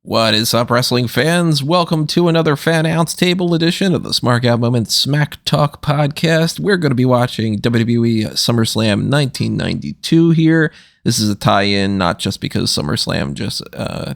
What is up, wrestling fans? Welcome to another Fannounce Table edition of the Smark Out Moment Smack Talk podcast. We're going to be watching WWE SummerSlam 1992 here. This is a tie-in, not just because SummerSlam just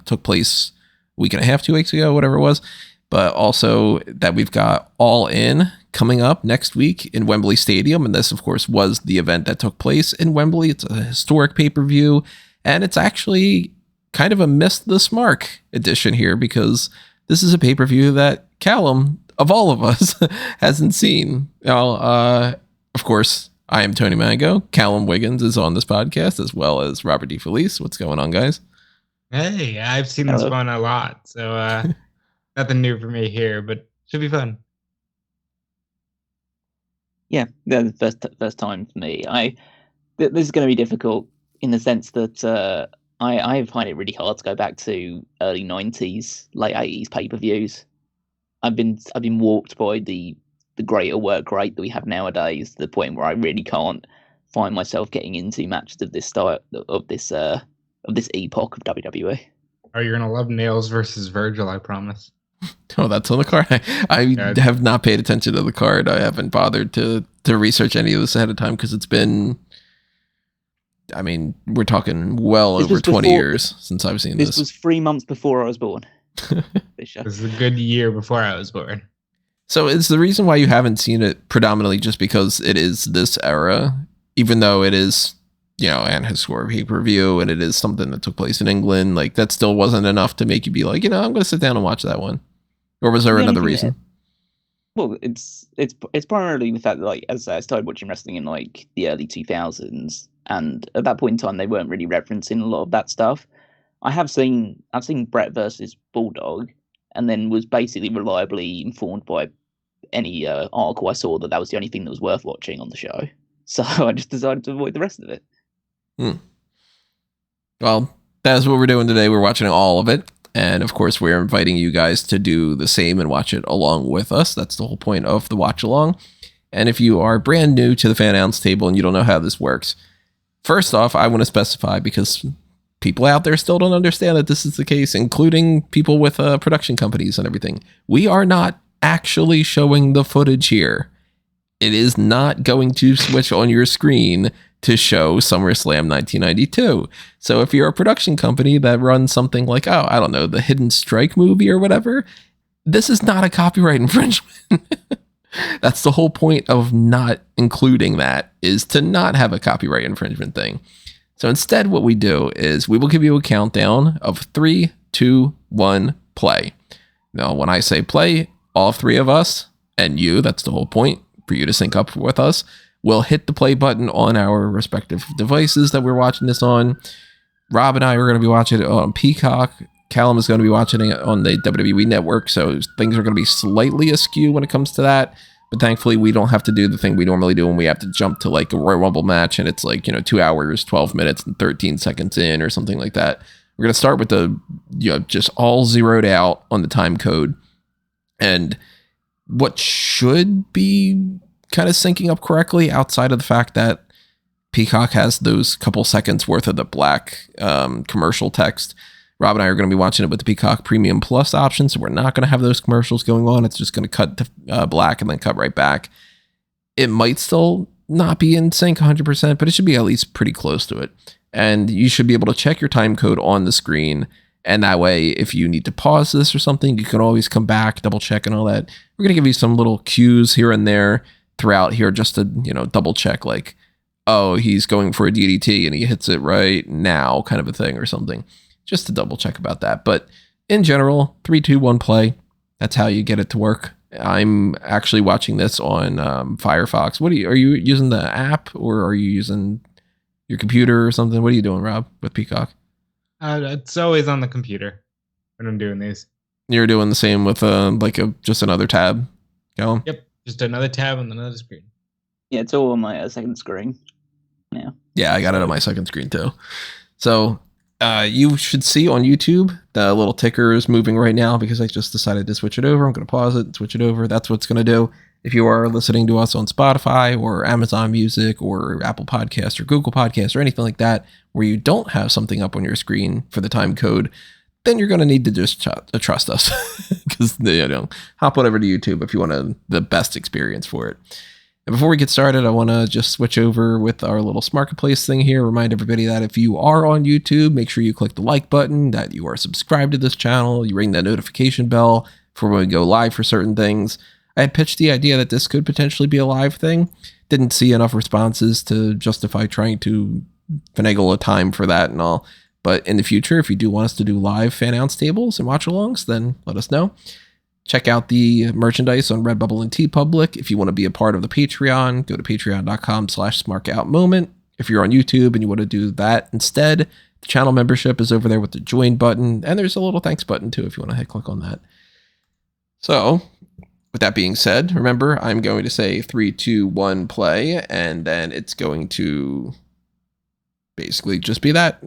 took place a week and a half, 2 weeks ago, whatever it was, but also that we've got All In coming up next week in Wembley Stadium. And this, of course, was the event that took place in Wembley. It's a historic pay-per-view, and it's actually kind of a Miss the Smark edition here because this is a pay-per-view that Callum, of all of us, hasn't seen. Now, of course, I am Tony Mango. Callum Wiggins is on this podcast, as well as Robert DeFelice. What's going on, guys? Hey, I've seen this one a lot, so nothing new for me here, but should be fun. Yeah, the first time for me. This is going to be difficult in the sense that I find it really hard to go back to early 90s, late 80s pay-per-views. I've been warped by the greater work rate that we have nowadays, to the point where I really can't find myself getting into matches of this style, of this epoch of WWE. Oh, you're gonna love Nailz versus Virgil, I promise. Oh, that's on the card. I have not paid attention to the card. I haven't bothered to research any of this ahead of time because it's been, I mean, we're talking well over 20 years since I've seen this. This was 3 months before I was born. This is a good year before I was born. So is the reason why you haven't seen it predominantly just because it is this era, even though it is, you know, an historic pay-per-view and it is something that took place in England, like that still wasn't enough to make you be like, you know, I'm going to sit down and watch that one? Or was there another reason? Well, it's primarily the fact that, like, as I started watching wrestling in like the early 2000s, and at that point in time, they weren't really referencing a lot of that stuff. I've seen Brett versus Bulldog, and then was basically reliably informed by any article I saw that was the only thing that was worth watching on the show. So I just decided to avoid the rest of it. Well, that's what we're doing today. We're watching all of it. And of course, we're inviting you guys to do the same and watch it along with us. That's the whole point of the watch along. And if you are brand new to the Fannounce Table and you don't know how this works, first off, I want to specify, because people out there still don't understand that this is the case, including people with production companies and everything. We are not actually showing the footage here. It is not going to switch on your screen to show SummerSlam 1992. So if you're a production company that runs something like, oh, I don't know, the Hidden Strike movie or whatever, this is not a copyright infringement. That's the whole point of not including that, is to not have a copyright infringement thing. So instead, what we do is we will give you a countdown of 3, 2, 1, play. Now, when I say play, all three of us and you, that's the whole point, for you to sync up with us, will hit the play button on our respective devices that we're watching this on. Rob and I are going to be watching it on Peacock. Callum is going to be watching it on the WWE Network, so things are going to be slightly askew when it comes to that. But thankfully, we don't have to do the thing we normally do when we have to jump to like a Royal Rumble match, and it's like, you know, 2 hours, 12 minutes, and 13 seconds in or something like that. We're going to start with the, you know, just all zeroed out on the time code. And what should be kind of syncing up correctly, outside of the fact that Peacock has those couple seconds worth of the black commercial text. Rob and I are going to be watching it with the Peacock Premium Plus option, so we're not going to have those commercials going on. It's just going to cut to black and then cut right back. It might still not be in sync 100%, but it should be at least pretty close to it. And you should be able to check your time code on the screen. And that way, if you need to pause this or something, you can always come back, double check and all that. We're going to give you some little cues here and there throughout here just to, you know, double check, like, oh, he's going for a DDT and he hits it right now, kind of a thing or something, just to double check about that. But in general, 3, 2, 1, play. That's how you get it to work. I'm actually watching this on Firefox. Are you using the app, or are you using your computer or something? What are you doing, Rob, with Peacock? It's always on the computer when I'm doing these. You're doing the same with just another tab, Callum? Yep, just another tab on another screen. Yeah, it's all on my second screen now. Yeah, I got it on my second screen too. So you should see on YouTube the little ticker is moving right now because I just decided to switch it over. I'm going to pause it and switch it over. That's what's going to do. If you are listening to us on Spotify or Amazon Music or Apple Podcasts or Google Podcasts or anything like that, where you don't have something up on your screen for the time code, then you're going to need to just trust us, because hop on over to YouTube if you want the best experience for it. And before we get started, I want to just switch over with our little Smarketplace thing here. Remind everybody that if you are on YouTube, make sure you click the like button, that you are subscribed to this channel, you ring that notification bell for when we go live for certain things. I had pitched the idea that this could potentially be a live thing. Didn't see enough responses to justify trying to finagle a time for that and all. But in the future, if you do want us to do live Fannounce Tables and watch-alongs, then let us know. Check out the merchandise on Redbubble and TeePublic. If you want to be a part of the Patreon, go to patreon.com/smarkoutmoment. If you're on YouTube and you want to do that instead, the channel membership is over there with the join button. And there's a little thanks button too if you want to hit click on that. So, with that being said, remember, I'm going to say 3, 2, 1, play. And then it's going to basically just be that.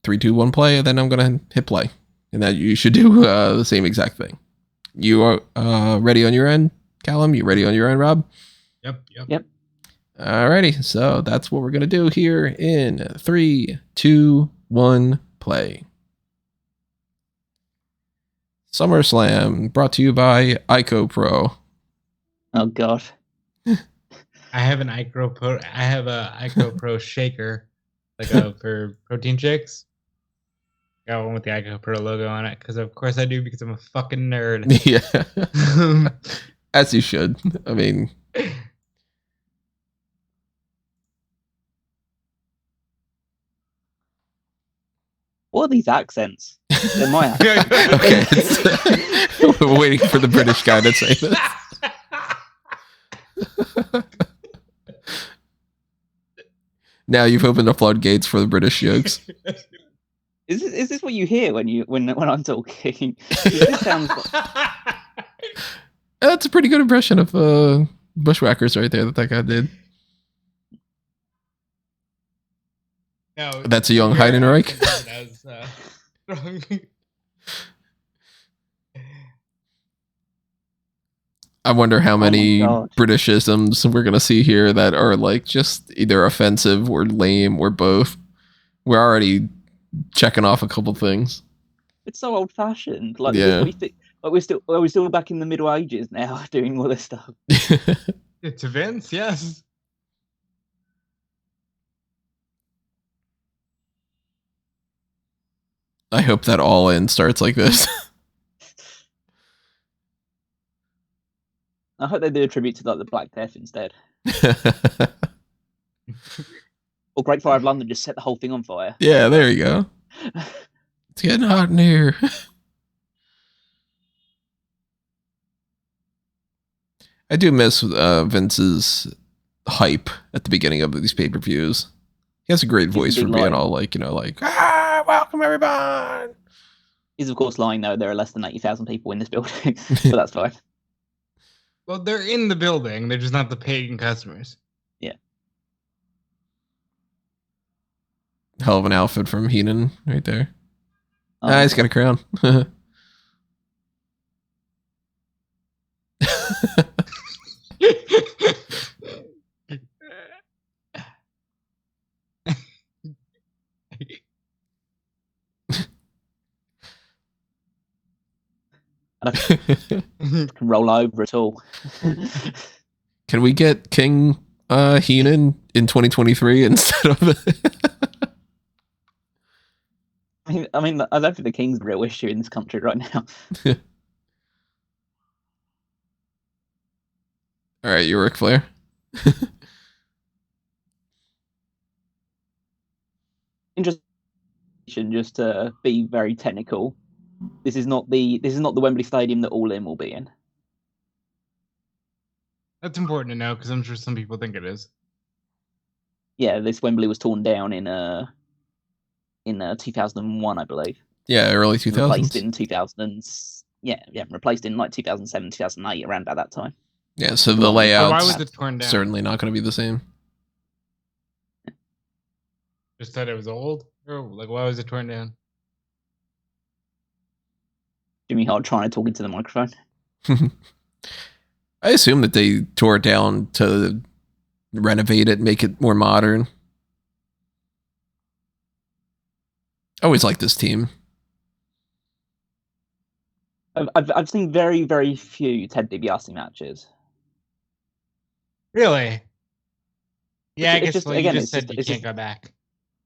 3, 2, 1, play. And then I'm going to hit play. And then you should do the same exact thing. You are ready on your end, Callum? You ready on your end, Rob? Yep. Alrighty, so that's what we're going to do here in 3, 2, 1, play. SummerSlam, brought to you by Ico Pro. Oh, God. I have an Ico Pro. I have a Ico Pro shaker, for protein shakes. Got one with the Ico Pro logo on it, because of course I do, because I'm a fucking nerd. Yeah. As you should. I mean... What are these accents? They're my accents. Okay. We're waiting for the British guy to say this. Now you've opened the floodgates for the British jokes. Is this what you hear when I'm talking? This sounds That's a pretty good impression of Bushwhackers right there that guy did. No, that's a young Heidenreich. I wonder how many Britishisms we're going to see here that are like just either offensive or lame or both. We're already checking off a couple things. It's so old-fashioned. Like, yeah. we're still back in the Middle Ages now, doing all this stuff. It's events, yes. I hope that All In starts like this. I hope they do a tribute to the Black Death instead. Or Great Fire of London just set the whole thing on fire. Yeah, there you go. It's getting hot in here. I do miss Vince's hype at the beginning of these pay-per-views. He has a great voice for being all welcome everyone. He's of course lying though. There are less than 80,000 people in this building, so that's fine. Well, they're in the building. They're just not the paying customers. Yeah. Hell of an outfit from Heenan right there. He's got a crown. Can roll over at all. Can we get King Heenan in 2023 instead of? I mean, I don't think the King's a real issue in this country right now. All right, you're Ric Flair. Interesting, just to be very technical. This is not the Wembley Stadium that All In will be in. That's important to know because I'm sure some people think it is. Yeah, this Wembley was torn down in 2001, I believe. Yeah, early 2000s. Replaced in 2000s. Yeah, replaced in like 2007, 2008, around about that time. Yeah, so the layout's why was it torn down? Certainly not going to be the same. Just that it was old? Or like, why was it torn down? Jimmy Hart trying to talk into the microphone. I assume that they tore it down to renovate it, make it more modern. I always like this team. I've seen very, very few Ted DiBiase matches. Really? Yeah, I guess just, well, again, you it's just said just, you it's can't just, go back.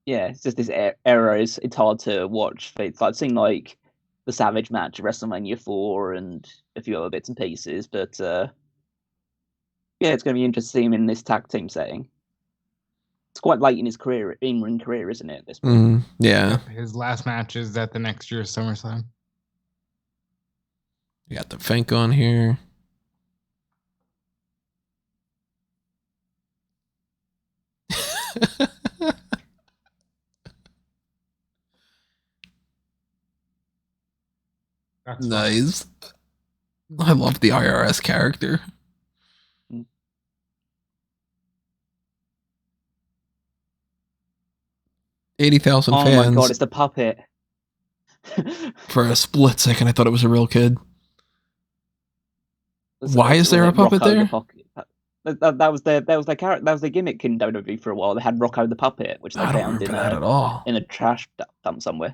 yeah, it's just this era. It's hard to watch. It's like I've seen like the Savage match at WrestleMania 4 and a few other bits and pieces, but yeah, it's going to be interesting to see him in this tag team setting. It's quite late in his career, in-ring career, isn't it? At this point, yeah. Yep, his last match is at the next year's SummerSlam. You got the Fink on here. That's Nice. I love the IRS character. 80,000 fans. Oh my god, it's the puppet. For a split second, I thought it was a real kid. Why is there a puppet there? That was their character. That was their gimmick in WWE for a while. They had Rocco the puppet, which they found in a trash dump somewhere.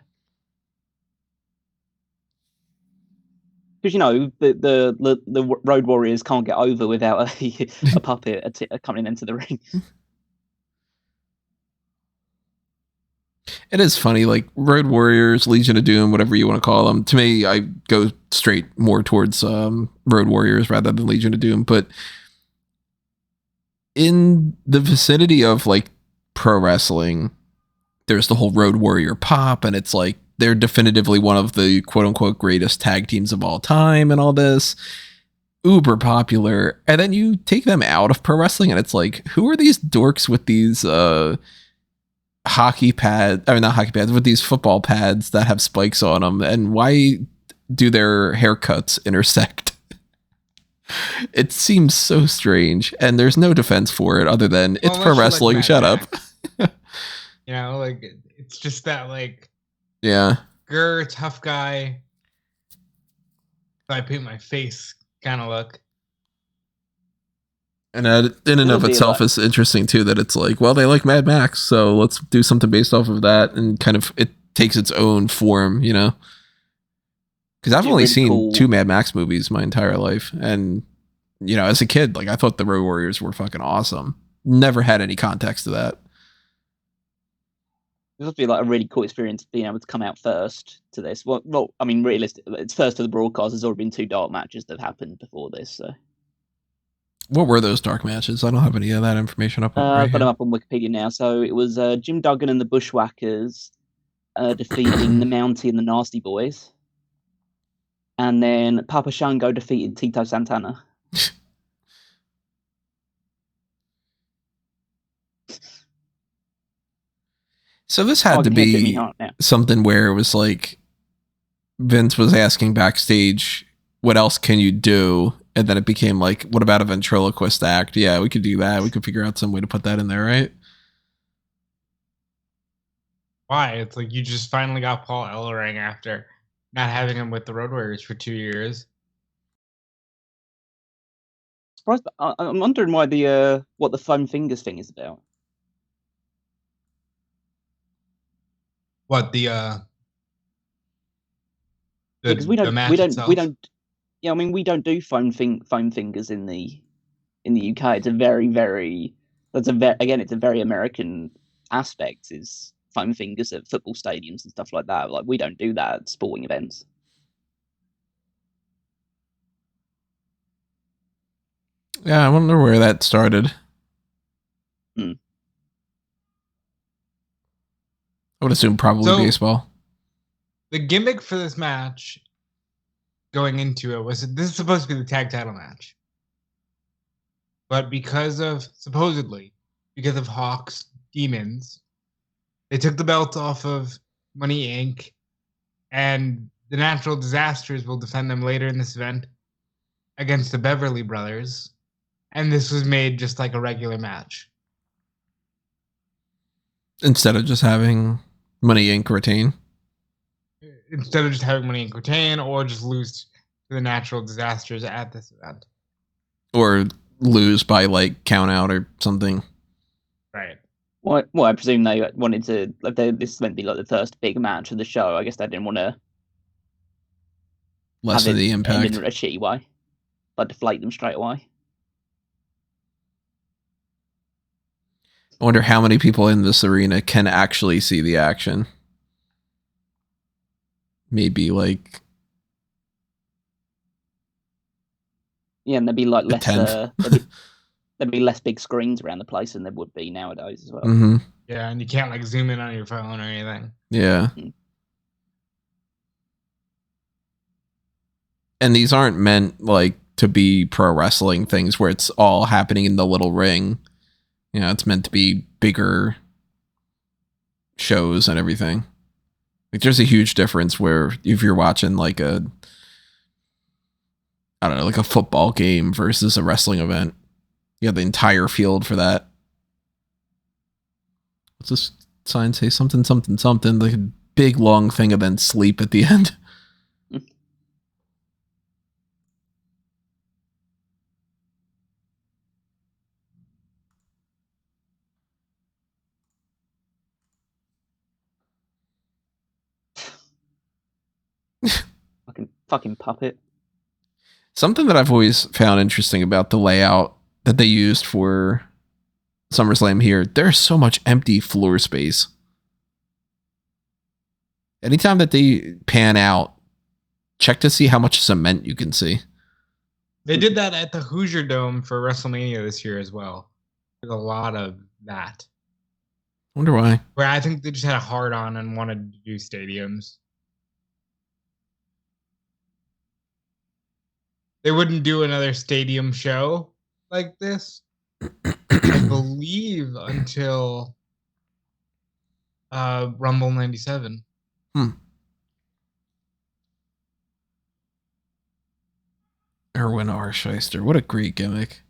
Because you know the Road Warriors can't get over without a puppet coming into the ring. It is funny, like Road Warriors, Legion of Doom, whatever you want to call them. To me, I go straight more towards Road Warriors rather than Legion of Doom. But in the vicinity of like pro wrestling, there's the whole Road Warrior pop, and it's like they're definitively one of the quote unquote greatest tag teams of all time and all this. Uber popular. And then you take them out of pro wrestling, and it's like, who are these dorks with these hockey pads, I mean not hockey pads, with these football pads that have spikes on them, and why do their haircuts intersect? It seems so strange, and there's no defense for it other than it's pro wrestling, like shut up. You know, like it's just that like tough guy, I paint my face kind of look. And in and of itself is interesting too, that it's like, well, they like Mad Max, so let's do something based off of that, and kind of it takes its own form, you know? Because I've only seen 2 Mad Max movies my entire life, and you know, as a kid, like I thought the Road Warriors were fucking awesome. Never had any context to that. It must be like a really cool experience being able to come out first to this. Well, I mean, realistically, it's first to the broadcast. There's already been 2 dark matches that have happened before this, so. What were those dark matches? I don't have any of that information up. I've got them up on Wikipedia now. So it was Jim Duggan and the Bushwhackers defeating the Mountie and the Nasty Boys. And then Papa Shango defeated Tito Santana. So this had to be something where it was like Vince was asking backstage, what else can you do? And then it became like, what about a ventriloquist act? Yeah, we could do that. We could figure out some way to put that in there, right? Why? It's like you just finally got Paul Ellering after not having him with the Road Warriors for 2 years. I'm wondering why what the foam fingers thing is about. What because we don't. Yeah, I mean, we don't do foam fingers in the UK. It's a very again, it's a very American aspect. Is foam fingers at football stadiums and stuff like that. Like we don't do that at sporting events. Yeah, I wonder where that started. I would assume probably baseball. The gimmick for this match going into it was this is supposed to be the tag title match. But supposedly because of Hawk's demons, they took the belt off of Money Inc. and the Natural Disasters will defend them later in this event against the Beverly brothers. And this was made just like a regular match. Instead of just having Money Inc. retain? Instead of just having Money Inc. retain or just lose to the Natural Disasters at this event. Or lose by like count out or something. Right. Well, I presume they wanted to. Like, this is meant to be like the first big match of the show. I guess they didn't want to Lessen the impact. end in a shitty way, like deflate them straight away. I wonder how many people in this arena can actually see the action. Maybe like. Yeah, and there'd be like less. 10th. There'd be less big screens around the place than there would be nowadays as well. Mm-hmm. Yeah, and you can't like zoom in on your phone or anything. Yeah. Mm-hmm. And these aren't meant like to be pro wrestling things where it's all happening in the little ring. You know, it's meant to be bigger shows and everything. Like, there's a huge difference where if you're watching like a football game versus a wrestling event, you have the entire field for that. What's this sign say? Something, something, something. Like a big long thing and then sleep at the end. Fucking puppet. Something that I've always found interesting about the layout that they used for SummerSlam here, there's so much empty floor space. Anytime that they pan out, check to see how much cement you can see. They did that at the Hoosier Dome for WrestleMania this year as well. There's a lot of that. Wonder why. Where I think they just had a hard on and wanted to do stadiums. They wouldn't do another stadium show like this, I believe, until Rumble 97. Irwin R. Schyster. What a great gimmick.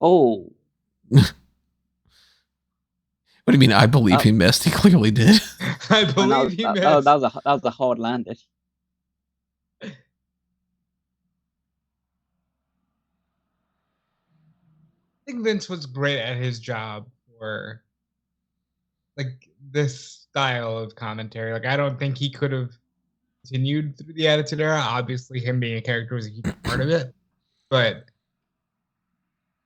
Oh. What do you mean? I believe he missed. He clearly did. I believe he missed. That was a hard landed. I think Vince was great at his job for like this style of commentary. Like, I don't think he could have continued through the Attitude Era. Obviously, him being a character was a huge part of it, but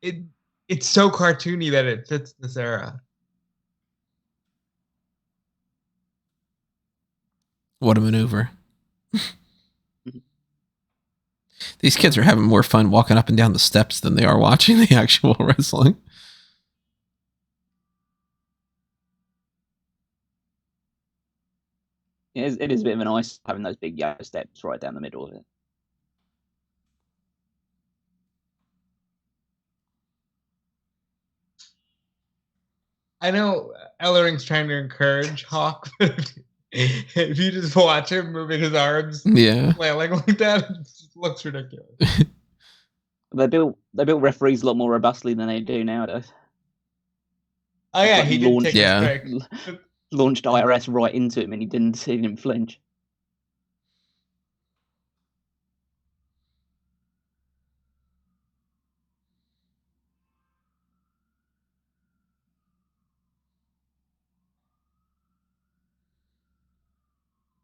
it's so cartoony that it fits this era. What a maneuver. These kids are having more fun walking up and down the steps than they are watching the actual wrestling. It is a bit of an ice having those big yellow steps right down the middle of it. I know Ellering's trying to encourage Hawk, but if you just watch him moving his arms, flailing like that, it just looks ridiculous. They built referees a lot more robustly than they do nowadays. Oh yeah, he did take a strike. Launched IRS right into him, and he didn't flinch.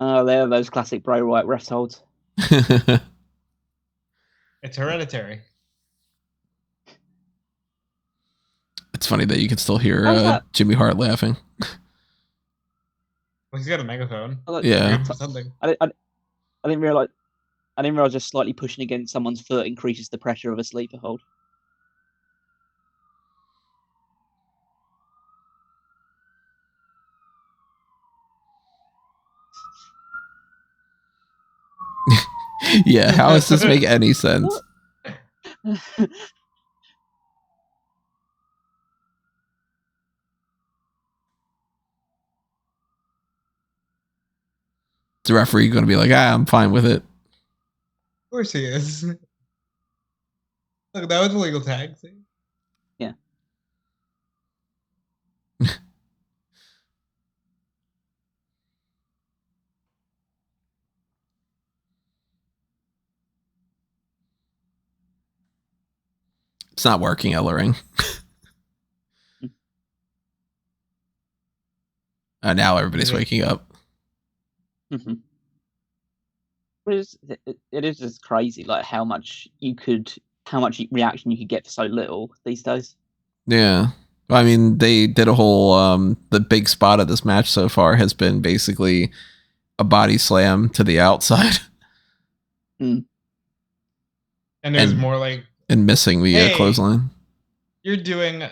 They're those classic Bray Wyatt ref holds. It's hereditary. It's funny that you can still hear Jimmy Hart laughing. Well, he's got a megaphone. Yeah. Something. I didn't realize just slightly pushing against someone's foot increases the pressure of a sleeper hold. Yeah, how does this make any sense? The referee going to be like, I'm fine with it. Of course he is. Look, that was a legal tag. See? It's not working, Ellering. Now everybody's waking up. Mm-hmm. It is just crazy, like how much reaction you could get for so little these days. Yeah. I mean, they did a whole, the big spot of this match so far has been basically a body slam to the outside. Mm. And there's more like... And missing the clothesline. You're doing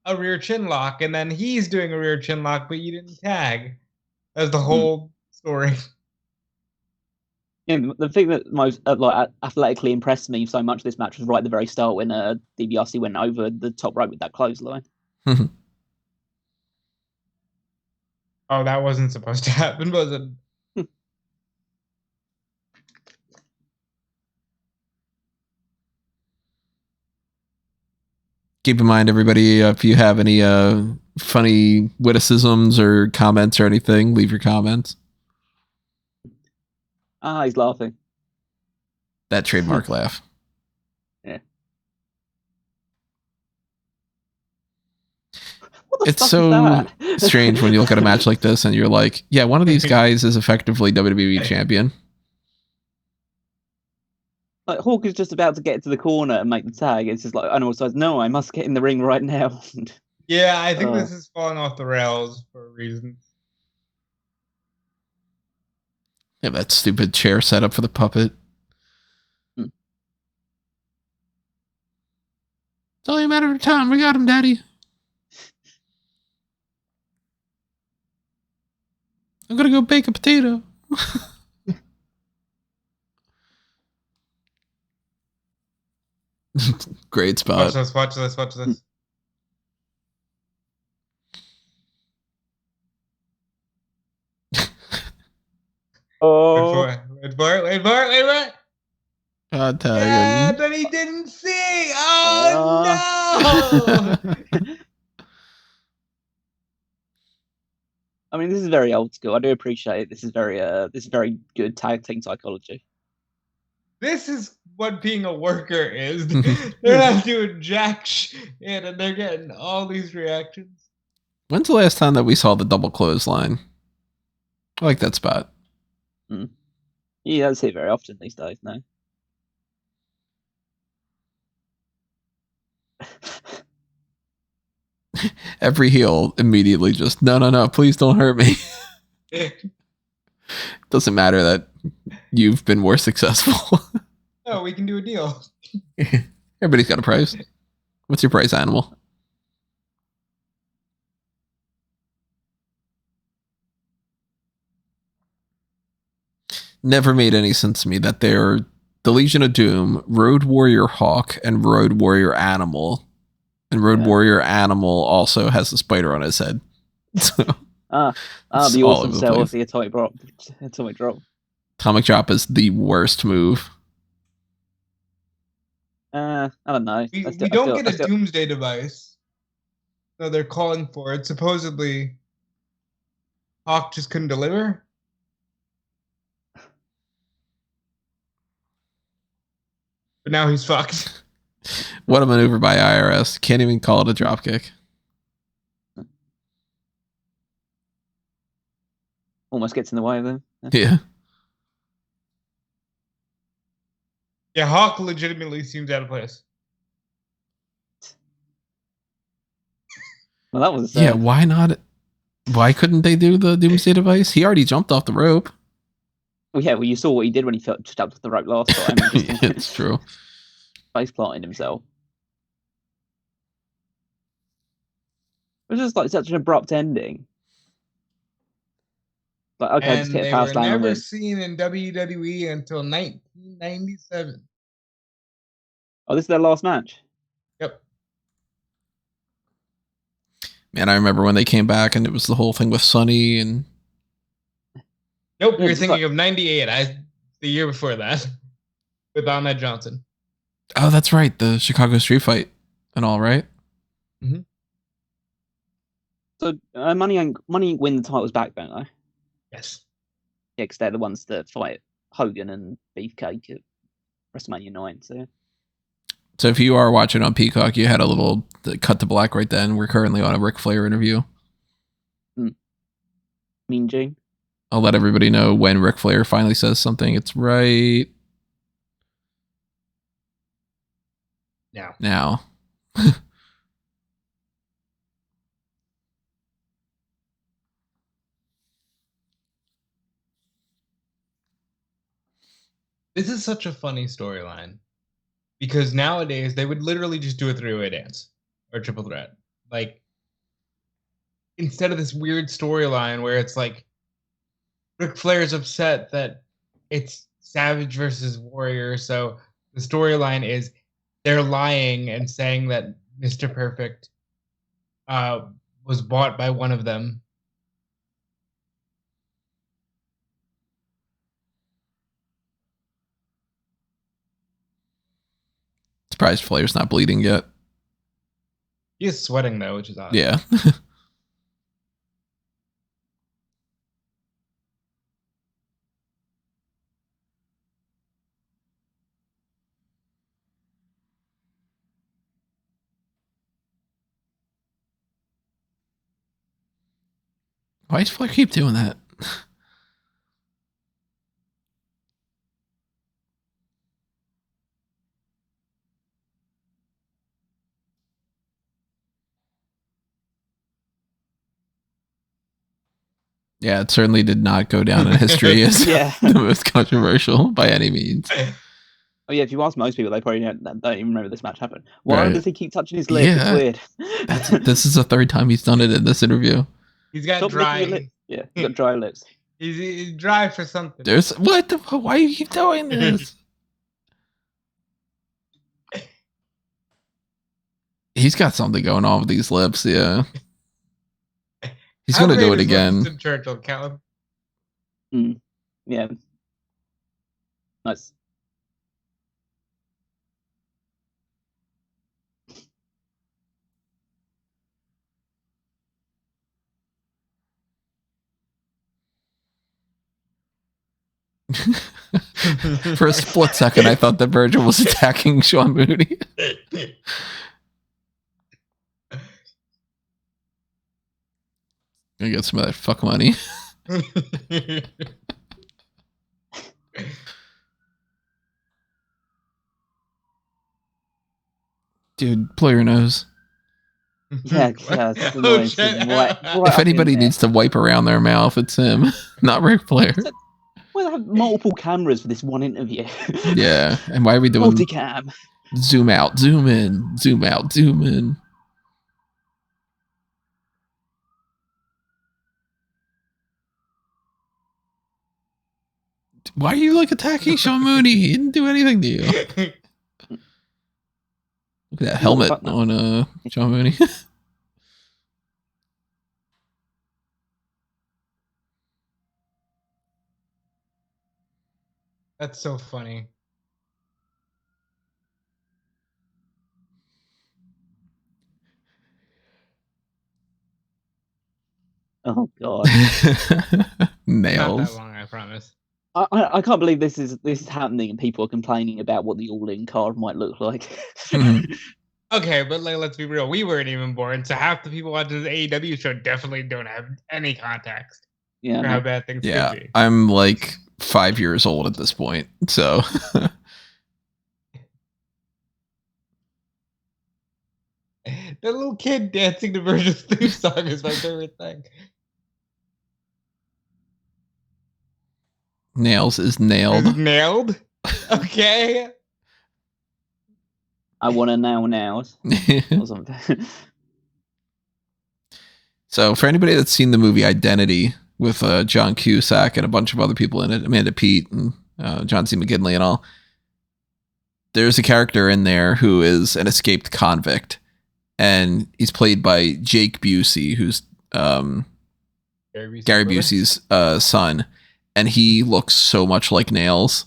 a rear chin lock, and then he's doing a rear chin lock, but you didn't tag. That's the whole story. Yeah, the thing that most athletically impressed me so much this match was right at the very start when DiBiase went over the top rope with that clothesline. Oh, that wasn't supposed to happen, was it? Keep in mind, everybody, if you have any funny witticisms or comments or anything, leave your comments. He's laughing. That trademark laugh. Yeah. It's so strange when you look at a match like this and you're like, yeah, one of these guys is effectively WWE champion. Like Hawk is just about to get to the corner and make the tag. It's just like, and also, no, I must get in the ring right now. Yeah, I think this is falling off the rails for a reason. Yeah, that stupid chair set up for the puppet. It's only a matter of time. We got him, Daddy. I'm gonna go bake a potato. Great spot. Watch this. Oh. Wait for it. Yeah, but he didn't see. Oh, no. I mean, this is very old school. I do appreciate it. This is very good tag team psychology. This is what being a worker is. They're not doing jack shit, and they're getting all these reactions. When's the last time that we saw the double clothesline? I like that spot. You don't see it very often these days, no. Every heel immediately just, no, please don't hurt me. Doesn't matter that you've been more successful. No, we can do a deal. Everybody's got a price. What's your price, animal? Never made any sense to me that they're the Legion of Doom, Road Warrior Hawk, and Road Warrior Animal. And Road Warrior Animal also has a spider on his head. So, the awesome sell of the atomic drop. Atomic drop is the worst move. I don't know. We don't get a doomsday device. So they're calling for it. Supposedly, Hawk just couldn't deliver. But now he's fucked. What a maneuver by IRS. Can't even call it a dropkick. Almost gets in the way of them. Yeah. Yeah, Hawk legitimately seems out of place. Well, that was... Yeah, why not? Why couldn't they do the doomsday device? He already jumped off the rope. Well, yeah, you saw what he did when he jumped off the rope last time. It's true. Face planting himself. It was just like such an abrupt ending. Like, okay, just hit a power slam. They were never seen in WWE until 1997. Oh, this is their last match? Yep. Man, I remember when they came back and it was the whole thing with Sonny and... Nope, you're thinking of 98. The year before that. With Ahmed Johnson. Oh, that's right. The Chicago street fight and all, right? Mm-hmm. So, Money Inc. win the titles back, don't they? Yes. Yeah, because they're the ones that fight Hogan and Beefcake at WrestleMania 9. So. So if you are watching on Peacock, you had a little cut to black right then. We're currently on a Ric Flair interview. Mean Gene. I'll let everybody know when Ric Flair finally says something. It's right now. This is such a funny storyline because nowadays they would literally just do a three-way dance or triple threat. Like, instead of this weird storyline where it's like Ric Flair's upset that it's Savage versus Warrior, so the storyline is they're lying and saying that Mr. Perfect was bought by one of them. Surprised Flair's not bleeding yet. He is sweating though, which is odd. Yeah. Why does Flair keep doing that? Yeah, it certainly did not go down in history as the most controversial by any means. Oh yeah, if you ask most people, they probably don't even remember this match happened. Why does he keep touching his lip? It's weird. This is the third time he's done it in this interview. He's got dry. Yeah, he's got dry lips. He's dry for something. There's what the fuck? Why do you keep doing this? He's got something going on with these lips. Yeah. He's going to do it again. Churchill, Callum. Yeah. Nice. For a split second, I thought that Virgil was attacking Shawn Mooney. Gonna get some of that fuck money. Dude, blow your nose. Yeah, if anybody needs to wipe around their mouth, it's him, not Ric Flair. Well, I have multiple cameras for this one interview. Yeah, and why are we doing multicam? Zoom out, zoom in, zoom out, zoom in. Why are you like attacking Shawn Mooney? He didn't do anything to you. Look at that helmet on Shawn Mooney. That's so funny. Oh god. Nailz. Not that long, I promise. I can't believe this is happening and people are complaining about what the all-in card might look like. Okay, but let's be real. We weren't even born, so half the people watching the AEW show definitely don't have any context for how bad things could be. I'm like 5 years old at this point, so. The little kid dancing to Virgil's theme song is my favorite thing. Nailz is nailed. Nailed? Okay. I want to nails. So for anybody that's seen the movie Identity with John Cusack and a bunch of other people in it, Amanda Peet and John C. McGinley and all, there's a character in there who is an escaped convict, and he's played by Jake Busey, who's Gary Busey's son, and he looks so much like Nailz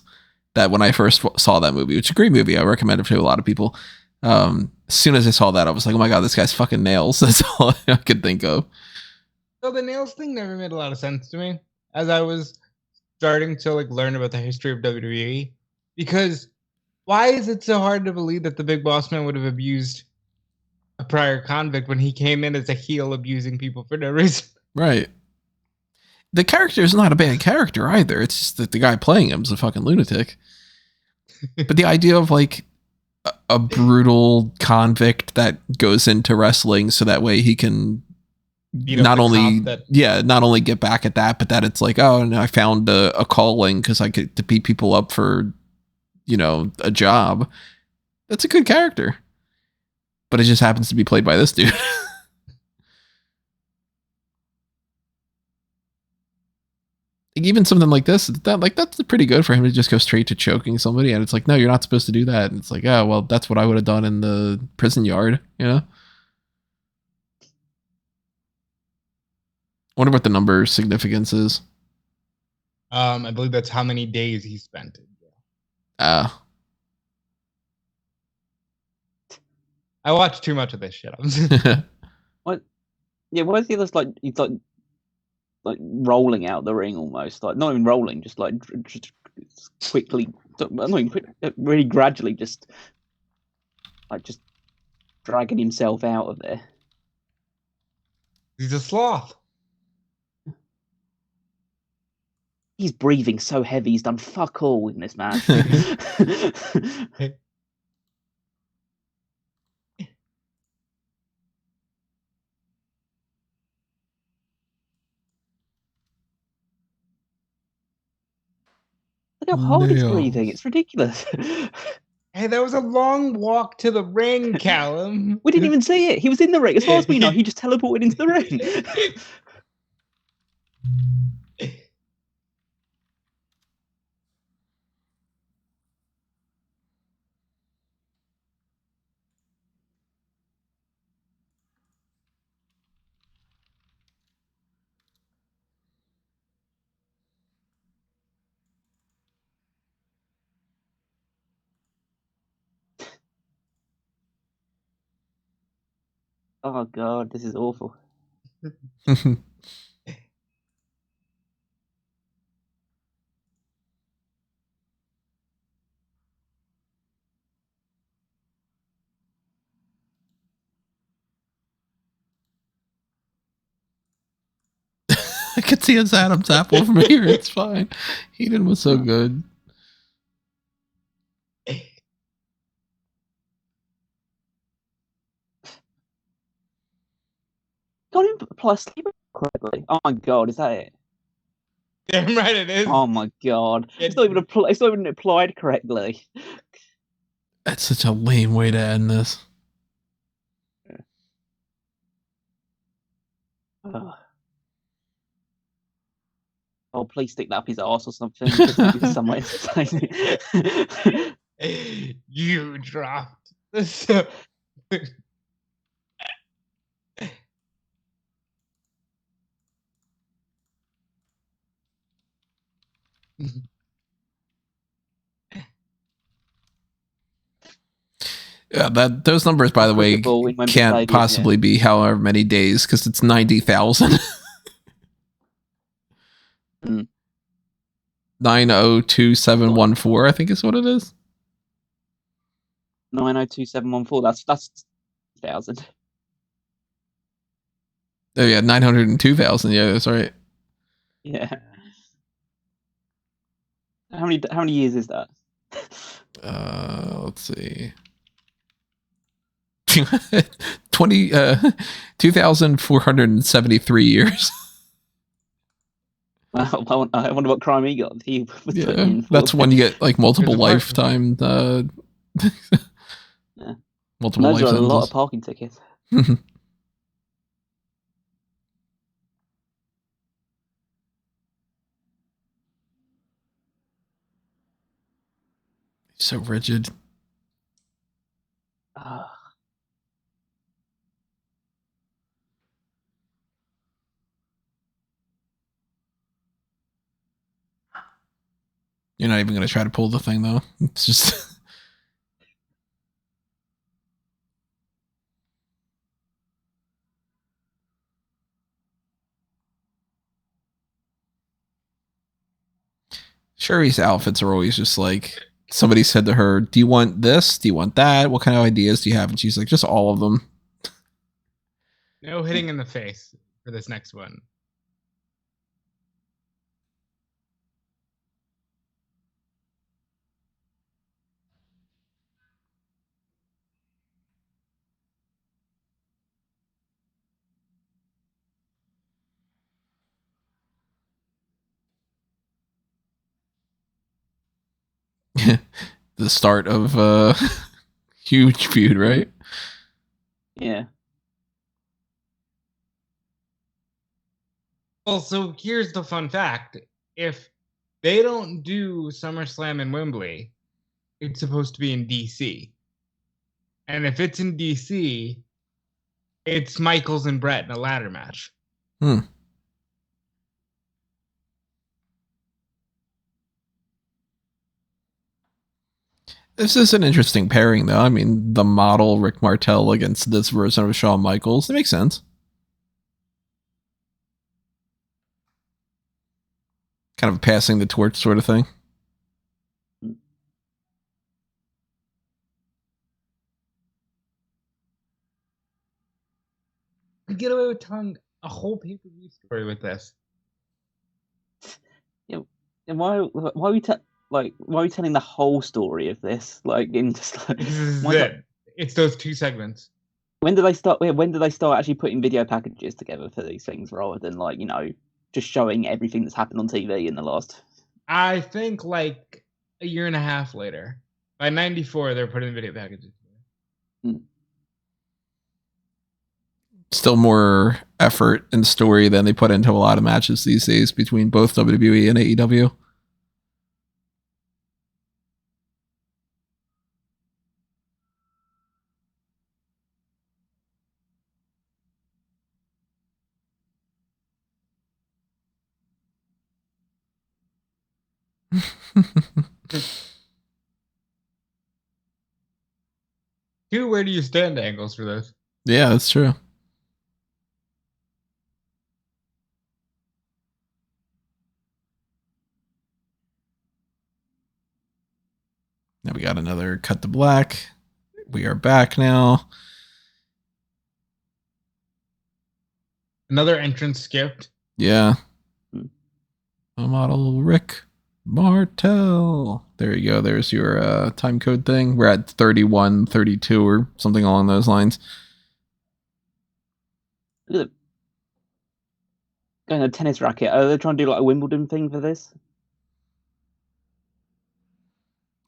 that when I first saw that movie, which is a great movie, I recommend it to a lot of people. As soon as I saw that, I was like, oh my god, this guy's fucking Nailz. That's all I could think of. So the Nailz thing never made a lot of sense to me as I was starting to learn about the history of WWE, because Why is it so hard to believe that the Big Boss Man would have abused a prior convict when he came in as a heel abusing people for no reason? Right. The character is not a bad character either. It's just that the guy playing him is a fucking lunatic. But the idea of like a brutal convict that goes into wrestling so that way he can not only get back at that, but that it's like, oh, and I found a calling because I get to beat people up for, a job. That's a good character. But it just happens to be played by this dude. Even something like this, that's pretty good for him to just go straight to choking somebody. And it's like, no, you're not supposed to do that. And it's like, oh, well, that's what I would have done in the prison yard, Wonder what the number significance is. I believe that's how many days he spent in jail. I watched too much of this shit. What? Yeah, why is he just like he's like rolling out the ring almost, like not even rolling, just quickly, not even quick, really gradually, just dragging himself out of there. He's a sloth. He's breathing so heavy. He's done fuck all in this match. Look how hard he's breathing. It's ridiculous. Hey, that was a long walk to the ring, Callum. We didn't even see it. He was in the ring. As far as we know, he just teleported into the ring. Oh god, this is awful. I could see his Adam's apple from here. It's fine. Heaton was so good. Got him plus correctly. Oh my god, is that it? Damn right it is. Oh my god, it's not even applied correctly. That's such a lame way to end this. Oh, please stick that up his arse or something. Some way You dropped. Yeah, those numbers, by the way, can't possibly be however many days because it's 90,000. 902714, I think is what it is. 902714. That's 1,000. Oh yeah, 902,000. Yeah, that's right. Yeah. How many years is that? Let's see. 2,473 years. I wonder what crime he got. That's when you get like multiple lifetime. Multiple life sentences. A lot of parking tickets. So rigid. You're not even going to try to pull the thing, though. It's just... Sherri's outfits are always just like somebody said to her, do you want this? Do you want that? What kind of ideas do you have? And she's like, just all of them. No hitting in the face for this next one. The start of a huge feud, right? Yeah. Well, so here's the fun fact. If they don't do SummerSlam in Wembley, it's supposed to be in DC. And if it's in DC, it's Michaels and Brett in a ladder match. This is an interesting pairing, though. I mean, the model Rick Martel against this version of Shawn Michaels. It makes sense. Kind of passing the torch sort of thing. You get away with telling a whole pay-per-view story with this. Yeah. And why are we telling the whole story of this? Like, in just like, This is it. It's those two segments. When do they start? When do they start actually putting video packages together for these things, rather than like, you know, just showing everything that's happened on TV in the last? I think like a year and a half later. By '94, they're putting video packages. Still more effort and story than they put into a lot of matches these days between both WWE and AEW. Two where do you stand angles for this? Yeah, that's true. Now we got another cut to black. We are back now. Another entrance skipped. Yeah. A model Rick Martel. There you go. There's your time code thing. We're at 3132 or something along those lines. Look, going to a tennis racket. Are they trying to do like a Wimbledon thing for this?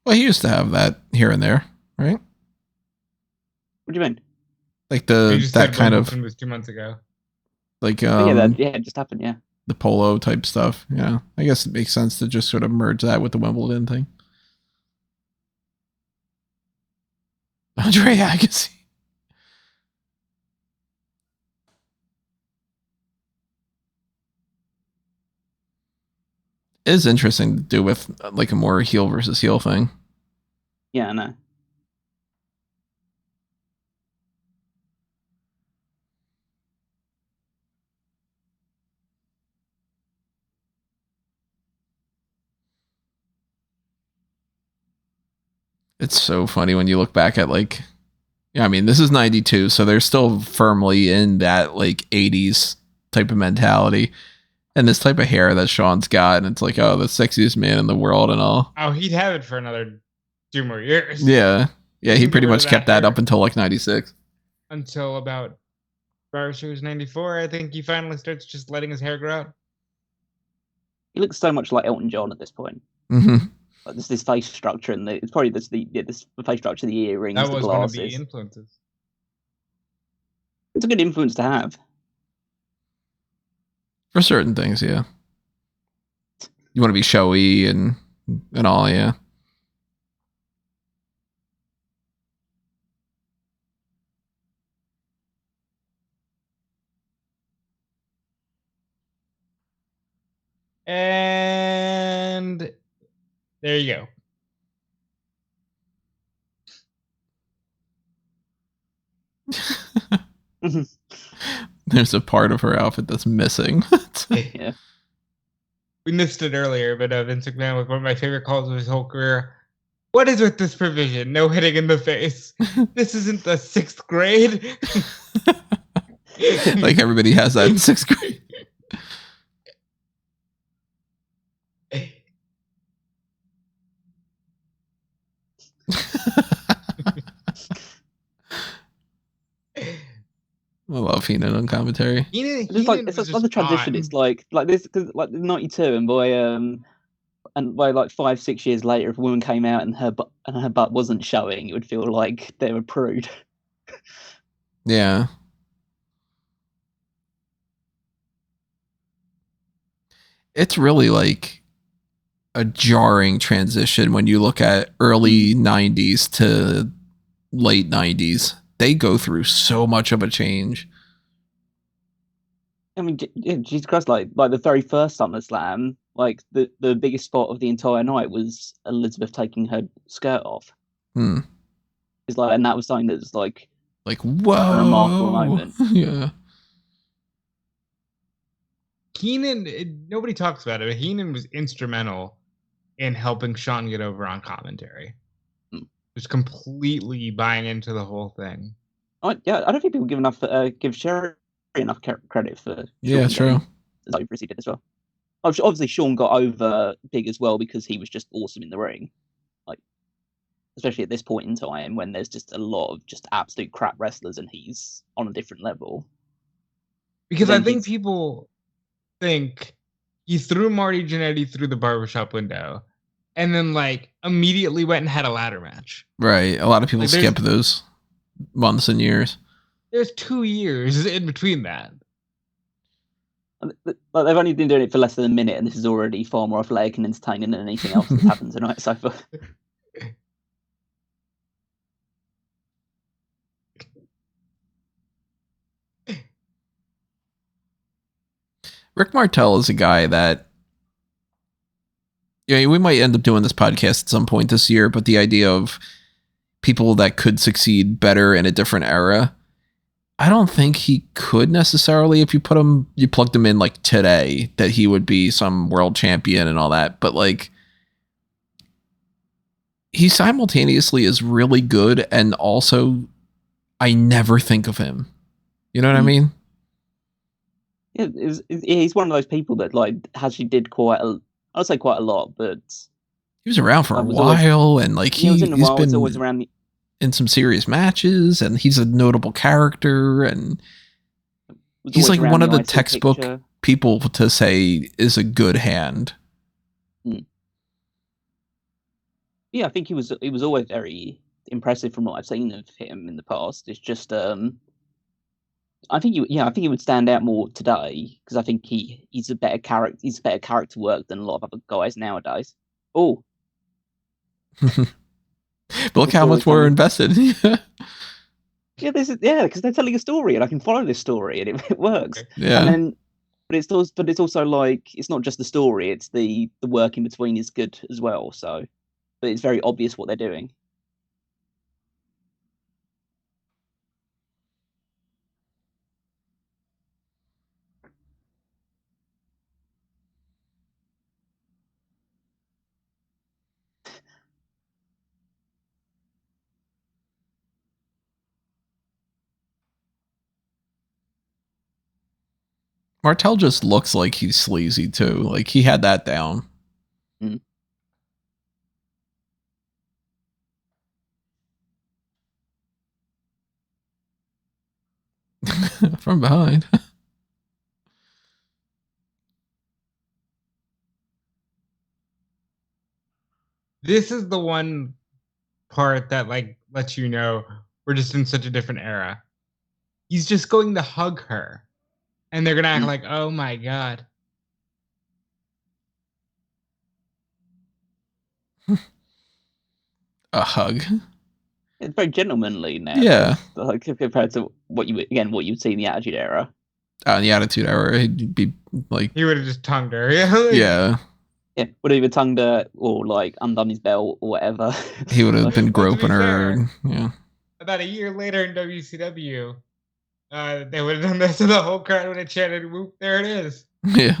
Well, he used to have that here and there, right? What do you mean? Like that kind of was 2 months ago. Like it just happened. Yeah, the polo type stuff. Yeah, I guess it makes sense to just sort of merge that with the Wimbledon thing. Andre Agassi. It is interesting to do with like a more heel versus heel thing. Yeah, I know. It's so funny when you look back at like, yeah, I mean, this is 92, so they're still firmly in that like 80s type of mentality. And this type of hair that Shawn's got, and it's like, oh, the sexiest man in the world and all. Oh, he'd have it for another 2 more years. Yeah. Yeah, he pretty much kept that up until like 96. Until about Survivor Series 94, I think he finally starts just letting his hair grow out. He looks so much like Elton John at this point. Mm-hmm. Like this face structure, and it's probably the face structure, the earrings, that the was glasses. One of the influences. It's a good influence to have. For certain things, yeah. You want to be showy and all, yeah. And there you go. There's a part of her outfit that's missing. Yeah. We missed it earlier, but Vince McMahon was one of my favorite calls of his whole career. What is with this provision? No hitting in the face. This isn't the 6th grade. Like everybody has that in 6th grade. I love Heenan on commentary. It's like the transition. It's like this because like '92 and by like 5-6 years later, if a woman came out and her butt wasn't showing, it would feel like they were prude. Yeah. It's really like a jarring transition when you look at early 90s to late 90s. They go through so much of a change. I mean, Jesus Christ, like the very first SummerSlam, like the biggest spot of the entire night was Elizabeth taking her skirt off. It's like, and that was something that's like whoa, a remarkable moment. Yeah. Heenan, nobody talks about it, but Heenan was instrumental in helping Shawn get over on commentary. Just completely buying into the whole thing. I don't think people give Sherri enough credit for. Yeah, true. As over as he did as well. Obviously, Shawn got over big as well because he was just awesome in the ring. Like, especially at this point in time when there's just a lot of just absolute crap wrestlers and he's on a different level. Because I think people think he threw Marty Jannetty through the barbershop window and then like immediately went and had a ladder match. Right. A lot of people skip those months and years. There's 2 years in between that. They've only been doing it for less than a minute, and this is already far more athletic and entertaining than anything else that's happened tonight so far. Rick Martel is a guy that, we might end up doing this podcast at some point this year, but the idea of people that could succeed better in a different era, I don't think he could necessarily if you plugged him in like today, that he would be some world champion and all that. But like, he simultaneously is really good and also I never think of him. You know what I mean? Yeah, he's one of those people that like actually did quite a lot, but he was around for a while and like he's been always around in some serious matches and he's a notable character and he's like one of the textbook people to say is a good hand. Yeah, I think he was always very impressive from what I've seen of him in the past. It's just I think he would stand out more today because I think he's a better character. He's a better character work than a lot of other guys nowadays. Oh, but look how much we're invested. Yeah, because they're telling a story and I can follow this story and it works. Yeah, and then, but it's also like it's not just the story; it's the work in between is good as well. So, but it's very obvious what they're doing. Martel just looks like he's sleazy too. Like he had that down. From behind. This is the one part that like lets you know we're just in such a different era. He's just going to hug her. And they're going to act like, oh my God. A hug. It's very gentlemanly now. Yeah. Like compared to what you would see in the Attitude Era. In the Attitude Era, he'd be like... He would have just tongued her. Yeah. Yeah, would have either tongued her or like undone his belt or whatever. He would have been groping her. Yeah. About a year later in WCW, they would have done this and the whole crowd would have chanted, whoop, there it is. Yeah.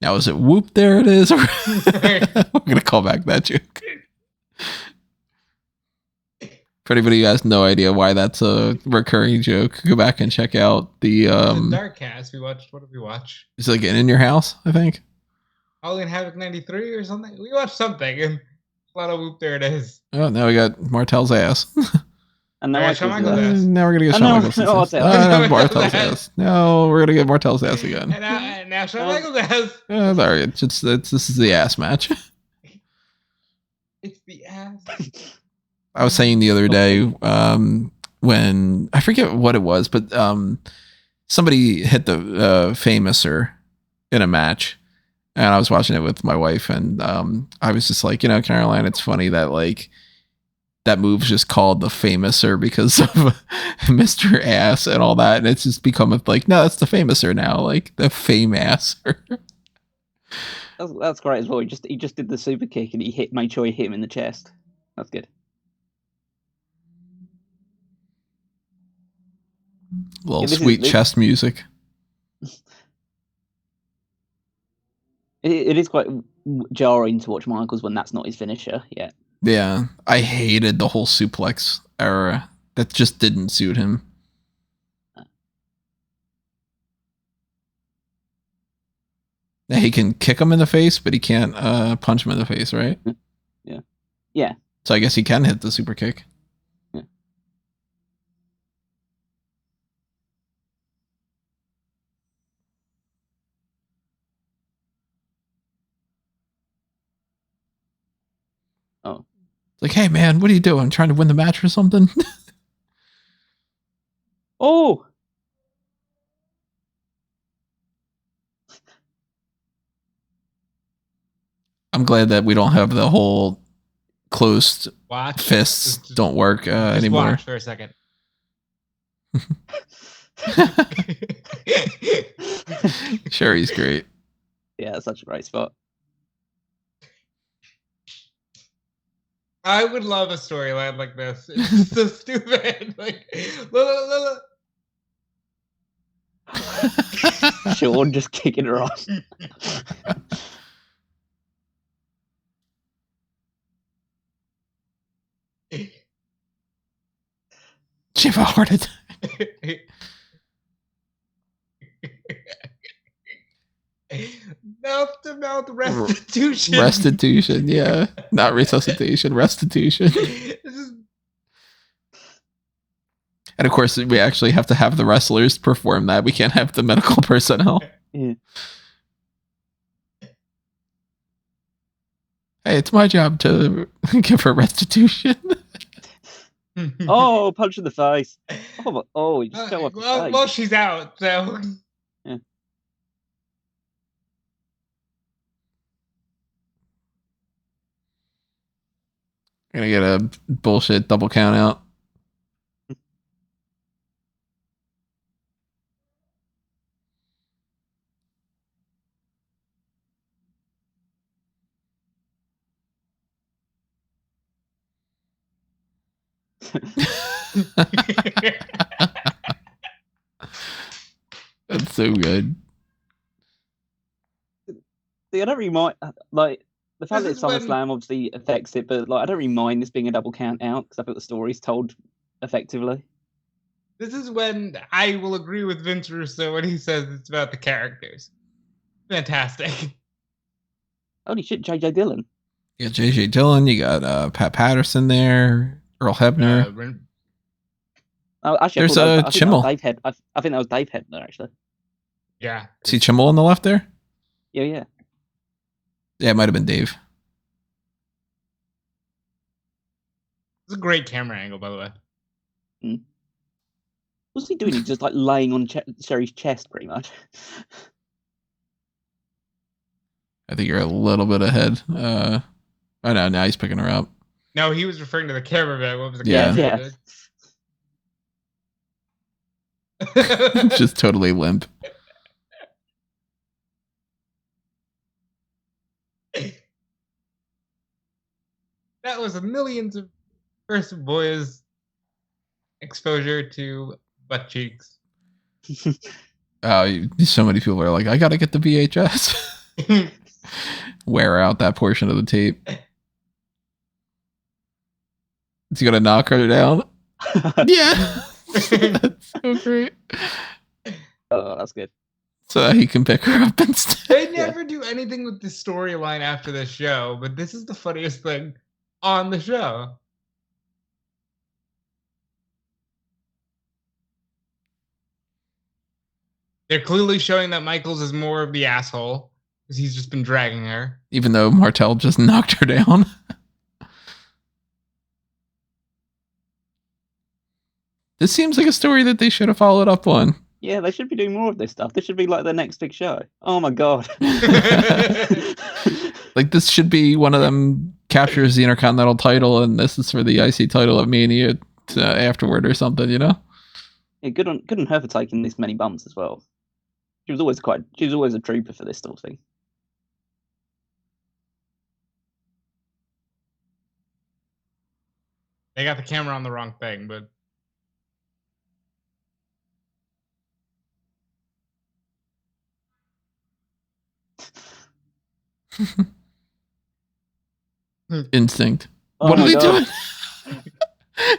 Now is it whoop? There it is. We're gonna call back that joke. For anybody who has no idea why that's a recurring joke, go back and check out the Dark Cast. We watched. What did we watch? It's like In Your House, I think. All in Havoc 93 or something. We watched something and a lot of whoop. There it is. Oh, now we got Martel's ass. And now Shawn Michaels' ass. Now we're gonna get Shawn Michaels' ass. Martel's ass. No, we're gonna get Martel's ass again. And now Shawn Michaels' ass. Sorry, this is the ass match. It's the ass. I was saying the other day when I forget what it was, but somebody hit the Famouser in a match, and I was watching it with my wife, and I was just like, Caroline, it's funny that like that move's just called the Famouser because of Mr. Ass and all that, and it's just become like, no, that's the Famouser now, like the Famasser. That's great as well. He just did the super kick and made sure he hit him in the chest. That's good. Little sweet chest music. It is quite jarring to watch Michaels when that's not his finisher yet. Yeah, I hated the whole suplex era. That just didn't suit him. He can kick him in the face, but he can't punch him in the face, right? Yeah. So I guess he can hit the super kick. Yeah. Oh. It's like, hey man, what are you doing? Trying to win the match or something? Oh. I'm glad that we don't have the whole closed fists Just don't work anymore. Watch for a second. Sherri's great. Yeah, that's such a great spot. I would love a storyline like this. It's so stupid. Like, look. Shawn just kicking her off. She have a heart attack. Mouth to mouth restitution. Restitution, yeah. Not resuscitation, restitution. And of course, we actually have to have the wrestlers perform that. We can't have the medical personnel. Yeah. Hey, it's my job to give her restitution. Oh, punch in the face. Oh, you just fell off the face. Well, she's out, so. Yeah. Gonna get a bullshit double count out. That's so good. See, I don't really mind, like, the fact that SummerSlam obviously affects it, but like I don't really mind this being a double count out because I think the story's told effectively. This is when I will agree with Vince Russo when he says it's about the characters. Fantastic. Holy shit, JJ Dillon. You got JJ Dillon, you got Pat Patterson there, Earl Hebner. Actually, there's Chimmel. I think that was Dave Hebner, actually. Yeah. See Chimmel on the left there? Yeah. Yeah, it might have been Dave. It's a great camera angle, by the way. What's he doing? He's just like laying on Sherri's chest, pretty much. I think you're a little bit ahead. Oh no, now he's picking her up. No, he was referring to the cameraman. What was the cameraman? Just totally limp. That was a millions of first boys exposure to butt cheeks. Oh, so many people are like, I gotta get the VHS. Wear out that portion of the tape. Is he gonna knock her down? Yeah. That's so great. Oh, that's good. So he can pick her up instead. They never do anything with the storyline after the show, but this is the funniest thing on the show. They're clearly showing that Michaels is more of the asshole because he's just been dragging her. Even though Martel just knocked her down. This seems like a story that they should have followed up on. Yeah, they should be doing more of this stuff. This should be like the next big show. Oh my god. Like this should be one of them captures the Intercontinental title and this is for the IC title of Mania afterward or something, you know? Yeah, good on her for taking this many bumps as well. She was always a trooper for this sort of thing. They got the camera on the wrong thing, but Instinct. Oh what are my they God. doing?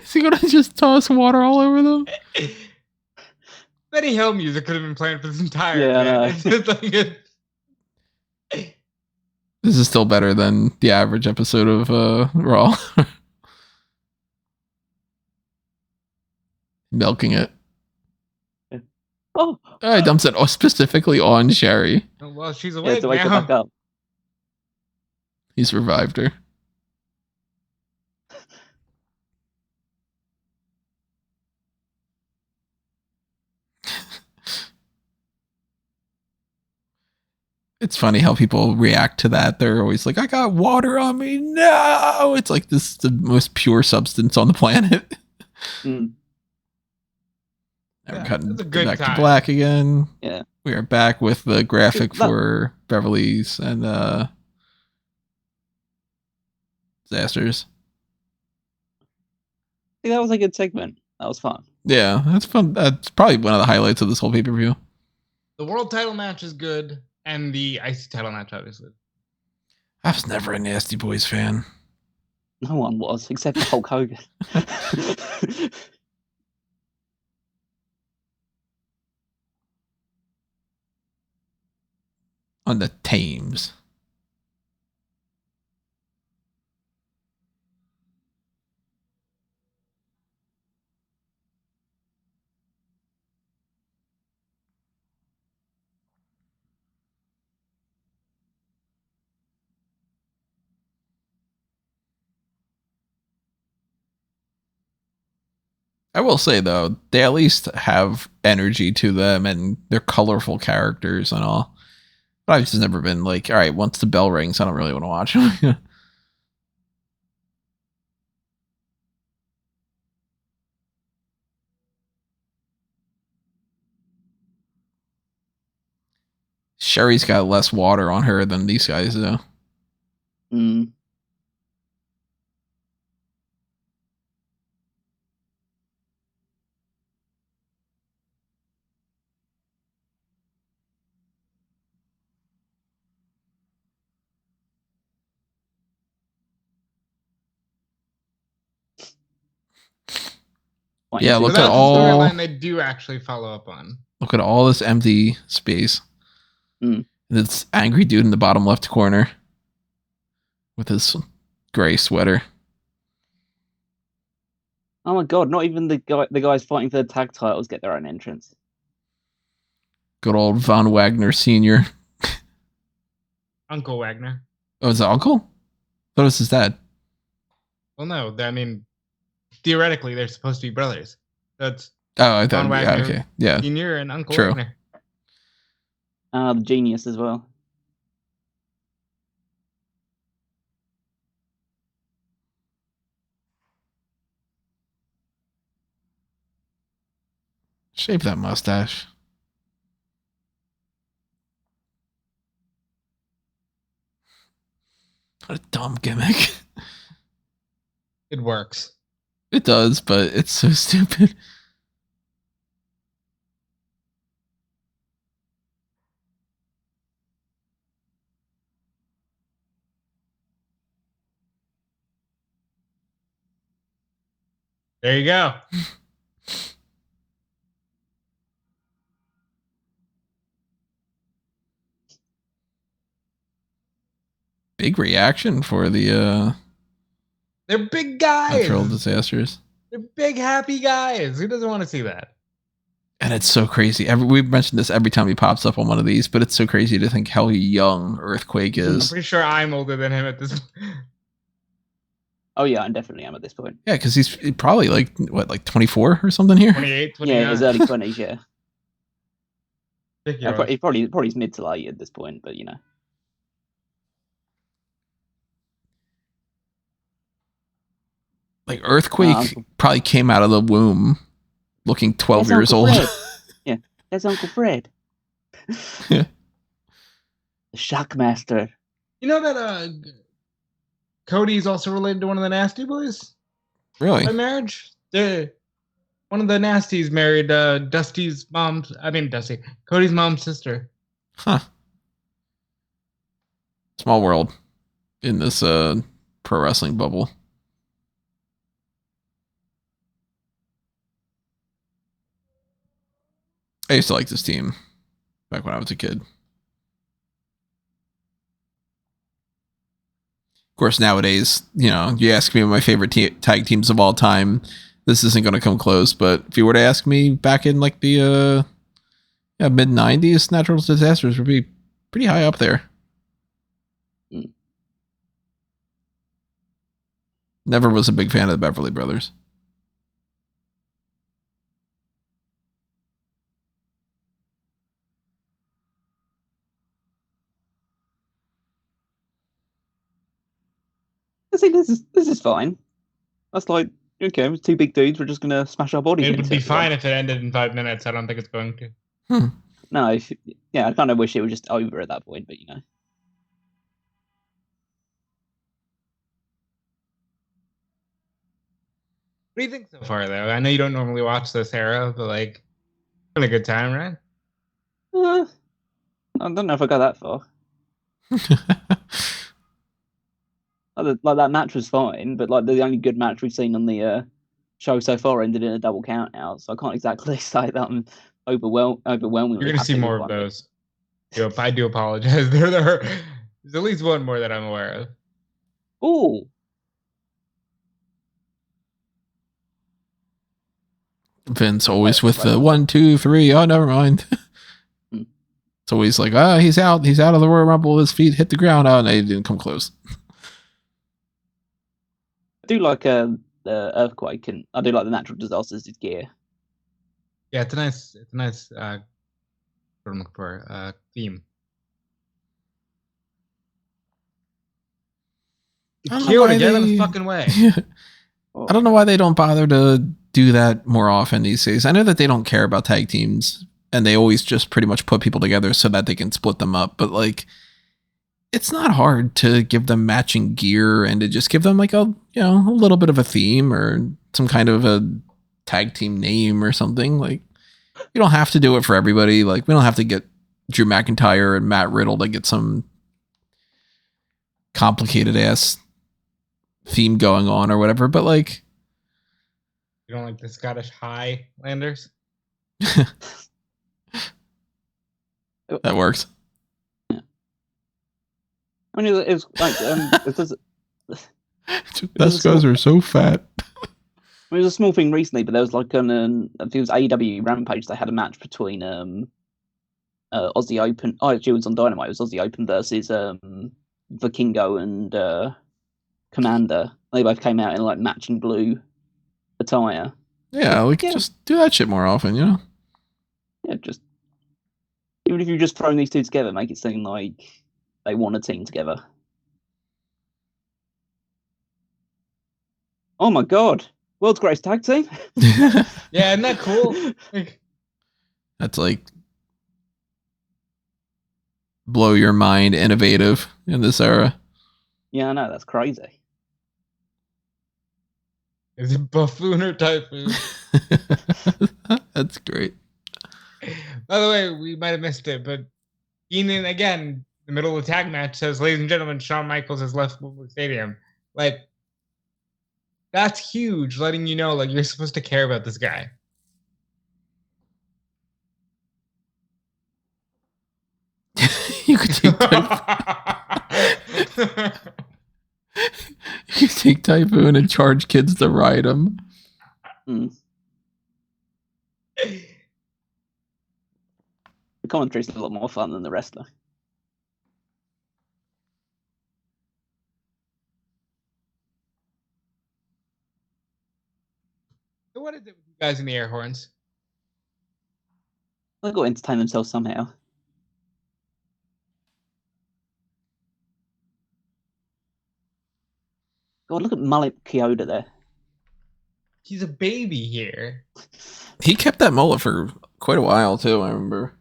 Is he gonna just toss water all over them? Benny Hill music could have been playing for this entire Yeah, bit. This is still better than the average episode of Raw. Milking it. Oh, He dumps it specifically on Sherri. Well, she's yeah, awake to wake her back now. up. He's revived her. It's funny how people react to that. They're always like, I got water on me. No! It's like this is the most pure substance on the planet. Mm. Now we're Yeah, cutting that's a good back to time. black again. Yeah. We are back with the graphic That- for Beverly's and disasters. See, that was a good segment. That was fun. Yeah, that's fun. That's probably one of the highlights of this whole pay-per-view. The world title match is good, and the IC title match, obviously. I was never a Nasty Boys fan. No one was, except Hulk Hogan. On the Thames. I will say though, they at least have energy to them and they're colorful characters and all. But I've just never been like, all right, once the bell rings, I don't really want to watch them. Sherri's got less water on her than these guys do. Mm. Yeah, look But at that's all- the storyline they do actually follow up on. Look at all this empty space. Mm. This angry dude in the bottom left corner with his gray sweater. Oh my god! Not even the guys fighting for the tag titles get their own entrance. Good old Von Wagner Sr. Uncle Wagner. Oh, is that uncle? What was his dad? Well, no, I mean, theoretically, they're supposed to be brothers. That's Oh, I thought. Von Yeah, Wagner. okay. Yeah. Senior and Uncle True. Wagner. The Genius as well. Shave that mustache. What a dumb gimmick. It works. It does, but it's so stupid. There you go. Big reaction for the They're big guys. natural disasters. They're big, happy guys. Who doesn't want to see that? And it's so crazy. We've mentioned this every time he pops up on one of these, but it's so crazy to think how young Earthquake I'm is. pretty sure I'm older than him at this point. Oh yeah, I definitely am at this point. Yeah, because he's probably like 24 or something here. 28, 29. Yeah, his early 20s. Yeah, Ridiculous. he's probably his mid to late at this point, but you know. Like Earthquake probably came out of the womb looking 12 years old. Yeah, that's Uncle Fred. Yeah. The Shockmaster. You know that Cody's also related to one of the Nasty Boys? Really? By marriage? One of the Nasties married Cody's mom's sister. Huh. Small world in this pro wrestling bubble. I used to like this team back when I was a kid. Of course, nowadays, you ask me what my favorite tag teams of all time, this isn't going to come close. But if you were to ask me back in like the mid 90s, Natural Disasters would be pretty high up there. Never was a big fan of the Beverly Brothers. I think this is fine. That's like, okay, it was two big dudes. We're just gonna smash our bodies. It would be fine if it ended in 5 minutes. I don't think it's going to. No, I kind of wish it was just over at that point, but you know. What do you think so far, though? I know you don't normally watch this era, but like, it's been a good time, right? I don't know if I got that far. Like that match was fine, but like the only good match we've seen on the show so far ended in a double count out, so I can't exactly say that I'm overwhelmingly. You're gonna see more of those. I do apologize. There's at least one more that I'm aware of. Ooh. Vince always with the 1, 2, 3. Oh, never mind. It's always like, he's out. He's out of the Royal Rumble. His feet hit the ground. Oh, no, he didn't come close. I do like the Earthquake, and I do like the Natural Disasters' gear. Yeah, it's a nice what I'm looking for, theme. Get out of the fucking way. I don't know why they don't bother to do that more often these days. I know that they don't care about tag teams, and they always just pretty much put people together so that they can split them up. But like, it's not hard to give them matching gear and to just give them like a little bit of a theme or some kind of a tag team name or something. Like, you don't have to do it for everybody. Like, we don't have to get Drew McIntyre and Matt Riddle to get some complicated ass theme going on or whatever. But like, you don't like the Scottish Highlanders? That works. I mean, it was like those guys are so fat. It was a small thing recently, but there was like I think it was AEW Rampage. They had a match between Aussie Open. Oh, actually, it was on Dynamite. It was Aussie Open versus Vikingo and Commander. They both came out in like matching blue attire. Yeah, we can just do that shit more often, you know? Yeah, just even if you just throw these two together, make it seem like they want a team together. Oh my god. World's greatest tag team. Yeah, isn't that cool? That's like blow your mind innovative in this era. Yeah, I know, that's crazy. Is it Buffoon or Typhoon? That's great. By the way, we might have missed it, but Keenan, again, the middle of the tag match says, "Ladies and gentlemen, Shawn Michaels has left Wembley Stadium." Like, That's huge, letting you know like you're supposed to care about this guy. You could take you take Typhoon and charge kids to ride him. The commentary's a lot more fun than the wrestler. So what is it with you guys in the air horns? They've got to entertain themselves somehow. God, look at Mullet Kyoto there. He's a baby here. He kept that mullet for quite a while too, I remember.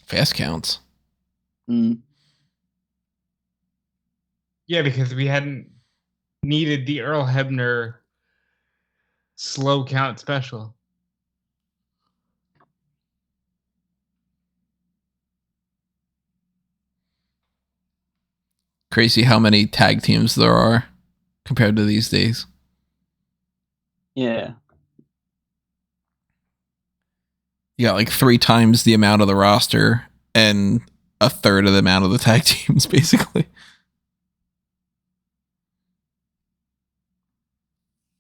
Fast counts. Yeah, because we hadn't needed the Earl Hebner slow count special. Crazy how many tag teams there are compared to these days. Yeah. You got like 3 times the amount of the roster and a third of the amount of the tag teams, basically.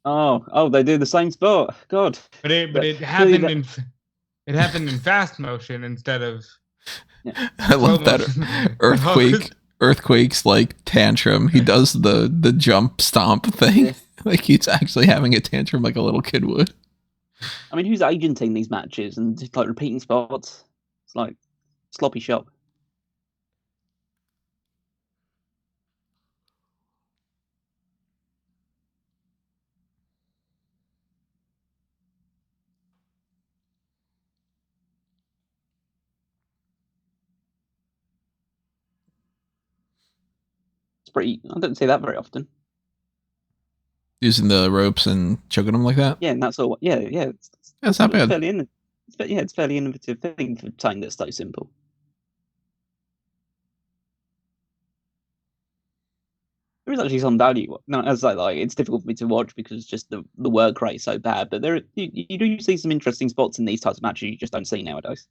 Oh, they do the same sport. God. But it happened it happened in fast motion instead of. Yeah. I love that Earthquake's like tantrum. He does the jump stomp thing. Yeah. Like he's actually having a tantrum like a little kid would. I mean, who's agenting these matches and just like repeating spots? It's like sloppy shop. It's pretty. I don't see that very often. Using the ropes and choking them like that? Yeah, and that's all. Yeah. That's not bad. It's fairly innovative thing for something that's so simple. There is actually some value. No, as I like, it's difficult for me to watch because just the work rate is so bad. But you do see some interesting spots in these types of matches you just don't see nowadays.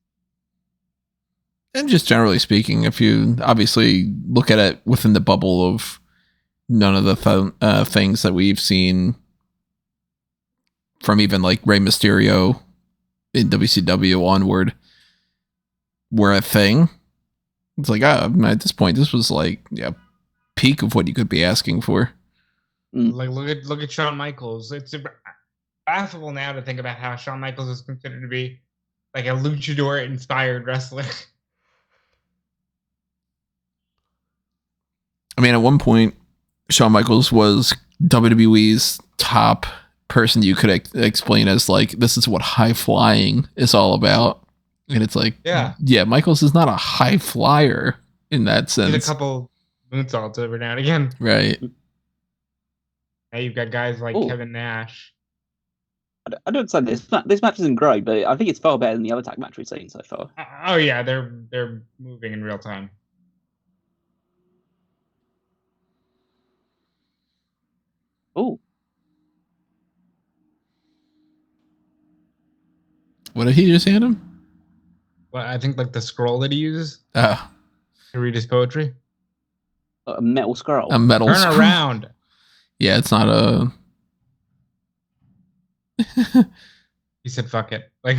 And just generally speaking, if you obviously look at it within the bubble of none of the things that we've seen from even like Rey Mysterio in WCW onward were a thing. It's like, at this point, this was like, peak of what you could be asking for. Like look at Shawn Michaels. It's laughable now to think about how Shawn Michaels is considered to be like a luchador inspired wrestler. I mean, at one point, Shawn Michaels was WWE's top person you could explain as like, this is what high flying is all about. And it's like, yeah, Michaels is not a high flyer in that sense. He's a couple moonsaults every now and again. Right. Now you've got guys like Kevin Nash. I don't say this match isn't great, but I think it's far better than the other tag match we've seen so far. Oh yeah, they're moving in real time. Oh. What did he just hand him? Well, I think like the scroll that he uses. To read his poetry. A metal scroll. A metal scroll. Turn around. Yeah, it's not a. He said, "Fuck it." Like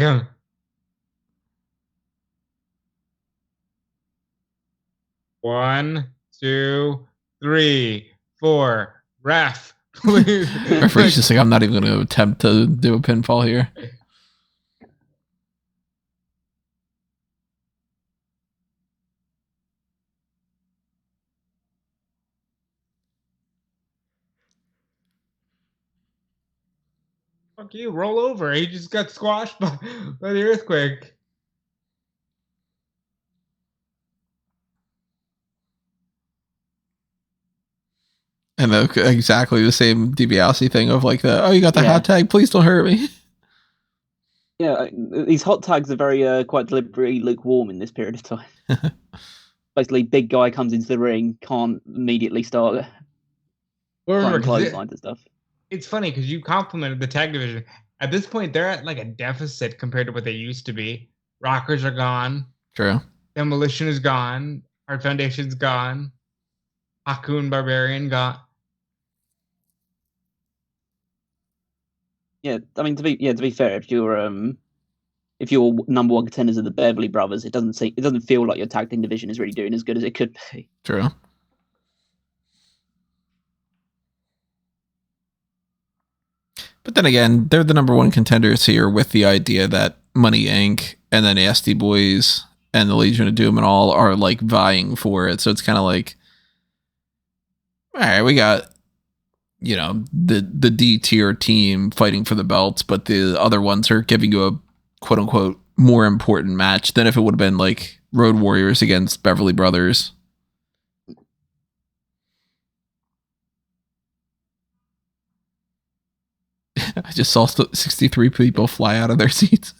1, 2, 3, 4. Ref. Referee's just like, I'm not even going to attempt to do a pinfall here. Fuck you, roll over. He just got squashed by the earthquake. And exactly the same DiBiase thing of like you got the hot tag, please don't hurt me. Yeah, these hot tags are very quite deliberately lukewarm in this period of time. Basically, big guy comes into the ring, can't immediately start throwing clotheslines and stuff. It's funny because you complimented the tag division. At this point, they're at like a deficit compared to what they used to be. Rockers are gone. True. Demolition is gone. Hart Foundation's gone. Haku and Barbarian gone. Yeah, I mean to be fair, if your number one contenders are the Beverly brothers, it doesn't feel like your tag team division is really doing as good as it could be. True. But then again, they're the number one contenders here with the idea that Money Inc. and then Nasty Boys and the Legion of Doom and all are like vying for it. So it's kind of like, all right, we got, the D tier team fighting for the belts, but the other ones are giving you a quote unquote more important match than if it would have been like Road Warriors against Beverly Brothers. I just saw 63 people fly out of their seats.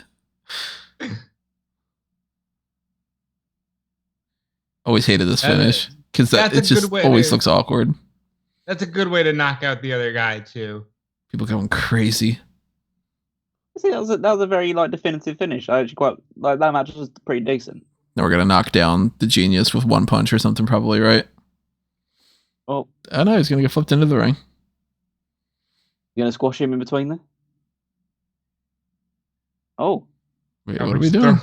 Always hated this finish because it just always looks awkward. That's a good way to knock out the other guy too. People going crazy. I think that was a very definitive finish. I actually quite like that match was pretty decent. Now we're gonna knock down the Genius with one punch or something, probably, right? Oh, I know he's gonna get flipped into the ring. You gonna squash him in between there? Oh, wait, what are we doing?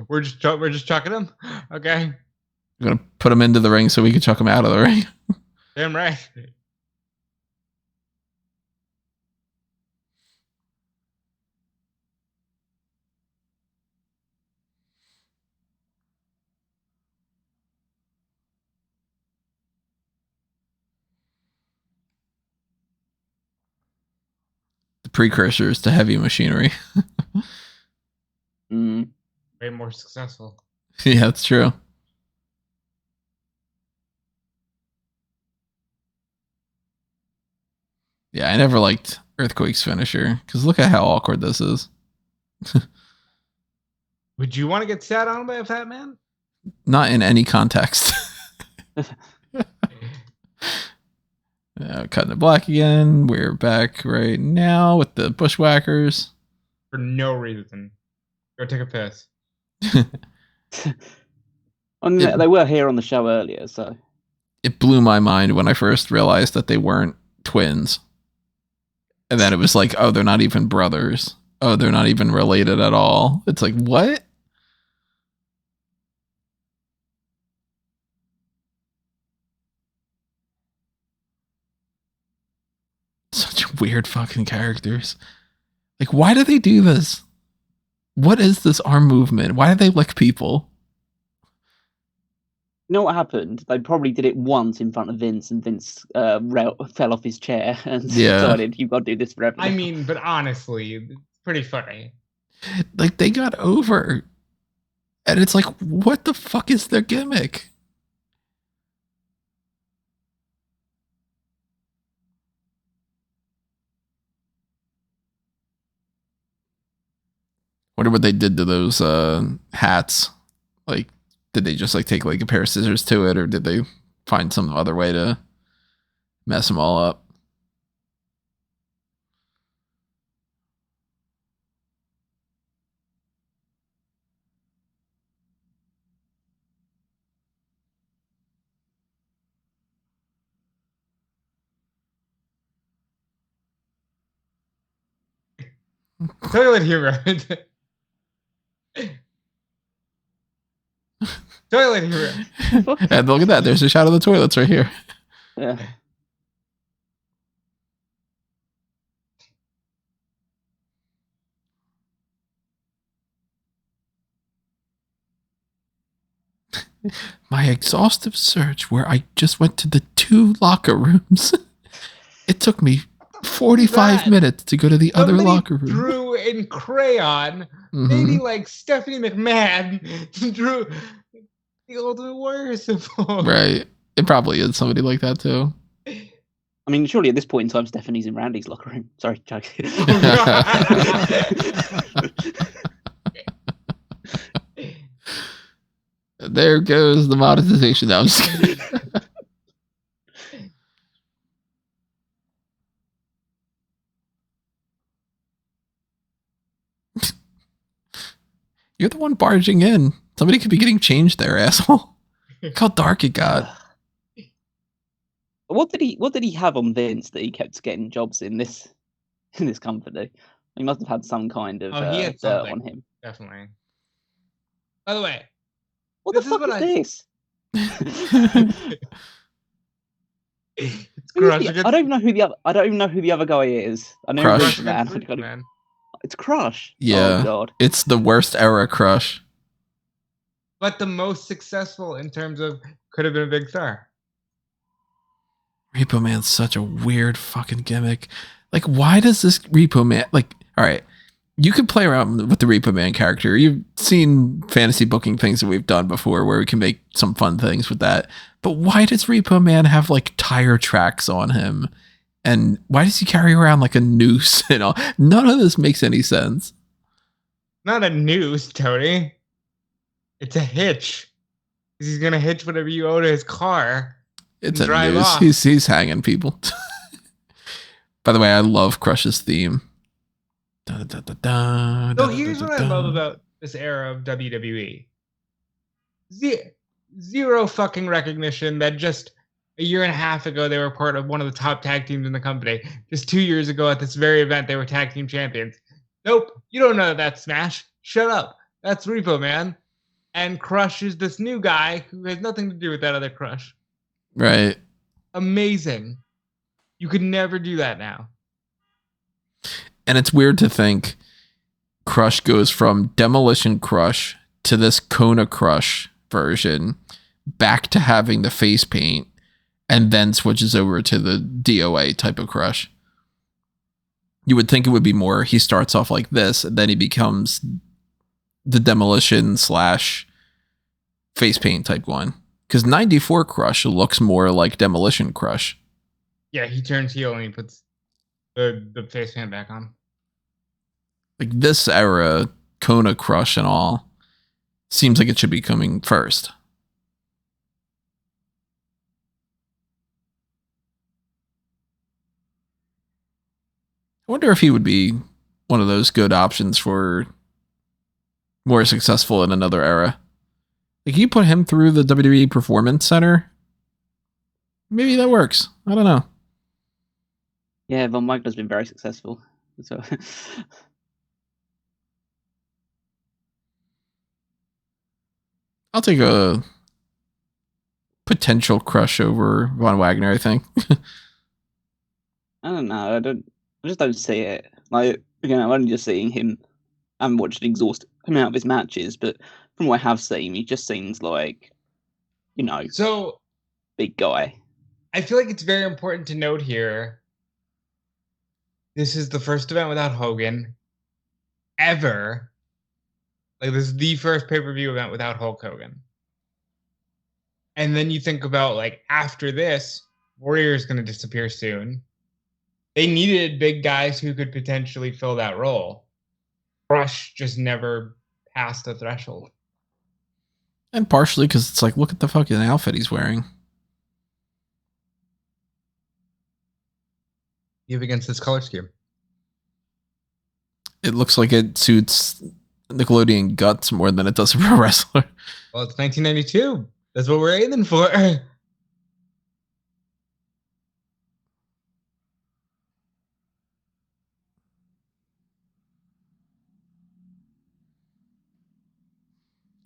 We're just chucking him. Okay. We're gonna put him into the ring so we can chuck him out of the ring. Damn right. Precursors to heavy machinery. Way more successful. Yeah, that's true. Yeah, I never liked Earthquake's finisher because look at how awkward this is. Would you want to get sat on by a fat man? Not in any context. Cutting it black again. We're back right now with the Bushwhackers. For no reason. Go take a piss. They were here on the show earlier, so. It blew my mind when I first realized that they weren't twins. And then it was like, oh, they're not even brothers. Oh, they're not even related at all. It's like, what? Such weird fucking characters. Like, why do they do this? What is this arm movement? Why do they lick people? You know what happened? They probably did it once in front of Vince, and Vince fell off his chair and decided, you've got to do this forever. I mean, but honestly, it's pretty funny. Like, they got over. And it's like, what the fuck is their gimmick? Wonder what they did to those hats. Like, did they just take a pair of scissors to it, or did they find some other way to mess them all up? Toilet humor. Toilet humor. And look at that. There's a shot of the toilets right here. Yeah. My exhaustive search where I just went to the 2 locker rooms. It took me 45 minutes to go to the other locker room. Drew in crayon, maybe like Stephanie McMahon drew the Ultimate Warrior symbol. Right. It probably is somebody like that too. I mean, surely at this point in time, Stephanie's in Randy's locker room. Sorry, joke. There goes the monetization. No, I'm just kidding. You're the one barging in. Somebody could be getting changed there, asshole. Look how dark it got. What did he have on Vince that he kept getting jobs in this company? He must have had some kind of he had dirt something, on him. Definitely. By the way, what the fuck is this? It's Crush. I don't even know who the other guy is. I know Crush. Man. It's Crush. Yeah. Oh god. It's the worst era Crush. But the most successful in terms of could have been a big star. Repo Man's such a weird fucking gimmick. Like, why does this Repo Man, like, all right, you could play around with the Repo Man character. You've seen fantasy booking things that we've done before where we can make some fun things with that. But why does Repo Man have like tire tracks on him? And why does he carry around like a noose and all? None of this makes any sense. Not a noose, Tony. It's a hitch. He's going to hitch whatever you owe to his car. It's a noose. He's hanging people. By the way, I love Crush's theme. So here's what I love about this era of WWE. Zero fucking recognition that just a year and a half ago they were part of one of the top tag teams in the company. Just 2 years ago at this very event they were tag team champions. Nope, you don't know that Smash. Shut up. That's Repo Man. And Crush is this new guy who has nothing to do with that other Crush. Right. Amazing. You could never do that now. And it's weird to think Crush goes from Demolition Crush to this Kona Crush version, back to having the face paint, and then switches over to the DOA type of Crush. You would think it would be more, he starts off like this, and then he becomes the Demolition / face paint type one. Because 94 Crush looks more like Demolition Crush. Yeah, he turns heel and he puts the face paint back on. Like this era, Kona Crush and all, seems like it should be coming first. I wonder if he would be one of those good options for more successful in another era. Like, you put him through the WWE Performance Center, maybe that works. I don't know. Yeah, Von Wagner's been very successful. So I'll take a potential Crush over Von Wagner, I think. I don't know. I just don't see it. Like, again, I'm only just seeing him. I haven't watched an exhaust coming out of his matches, but from what I have seen, he just seems like, so big guy. I feel like it's very important to note here. This is the first event without Hogan ever. Like, this is the first pay-per-view event without Hulk Hogan. And then you think about, like, after this, Warrior's going to disappear soon. They needed big guys who could potentially fill that role. Crush just never passed the threshold. And partially because it's like, look at the fucking outfit he's wearing. You have against this color scheme. It looks like it suits Nickelodeon guts more than it does a pro wrestler. Well, it's 1992. That's what we're aiming for.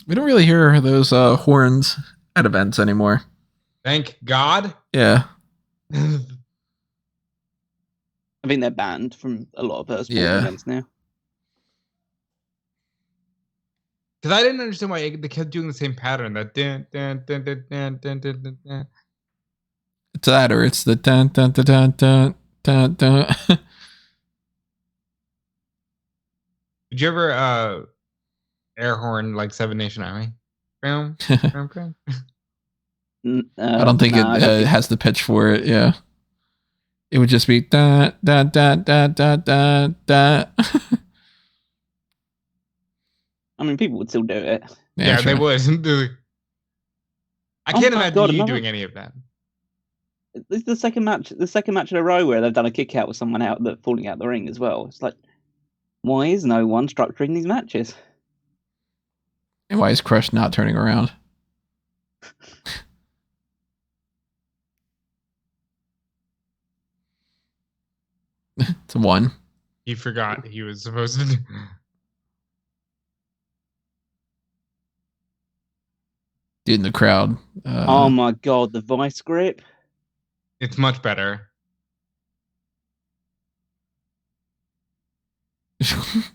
We don't really hear those horns at events anymore. Thank God. Yeah. I think they're banned from a lot of sports events now. Because I didn't understand why they kept doing the same pattern. That dun, dun, dun, dun, dun, dun, dun, dun, dun. It's that, or it's the dun dun dun dun dun dun, dun. Did you ever air horn like Seven Nation Army? I don't think nah, it has the pitch for it. Yeah, it would just be da da da da da da da. I mean, people would still do it. Yeah, sure. they would. I can't imagine you doing any of that. This is the second match in a row where they've done a kick out with someone falling out the ring as well. It's like, why is no one structuring these matches? And why is Crush not turning around? It's a 1. He forgot he was supposed to do. Dude in the crowd. Oh my god, the vice grip. It's much better.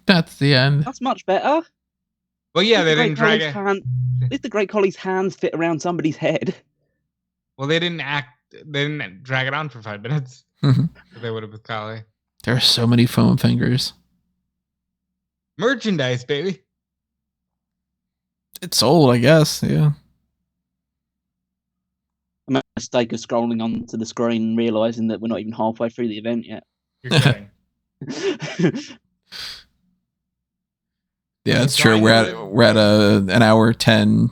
That's the end. That's much better. Well, yeah, they didn't drag it. At least the Great Khali's hands fit around somebody's head. Well, they didn't drag it on for 5 minutes. They would have with Khali. There are so many foam fingers. Merchandise, baby. It's sold, I guess. Yeah. I made a mistake of scrolling onto the screen and realizing that we're not even halfway through the event yet. You're kidding. Yeah, that's true. We're at an hour 10,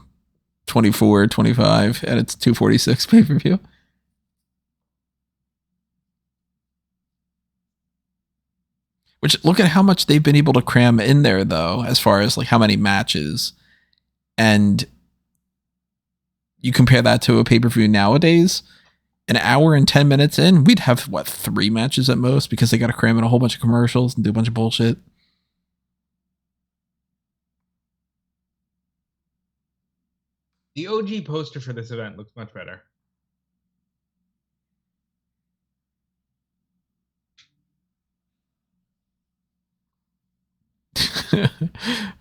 24, 25, and it's 246 pay-per-view. Which, look at how much they've been able to cram in there, though, as far as like how many matches. And you compare that to a pay-per-view nowadays, an hour and 10 minutes in, we'd have, 3 matches at most, because they got to cram in a whole bunch of commercials and do a bunch of bullshit. The OG poster for this event looks much better.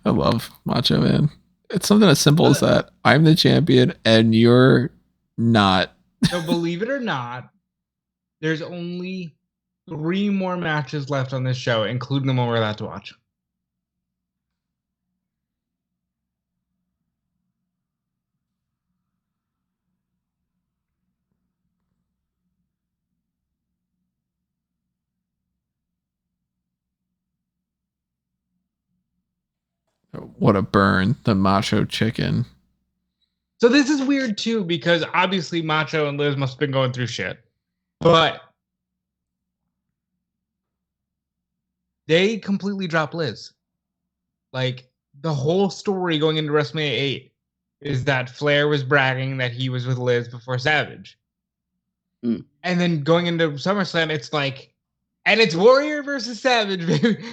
I love Macho Man. It's something as simple as that. I'm the champion and you're not. So believe it or not, there's only 3 more matches left on this show, including the one we're allowed to watch. What a burn, the Macho Chicken. So this is weird too, because obviously Macho and Liz must have been going through shit. But they completely dropped Liz. Like, the whole story going into WrestleMania 8 is that Flair was bragging that he was with Liz before Savage. And then going into SummerSlam, it's like, and it's Warrior versus Savage, baby.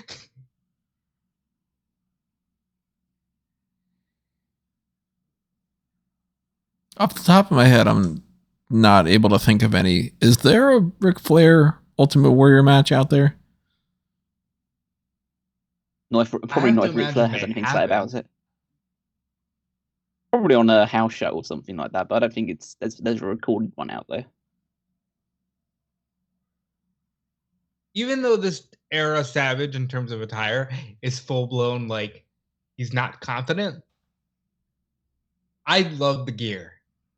Off the top of my head, I'm not able to think of any. Is there a Ric Flair Ultimate Warrior match out there? No, probably not if Ric Flair has anything to say about it. Probably on a house show or something like that, but I don't think there's a recorded one out there. Even though this era Savage, in terms of attire, is full-blown, like, he's not confident, I love the gear.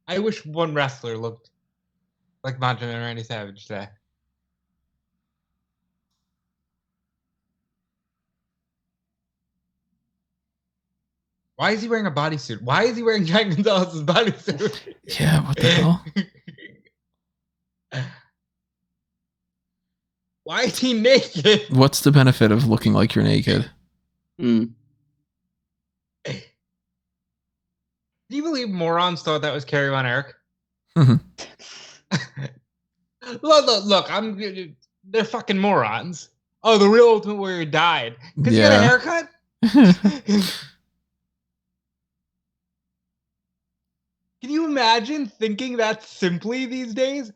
I wish one wrestler looked like Macho Man Randy Savage today. Why is he wearing a bodysuit? Why is he wearing Giant Gonzalez's bodysuit? Yeah, what the hell? Why is he naked? What's the benefit of looking like you're naked? Do you believe morons thought that was Kerry Von Erich? Look, they're fucking morons. Oh, the real Ultimate Warrior died. Because he got a haircut? Can you imagine thinking that simply these days?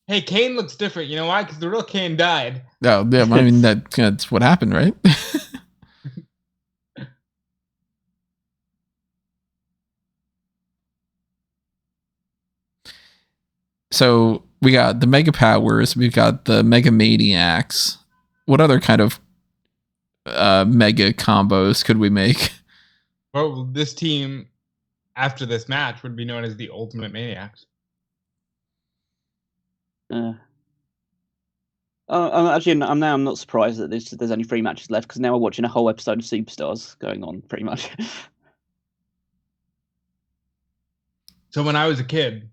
Hey, Kane looks different. You know why? Because the real Kane died. No, yeah, I mean, that's what happened, right? So we got the Mega Powers, we've got the Mega Maniacs. What other kind of mega combos could we make? Well, this team after this match would be known as the Ultimate Maniacs. I'm not surprised that there's only 3 matches left, because now we're watching a whole episode of Superstars going on, pretty much. So when I was a kid,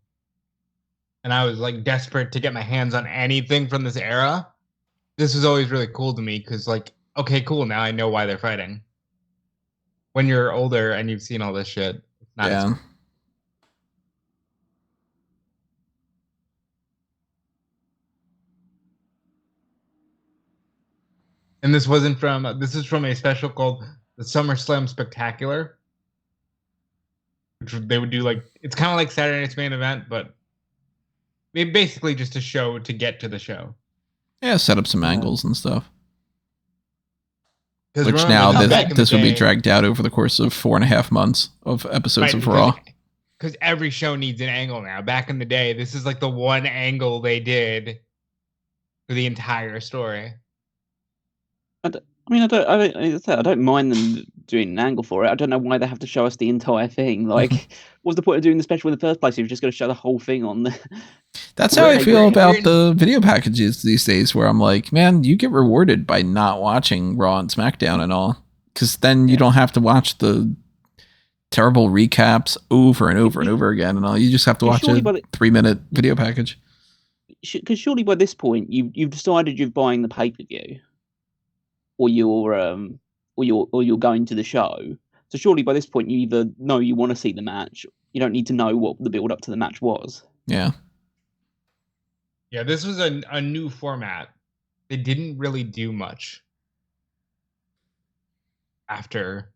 and I was like desperate to get my hands on anything from this era, this was always really cool to me, because like, okay, cool, now I know why they're fighting. When you're older and you've seen all this shit, it's not as cool. And this is from a special called the SummerSlam Spectacular, which they would do like, it's kind of like Saturday Night's Main Event, but basically just a show to get to the show. Yeah, set up some angles and stuff. Which remember, now this would be dragged out over the course of 4.5 months of episodes of Raw. Because every show needs an angle now. Back in the day, this is like the one angle they did for the entire story. I don't mind them doing an angle for it. I don't know why they have to show us the entire thing. Like, what's the point of doing the special in the first place if you're just going to show the whole thing on the... That's how I feel about the video packages these days, where I'm like, man, you get rewarded by not watching Raw and SmackDown and all, because then you don't have to watch the terrible recaps over and over and over again and all. You just have to watch a 3-minute video package. Because surely by this point, you've decided you're buying the pay-per-view, or you're going to the show. So surely by this point, you either know you want to see the match. You don't need to know what the build up to the match was. Yeah. Yeah, this was a new format. They didn't really do much after.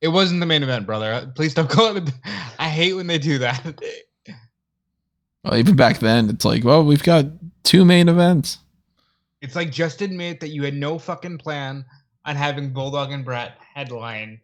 It wasn't the main event, brother. Please don't call it. I hate when they do that. Well, even back then, it's like, well, we've got 2 main events. It's like, just admit that you had no fucking plan on having Bulldog and Brett headline.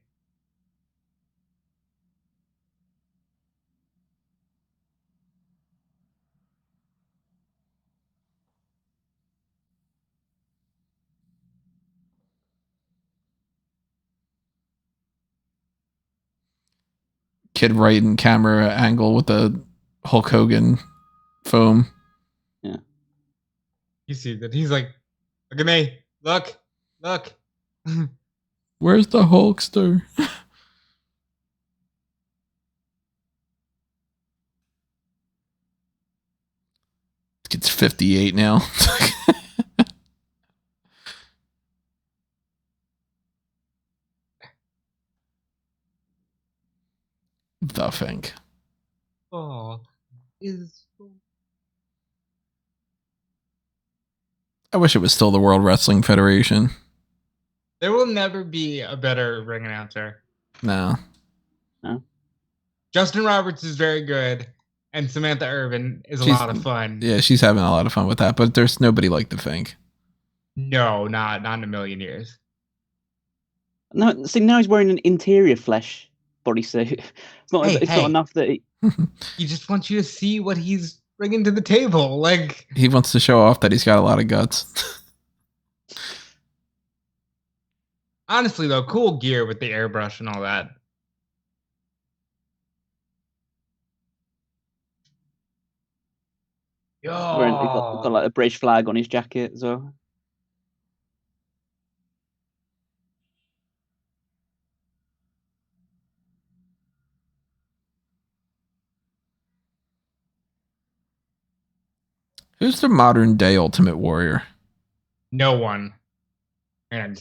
Kid right in camera angle with the Hulk Hogan foam. Yeah. You see that he's like, look at me. Look. Where's the Hulkster? It's 58 now. The Fink. Oh, I wish it was still the World Wrestling Federation. There will never be a better ring announcer. No. Justin Roberts is very good, and Samantha Irvin is a lot of fun. Yeah, she's having a lot of fun with that, but there's nobody like the Fink. No, not in a million years. No, see, now he's wearing an interior flesh bodysuit. It's not enough that he just wants you to see what he's bringing to the table. Like, he wants to show off that he's got a lot of guts. Honestly, though, cool gear with the airbrush and all that. He's got like a British flag on his jacket as well. Who's the modern day Ultimate Warrior? No one. And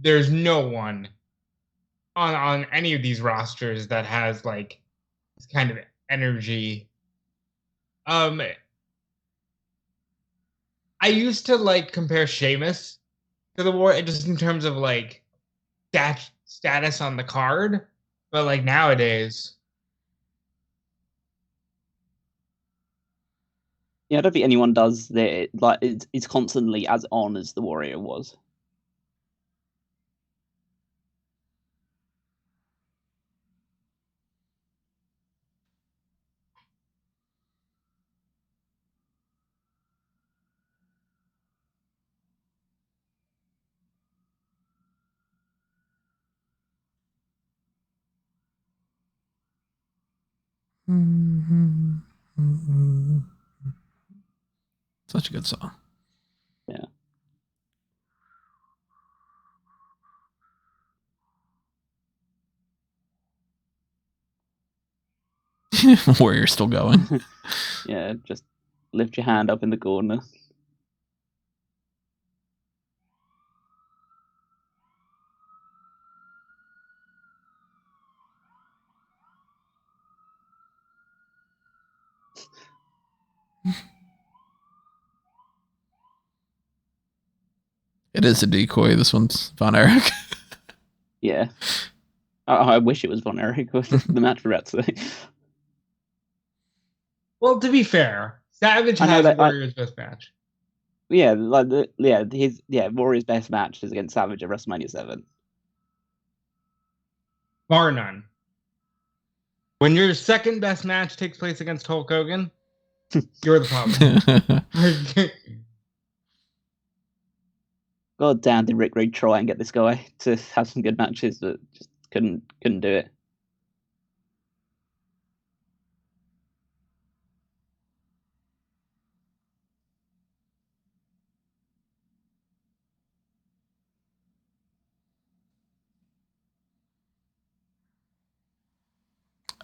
there's no one on any of these rosters that has like this kind of energy. I used to like compare Sheamus to the Warrior just in terms of like status on the card, but like nowadays. Yeah, I don't think anyone does that. Like, it's constantly as on as the Warrior was. Such a good song. Yeah. Warrior's still going. Yeah, just lift your hand up in the corner. It is a decoy. This one's Von Erich. Yeah. I wish it was Von Erich with the match we're about to say. Well, to be fair, Savage has Warrior's best match. Yeah, Warrior's best match is against Savage at WrestleMania 7. Bar none. When your second best match takes place against Hulk Hogan, you're the problem. God damn, did Rick Rude try and get this guy to have some good matches, but just couldn't do it.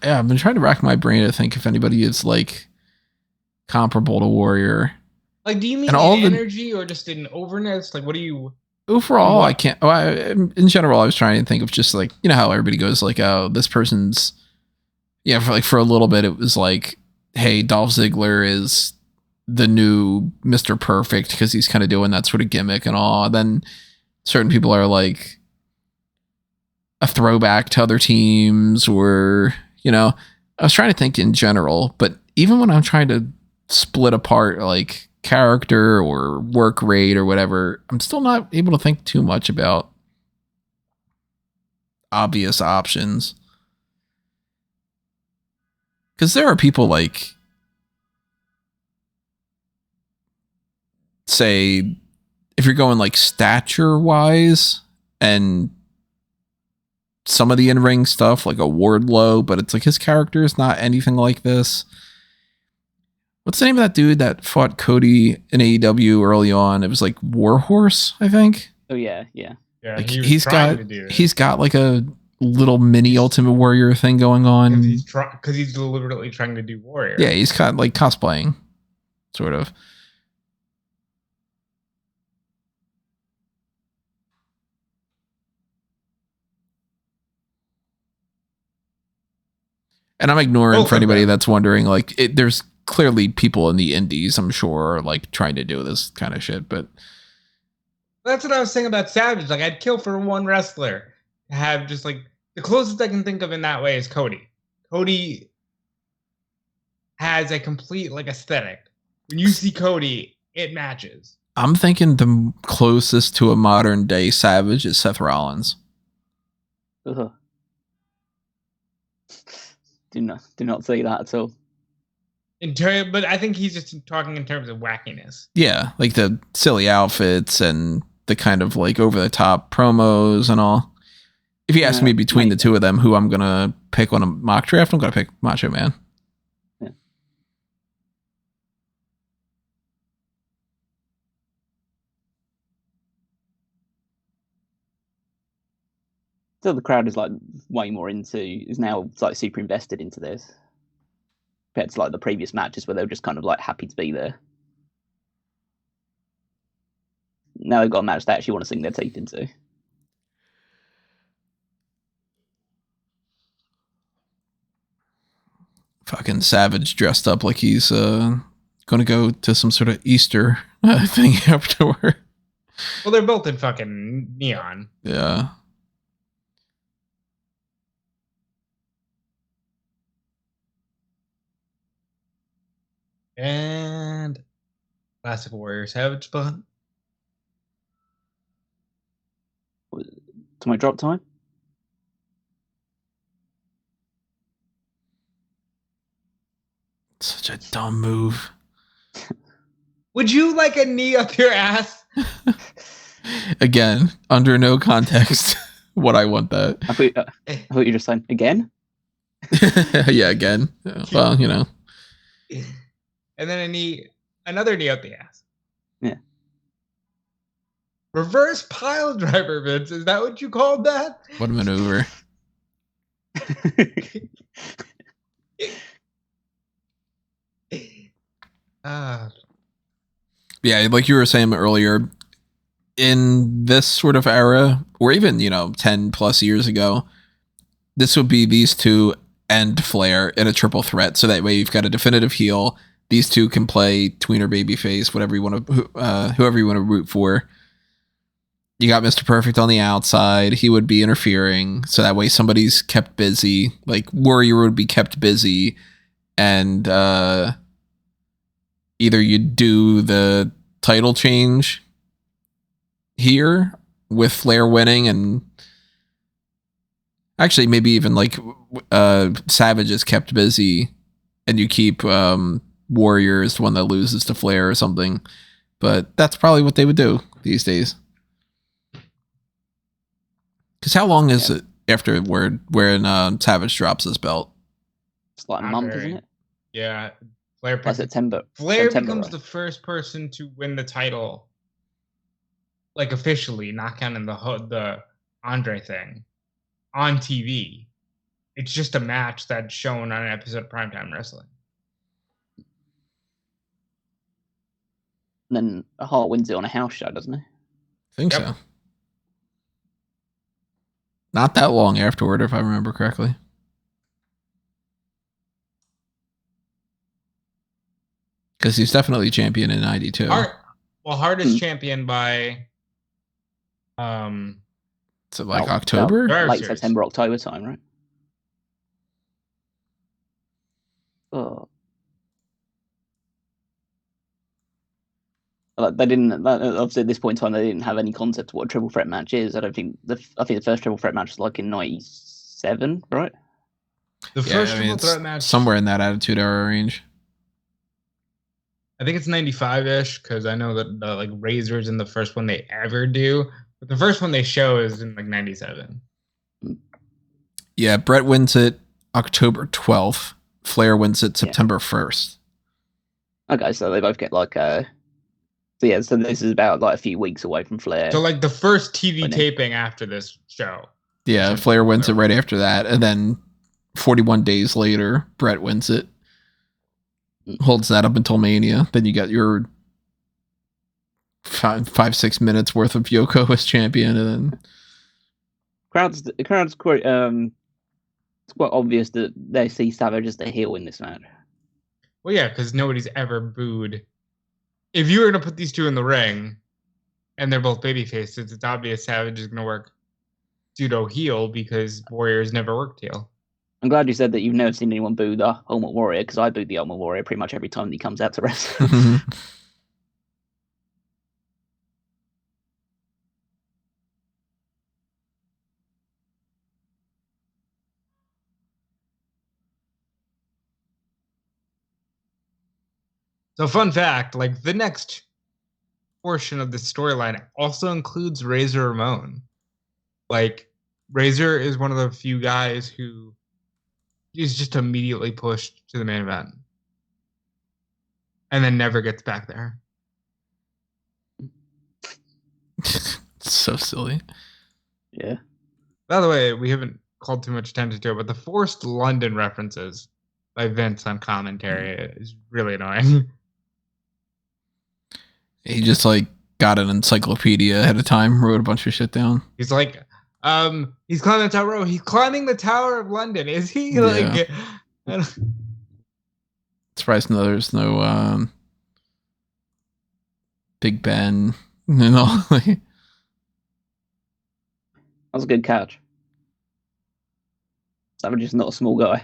Yeah, I've been trying to rack my brain to think if anybody is like comparable to Warrior. Like, do you mean in energy or just in overness? Like, what do you? Overall, I can't. In general, I was trying to think of just like, you know how everybody goes like, oh, this person's. Yeah, for a little bit, it was like, hey, Dolph Ziggler is the new Mr. Perfect because he's kind of doing that sort of gimmick and all. And then certain people are like a throwback to other teams, or, you know, I was trying to think in general, but even when I'm trying to split apart like character or work rate or whatever, I'm still not able to think too much about obvious options. Because there are people like, say, if you're going like stature wise and some of the in-ring stuff, like a Wardlow, but it's like his character is not anything like this. What's the name of that dude that fought Cody in AEW early on? It was like Warhorse, I think. Oh yeah. Like he's got like a little mini Ultimate Warrior thing going on. Because he's deliberately trying to do Warrior. Yeah, he's kind of like cosplaying, sort of. And I'm ignoring for anybody that's wondering, like, there's clearly people in the indies, I'm sure, are like trying to do this kind of shit, but that's what I was saying about Savage. Like, I'd kill for one wrestler to have just like the closest I can think of in that way is Cody. Cody has a complete like aesthetic. When you see Cody, it matches. I'm thinking the closest to a modern day Savage is Seth Rollins. Uh-huh. Do not say that at all. But I think he's just talking in terms of wackiness. Yeah, like the silly outfits and the kind of like over the top promos and all. If you ask me between the two of them, who I'm gonna pick on a mock draft, I'm gonna pick Macho Man. Yeah. So the crowd is like way more is now like super invested into this compared to like the previous matches where they were just kind of like happy to be there. Now they've got a match they actually want to sink their teeth into. Fucking Savage dressed up like he's gonna go to some sort of Easter thing afterward. Well, they're both in fucking neon. Yeah. And Classic Warrior Savage spot. To my drop time? Such a dumb move. Would you like a knee up your ass? Again, under no context would I want that. I thought you were just saying again. Yeah, again. Well, you know. And then a knee, another knee out the ass. Yeah. Reverse pile driver, Vince. Is that what you called that? What a maneuver. Yeah, like you were saying earlier, in this sort of era, or even, 10 plus years ago, this would be these two and Flair in a triple threat. So that way you've got a definitive heel. These two can play tweener babyface, whatever you want to, whoever you want to root for. You got Mr. Perfect on the outside. He would be interfering. So that way somebody's kept busy. Like Warrior would be kept busy. And either you do the title change here with Flair winning, and actually maybe even like Savage is kept busy and you keep Warrior as the one that loses to Flair or something. But that's probably what they would do these days. Because how long is it after when Savage drops his belt? It's like a month, isn't it? Yeah. Flair September. Flair September, becomes right? the first person to win the title, like officially, not counting the Andre thing, on TV. It's just a match that's shown on an episode of Primetime Wrestling. And then Hart wins it on a house show, doesn't he? I think so. Not that long afterward, if I remember correctly. Because he's definitely champion in 92. Hart is champion by so like October? Late September, October time, right? Oh. They didn't. Obviously, at this point in time, they didn't have any concept of what a triple threat match is. I think the first triple threat match was like in '97, right? The first triple threat match somewhere in that Attitude Era range. I think it's 95-ish because I know that like Razor's in the first one they ever do, but the first one they show is in like 97. Yeah, Brett wins it October 12th. Flair wins it September 1st. Okay, so they both get like so this is about like a few weeks away from Flair. So like the first TV taping after this show. Yeah, Flair wins it right after that, and then 41 days later, Brett wins it. Holds that up until Mania. Then you got your 5-6 minutes worth of Yoko as champion, and then the crowd's quite it's quite obvious that they see Savage as the heel in this match. Well, yeah, because nobody's ever booed. If you were to put these two in the ring, and they're both babyfaces, it's obvious Savage is going to work pseudo heel because Warrior's never worked heel. I'm glad you said that you've never seen anyone boo the Ultimate Warrior, because I boo the Ultimate Warrior pretty much every time he comes out to wrestle. So fun fact, like the next portion of the storyline also includes Razor Ramon. Like Razor is one of the few guys who is just immediately pushed to the main event and then never gets back there. So silly. Yeah. By the way, we haven't called too much attention to it, but the forced London references by Vince on commentary is really annoying. He just like got an encyclopedia ahead of time, wrote a bunch of shit down. He's like, he's climbing the tower. He's climbing the Tower of London. Is he? Yeah. Like, Surprised there's no Big Ben. That was a good catch. Savage is not a small guy.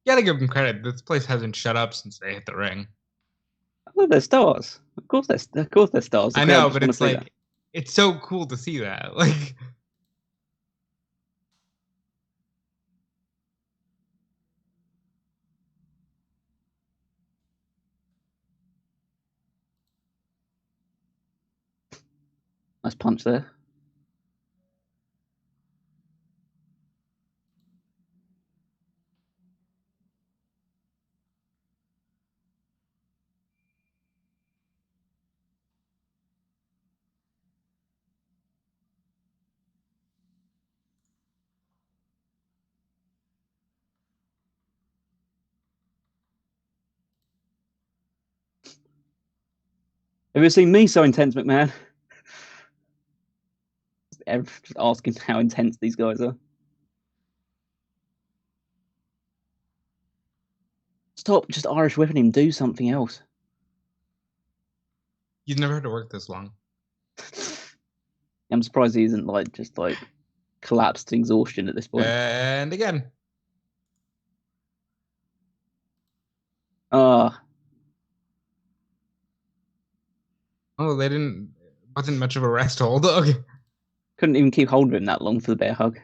gotta give him credit. This place hasn't shut up since they hit the ring. Oh, they're stars. Of course they're stars. I know, but it's like it's so cool to see that. Like, Nice punch there. Have you seen me so intense, McMahon? Just asking how intense these guys are. Stop just Irish whipping him. Do something else. You've never had to work this long. I'm surprised he isn't just collapsed to exhaustion at this point. And again. Ah. Oh, they didn't. Wasn't much of a rest hold. Okay. Couldn't even keep hold of him that long for the bear hug.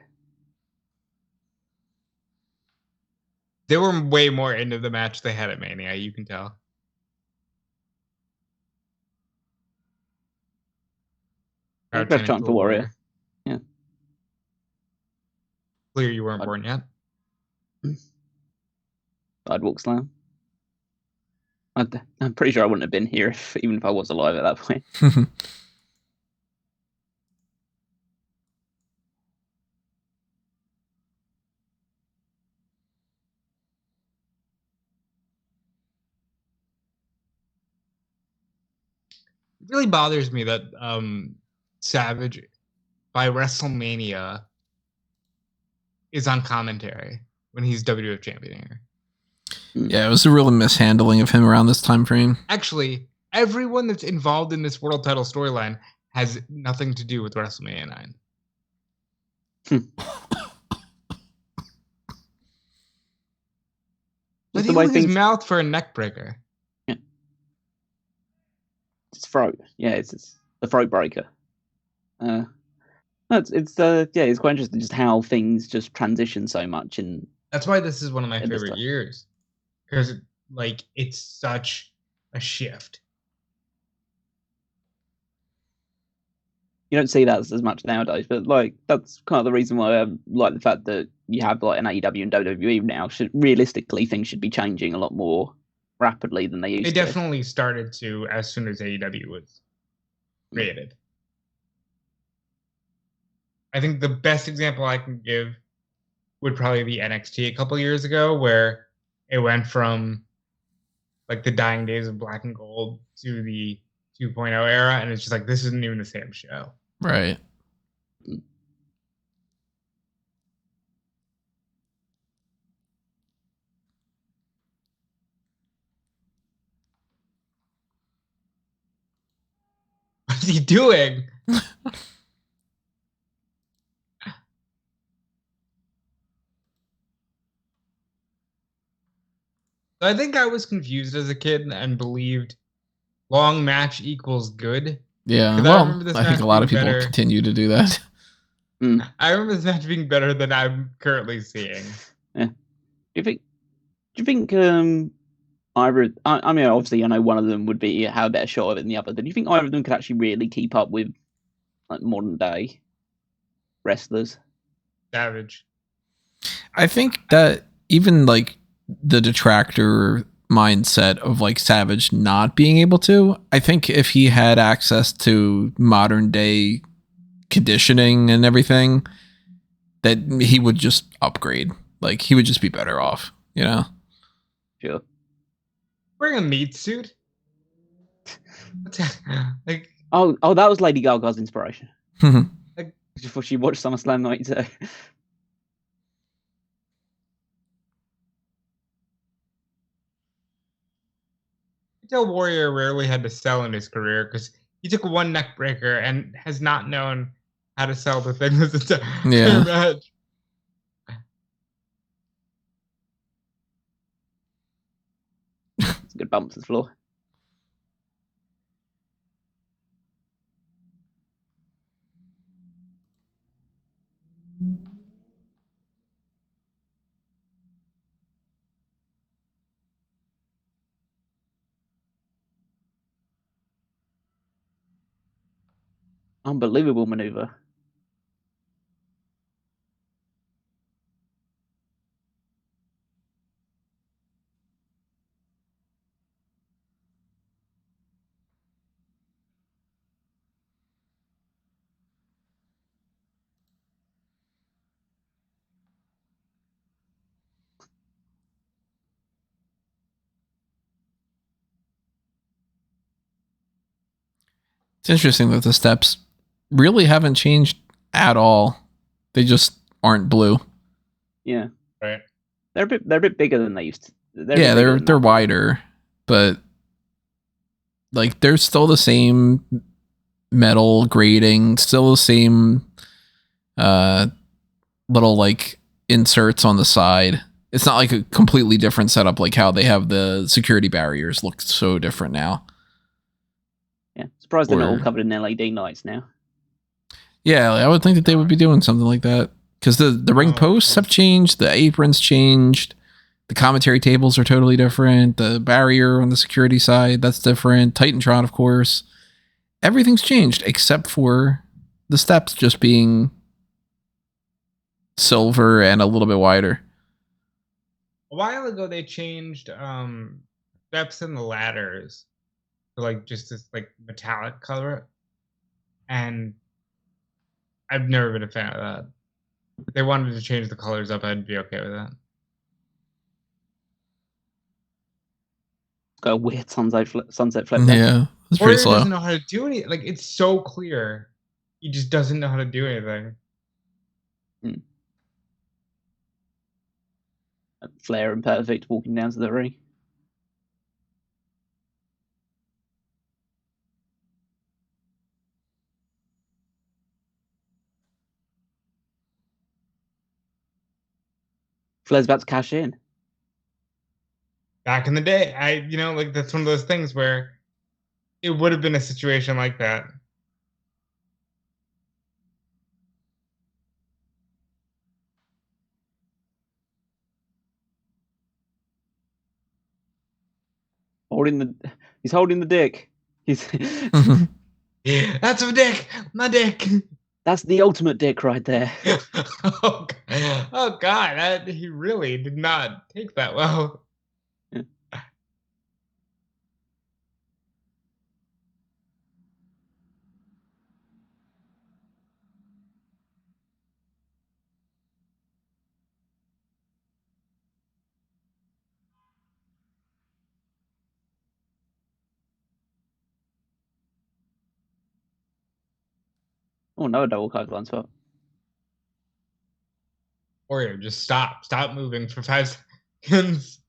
They were way more into the match they had at Mania, you can tell. Grab chant for Warrior. Yeah. Clear you weren't born yet. I'd walk slam. I'm pretty sure I wouldn't have been here even if I was alive at that point. It really bothers me that Savage by WrestleMania is on commentary when he's WWF champion here. Yeah, it was a real mishandling of him around this time frame. Actually, everyone that's involved in this world title storyline has nothing to do with WrestleMania 9. But he used his mouth for a neck breaker. Yeah. It's throat. Yeah, it's the throat breaker. It's quite interesting just how things just transition so much. And that's why this is one of my favorite years. Because it's such a shift. You don't see that as much nowadays, but that's kind of the reason why I like the fact that you have an AEW and WWE now. Realistically, things should be changing a lot more rapidly than they used to. It definitely started to as soon as AEW was created. I think the best example I can give would probably be NXT a couple years ago, where it went from the dying days of Black and Gold to the 2.0 era, and it's just this isn't even the same show. Right. What's he doing? I think I was confused as a kid and believed long match equals good. Yeah, well, I think a lot of people continue to do that. I remember this match being better than I'm currently seeing. Yeah. Do you think either? I mean, obviously, I know one of them would have a better shot of it than the other. But do you think either of them could actually really keep up with modern day wrestlers? Savage. I think that even the detractor mindset of Savage not being able to, I think if he had access to modern day conditioning and everything, that he would just upgrade. He would just be better off, Sure. Wearing a meat suit? Oh, that was Lady Gaga's inspiration. Before she watched SummerSlam 92. Warrior rarely had to sell in his career because he took one neck breaker and has not known how to sell the thing this entire match. It's a good bump to the floor. Unbelievable maneuver. It's interesting that the steps really haven't changed at all. They just aren't blue. Yeah. Right. They're a bit bigger than they used to. They're wider, but like they're still the same metal grating, still the same little like inserts on the side. It's not like a completely different setup like how they have the security barriers look so different now. Yeah, surprised they're not all covered in LED lights now. Yeah, I would think that they would be doing something like that because the ring posts have changed, the aprons changed, the commentary tables are totally different, the barrier on the security side, that's different, Titantron, of course. Everything's changed except for the steps just being silver and a little bit wider. A while ago, they changed steps and the ladders to like just this like metallic color, and I've never been a fan of that. If they wanted to change the colors up, I'd be okay with that. Got a weird sunset flip. Yeah, it's pretty Warrior slow. doesn't know how to do anything. Like it's so clear, he just doesn't know how to do anything. Flair and Perfect walking down to the ring. Flair's about to cash in. Back in the day, like that's one of those things where it would have been a situation like that. He's holding the dick. He's That's a dick, my dick. That's the ultimate dick right there. Oh God, he really did not take that well. Oh no, double cockline spot. Warrior, just stop moving for 5 seconds.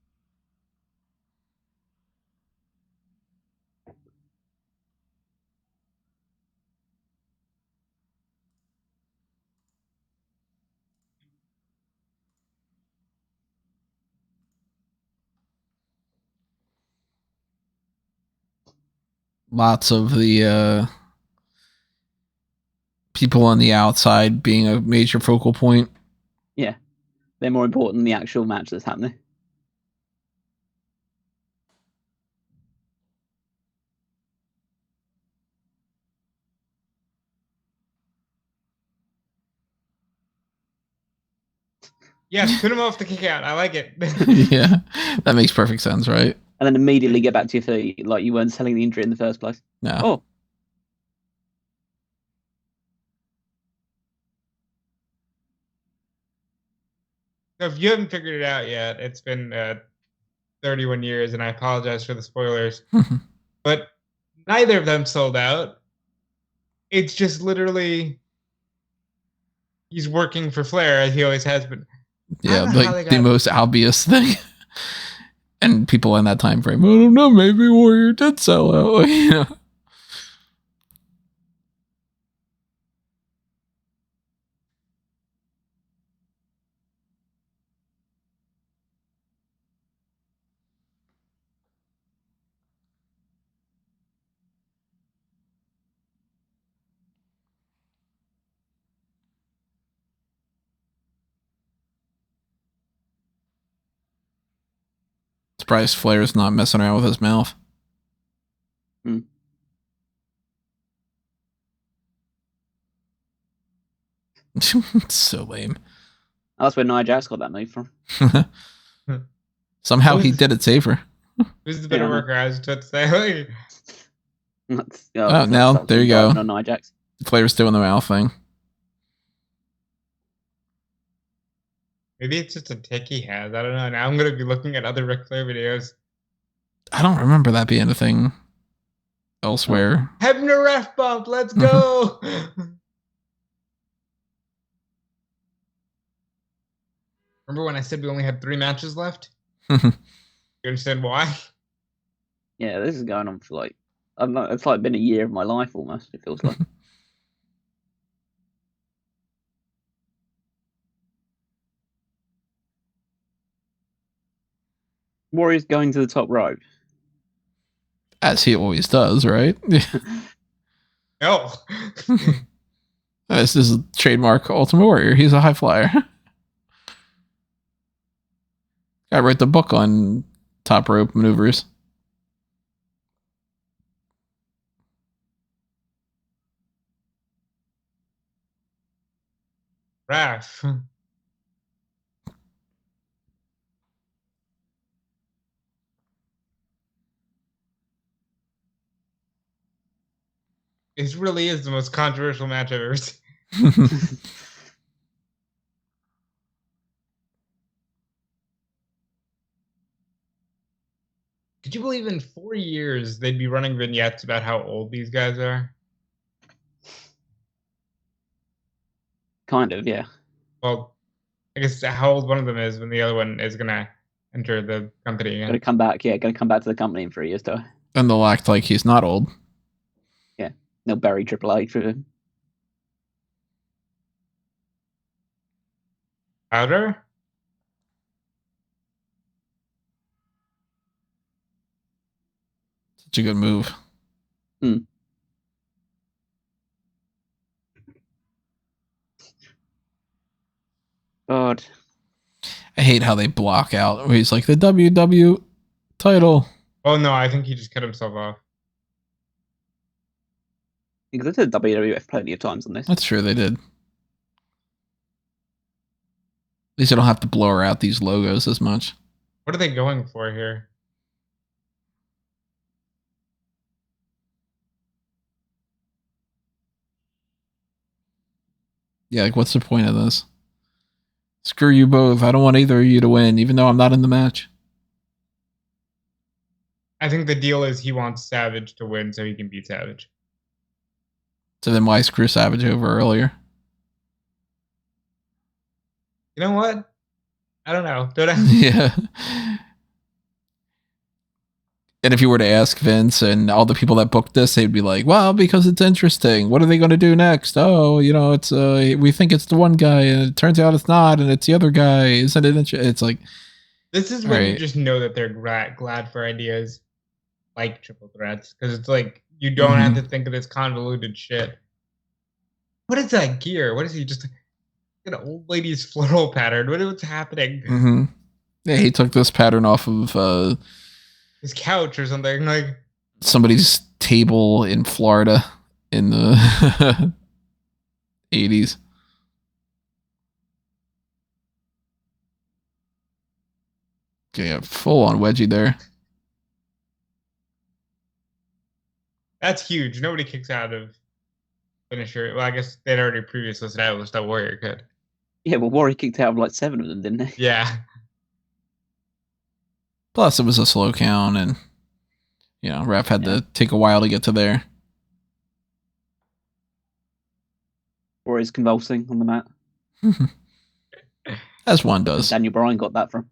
Lots of the people on the outside being a major focal point. Yeah, they're more important than the actual match that's happening. Yes, put him off the kick out. I like it. Yeah, that makes perfect sense, right? And then immediately get back to your feet like you weren't selling the injury in the first place. No. Oh. So if you haven't figured it out yet, it's been 31 years, and I apologize for the spoilers. But neither of them sold out. It's just literally he's working for Flair as he always has been. Yeah, like the most obvious thing. And people in that time frame, I don't know, maybe Warrior did sell out. You know? Surprised Flair's not messing around with his mouth. So lame. That's where Nia Jax got that move from. Somehow he did it safer. Who's the better worker? I was about to say. Now there you go. No, Nia Jax. Flair's doing the mouth thing. Maybe it's just a tick he has. I don't know. Now I'm gonna be looking at other Ric Flair videos. I don't remember that being a thing elsewhere. Hebner ref bump. Let's go. Remember when I said we only had 3 matches left? You understand why? Yeah, this is going on for like, I don't know, it's like been a year of my life almost, it feels like. Warrior's going to the top rope. As he always does, right? No. This is a trademark Ultimate Warrior. He's a high flyer. I wrote the book on top rope maneuvers. Raf. This really is the most controversial match I've ever seen. Could you believe in 4 years they'd be running vignettes about how old these guys are? Kind of, yeah. Well, I guess how old one of them is when the other one is going to enter the company again. Gonna come back to the company in 3 years' time. And they'll act like he's not old. Yeah. They'll bury Triple H with him. Powder? Such a good move. God. I hate how they block out where he's like, the WW title. Oh, no, I think he just cut himself off. Because they did WWF plenty of times on this. That's true, they did. At least I don't have to blur out these logos as much. What are they going for here? Yeah, like what's the point of this? Screw you both. I don't want either of you to win, even though I'm not in the match. I think the deal is he wants Savage to win so he can beat Savage. So then why screw Savage over earlier? You know what? I don't know. Yeah. And if you were to ask Vince and all the people that booked this, they'd be like, well, because it's interesting. What are they going to do next? Oh, it's we think it's the one guy and it turns out it's not and it's the other guy. Isn't it? It's like, this is when you just know that they're glad for ideas like triple threats, because it's like you don't have to think of this convoluted shit. What is that gear? What is he just an old lady's floral pattern? What's happening? Yeah, he took this pattern off of his couch or something, like somebody's table in Florida in the 80s. Okay, yeah, full on wedgie there. That's huge. Nobody kicks out of finisher. Well, I guess they'd already previously established that Warrior could. Yeah, well, Warrior kicked out of like 7 of them, didn't he? Yeah. Plus, it was a slow count, and ref had to take a while to get to there. Warrior's convulsing on the mat. As one does. Daniel Bryan got that from.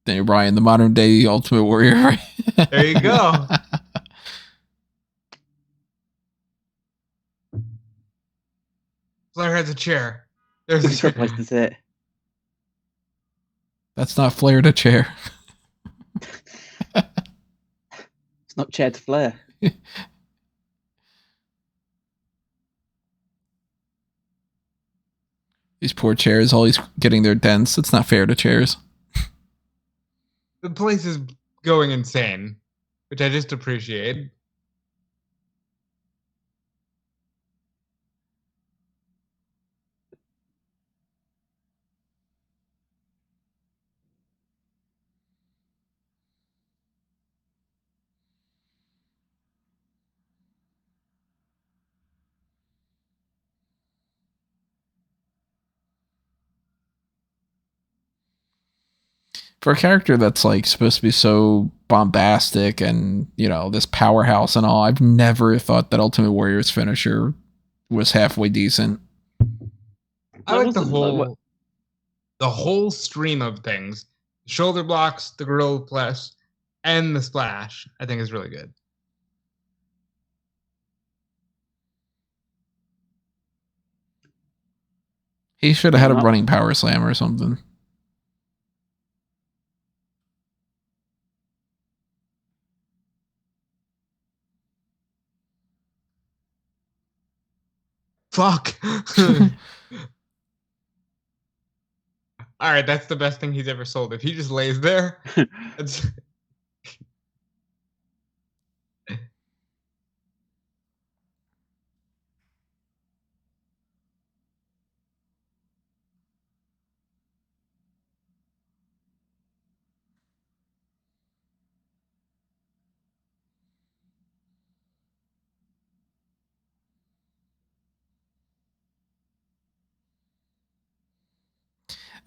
Daniel Bryan, the modern day Ultimate Warrior. Right? There you go. Flair has a chair. There's a chair. Place to sit. That's not Flair to chair. It's not chair to Flair. These poor chairs, always getting their dents. It's not fair to chairs. The place is going insane, which I just appreciate. For a character that's like supposed to be so bombastic and, you know, this powerhouse and all, I've never thought that Ultimate Warrior's finisher was halfway decent. I like the whole stream of things. Shoulder blocks, the gorilla press, and the splash, I think is really good. He should have had a running power slam or something. Fuck. All right, that's the best thing he's ever sold. If he just lays there, it's...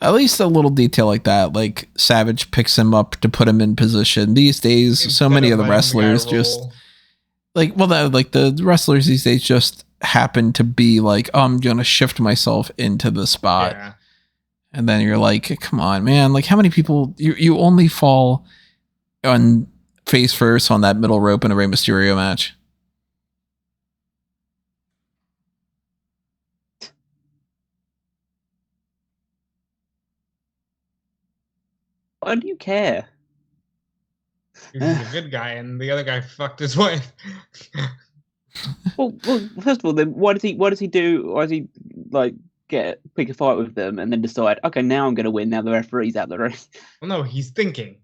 At least a little detail like that, like Savage picks him up to put him in position. These days, so many of the wrestlers just like, the wrestlers these days just happen to be like, oh, I'm gonna shift myself into the spot, and then you're like, come on, man! Like, how many people you only fall on face first on that middle rope in a Rey Mysterio match? Why do you care? He's a good guy, and the other guy fucked his wife. well, first of all, then why does he like pick a fight with them and then decide, okay, now I'm going to win. Now the referee's out the race. Well, no, he's thinking.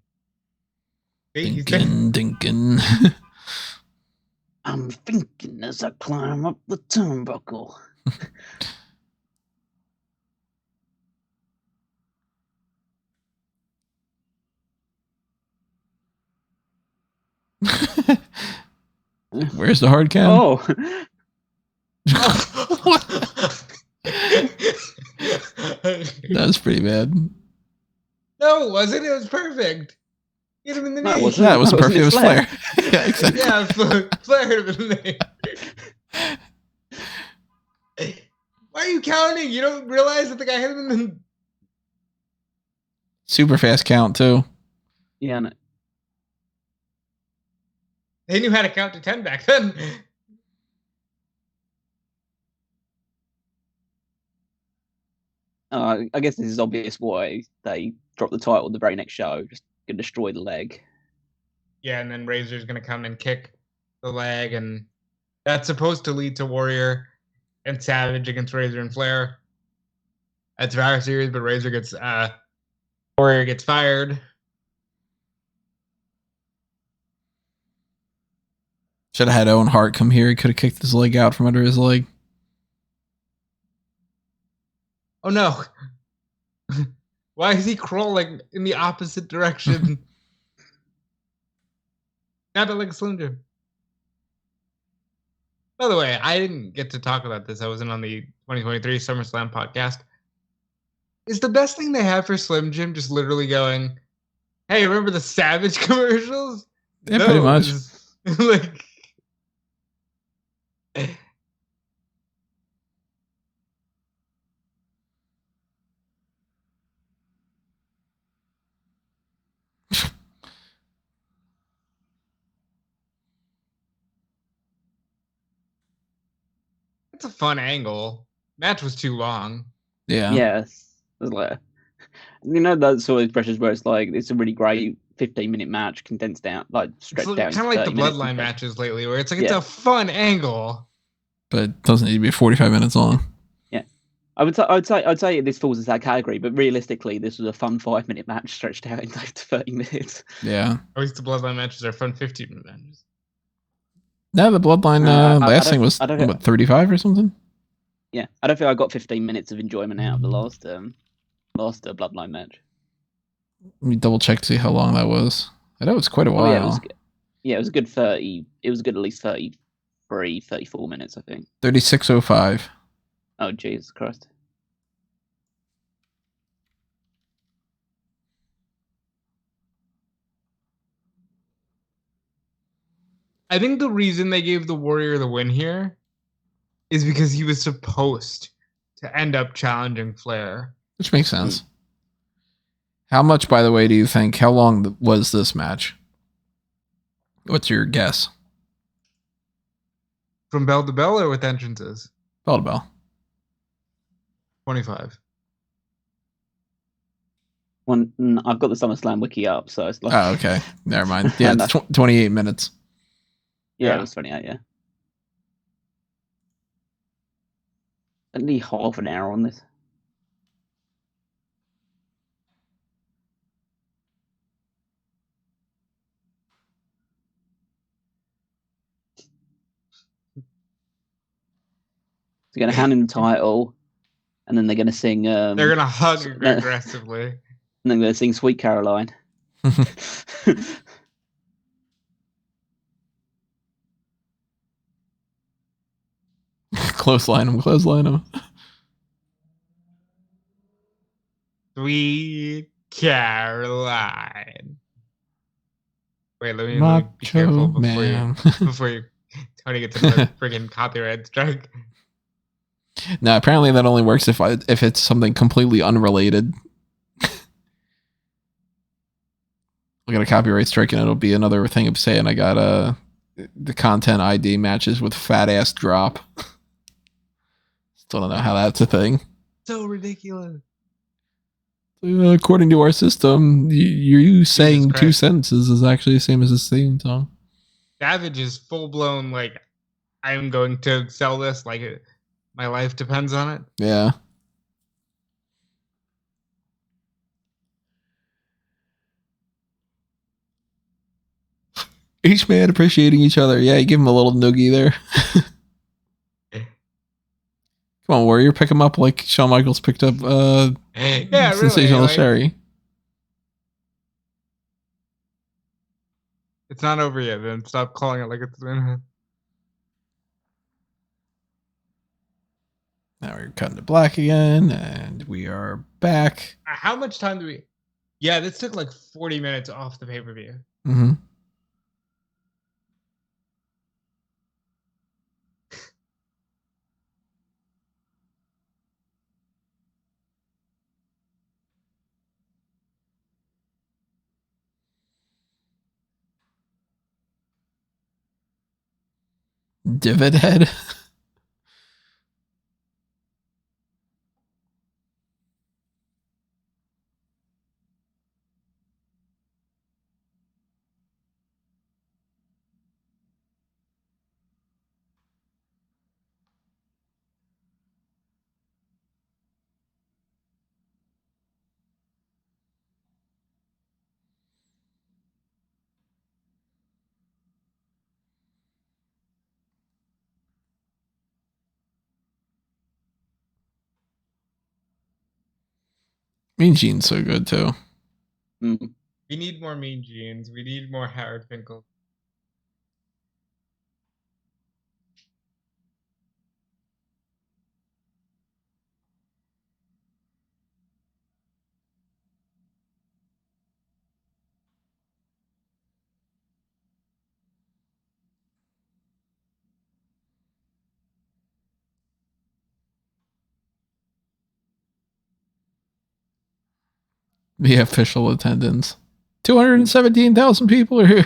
Thinking. I'm thinking as I climb up the turnbuckle. Where's the hard cam? Oh. That was pretty bad. No, it wasn't. It was perfect. Hit him in the knee. That was perfect. It was Flair. Yeah, exactly. Yeah, Flair hit him in the knee. Why are you counting? You don't realize that the guy hit him in the... Super fast count, too. Yeah, no. They knew how to count to 10 back then. I guess this is obvious why they dropped the title the very next show. Just gonna destroy the leg. Yeah, and then Razor's gonna come and kick the leg, and that's supposed to lead to Warrior and Savage against Razor and Flair at Survivor Series, but Warrior gets fired. Should have had Owen Hart come here. He could have kicked his leg out from under his leg. Oh no. Why is he crawling in the opposite direction? Not like a Slim Jim. By the way, I didn't get to talk about this. I wasn't on the 2023 SummerSlam podcast. Is the best thing they have for Slim Jim just literally going, hey, remember the Savage commercials? Yeah, pretty much. Like... It's a fun angle. Match was too long. Yeah. Yes. Like, you know, those sort of expressions where it's like, it's a really great 15-minute match condensed down, like stretched out. Kind of like the Bloodline matches lately, where it's like, it's a fun angle. But it doesn't need to be 45 minutes long. Yeah. I'd say this falls into that category, but realistically, this was a fun 5-minute match stretched out into 30 minutes. Yeah. At least the Bloodline matches are fun 15-minute matches. No, the Bloodline last thing was, 35 or something? Yeah. I don't think I got 15 minutes of enjoyment out of the last Bloodline match. Let me double check to see how long that was. I know it's quite a while. It was a good 30. It was a good at least 33, 34 minutes, I think. 36:05. Oh, Jesus Christ. I think the reason they gave the Warrior the win here is because he was supposed to end up challenging Flair. Which makes sense. How much, by the way, do you think? How long was this match? What's your guess? From bell to bell or with entrances? Bell to bell. 25. I've got the SummerSlam wiki up, so it's like. Oh, okay. Never mind. Yeah, it's 28 minutes. Yeah, it was 28, yeah. At least half an hour on this. They're going to hand him the title, and then they're going to sing. They're going to hug aggressively. And then they're going to sing Sweet Caroline. Clothesline him. Sweet Caroline. Wait, let me be careful before Tony gets another friggin' copyright strike. No, apparently that only works if it's something completely unrelated. I got a copyright strike and it'll be another thing of saying I got the content ID matches with fat ass drop. Still don't know how that's a thing. So ridiculous. According to our system, you saying two sentences is actually the same as the theme song. Savage is full blown like, I'm going to sell this like my life depends on it. Yeah. Each man appreciating each other. Yeah, you give him a little noogie there. Come on, Warrior, pick him up like Shawn Michaels picked up Sensational really, Sherri. It's not over yet, then stop calling it like it's been. Now we're cutting to black again, and we are back. How much time do we... Yeah, this took like 40 minutes off the pay-per-view. Mm-hmm. Divot head. Mean Gene's so good too. Mm. We need more Mean Genes. We need more Howard Finkel. The official attendance. 217,000 people are here.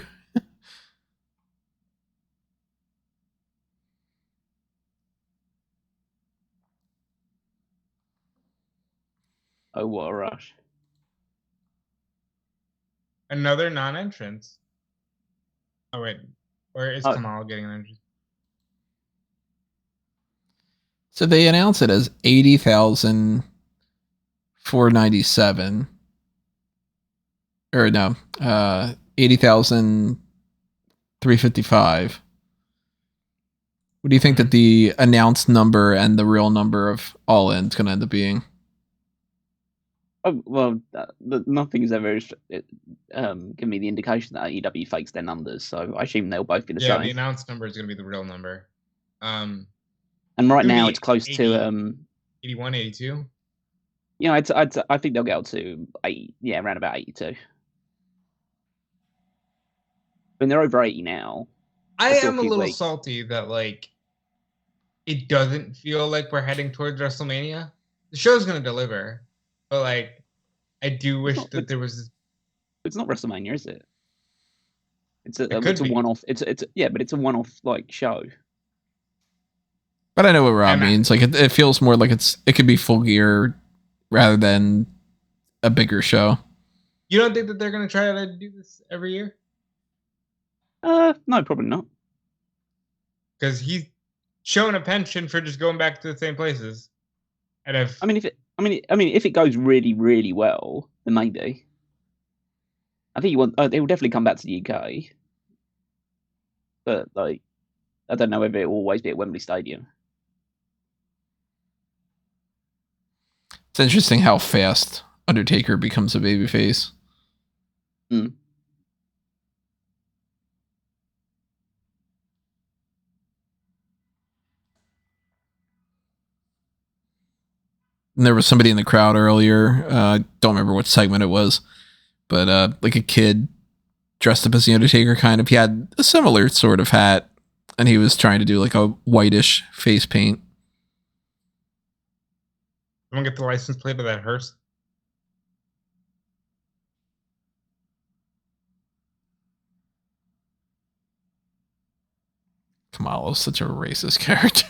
Oh, what a rush. Another non-entrance. Oh, wait. Or is Kamala getting an entrance? So they announce it as 80,497. Or no, 80,355. What do you think that the announced number and the real number of All In is going to end up being? Oh, well, nothing's ever given me the indication that AEW fakes their numbers, so I assume they'll both be the same. Yeah, the announced number is going to be the real number. And right now it's close 80, to 81, 82. You know, I think they'll get up to 80, around about 82. I mean, they're over 80 now. I Still am a keep little weak. salty that like it doesn't feel like we're heading towards WrestleMania. The show's gonna deliver, but like I do wish that there was. It's not WrestleMania, is it? It's It a could be. one-off. It's but it's a one-off like show. But I know what Rob And means. Like it feels more like it could be Full Gear rather than a bigger show. You don't think that they're gonna try to do this every year? No, probably not. Because he's showing a penchant for just going back to the same places. And if if it goes really, really well, then maybe. I think they will definitely come back to the UK, but like, I don't know whether it will always be at Wembley Stadium. It's interesting how fast Undertaker becomes a babyface. Mm. And there was somebody in the crowd earlier. Don't remember what segment it was, but like a kid dressed up as the Undertaker kind of. He had a similar sort of hat, and he was trying to do like a whitish face paint. someone get the license plate of that hearse. Kamala is such a racist character.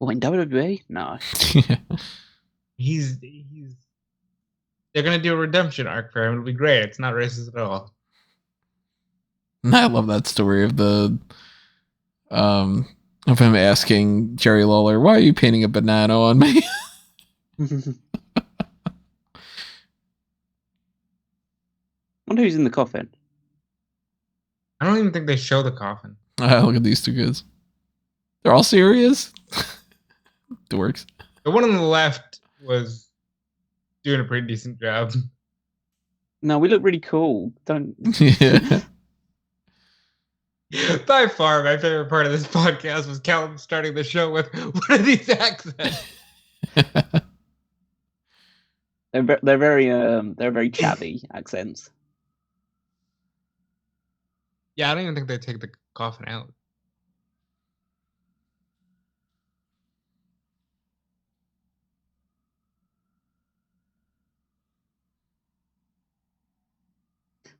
Well, in WWE, no. He's they're gonna do a redemption arc for him. It'll be great. It's not racist at all. And I love that story of of him asking Jerry Lawler, "Why are you painting a banana on me?" Wonder who's in the coffin. I don't even think they show the coffin. Look at these two kids. They're all serious. Dorks. The one on the left was doing a pretty decent job. No, we look really cool. Don't. Yeah. By far, my favorite part of this podcast was Callum starting the show with, "What are these accents?" They're very chatty accents. Yeah, I don't even think they take the coffin out.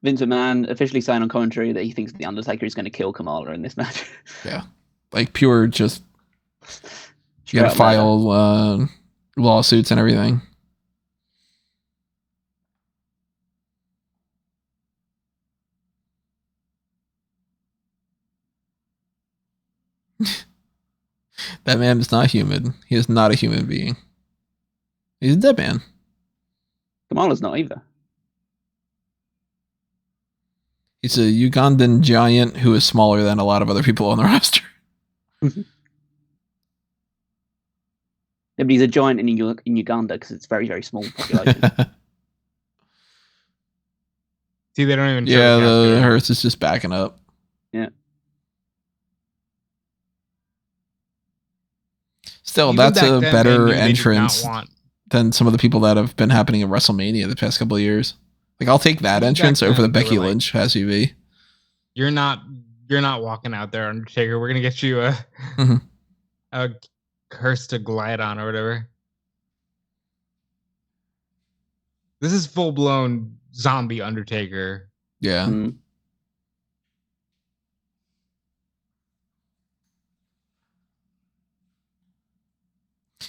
Vince McMahon officially saying on commentary that he thinks the Undertaker is going to kill Kamala in this match. Yeah. Like pure just you Straight gotta up file lawsuits and everything. That man is not human. He is not a human being. He's a dead man. Kamala's not either. He's a Ugandan giant who is smaller than a lot of other people on the roster. Yeah, but he's a giant in Uganda because it's very, very small population. See, they don't even show Yeah, the the casket. hearse is just backing up. Yeah. Still, Even that's back a then, better they knew they did entrance not want- than some of the people that have been happening at WrestleMania the past couple of years. Like, I'll take that Back entrance over the then, they Becky were like- Lynch SUV. You're not walking out there, Undertaker. We're gonna get you Mhm. a hearse to glide on or whatever. This is full blown zombie Undertaker. Yeah. Mm.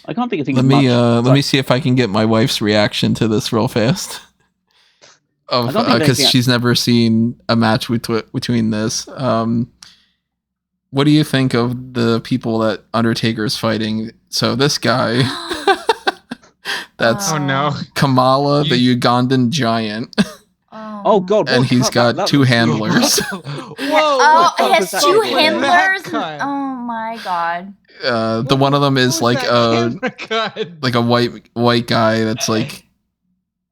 I can't think of things. Let me see if I can get my wife's reaction to this real fast. I don't think there's Because anything- she's never seen a match between this. What do you think of the people that Undertaker's fighting? So this guy, that's Oh no! Kamala, the Ugandan giant, Oh God! and what he's cut? got That two was- handlers. Whoa! Oh, fuck it was has that? two What was handlers. that cut? Oh my god. The one of them is like a like white guy that's like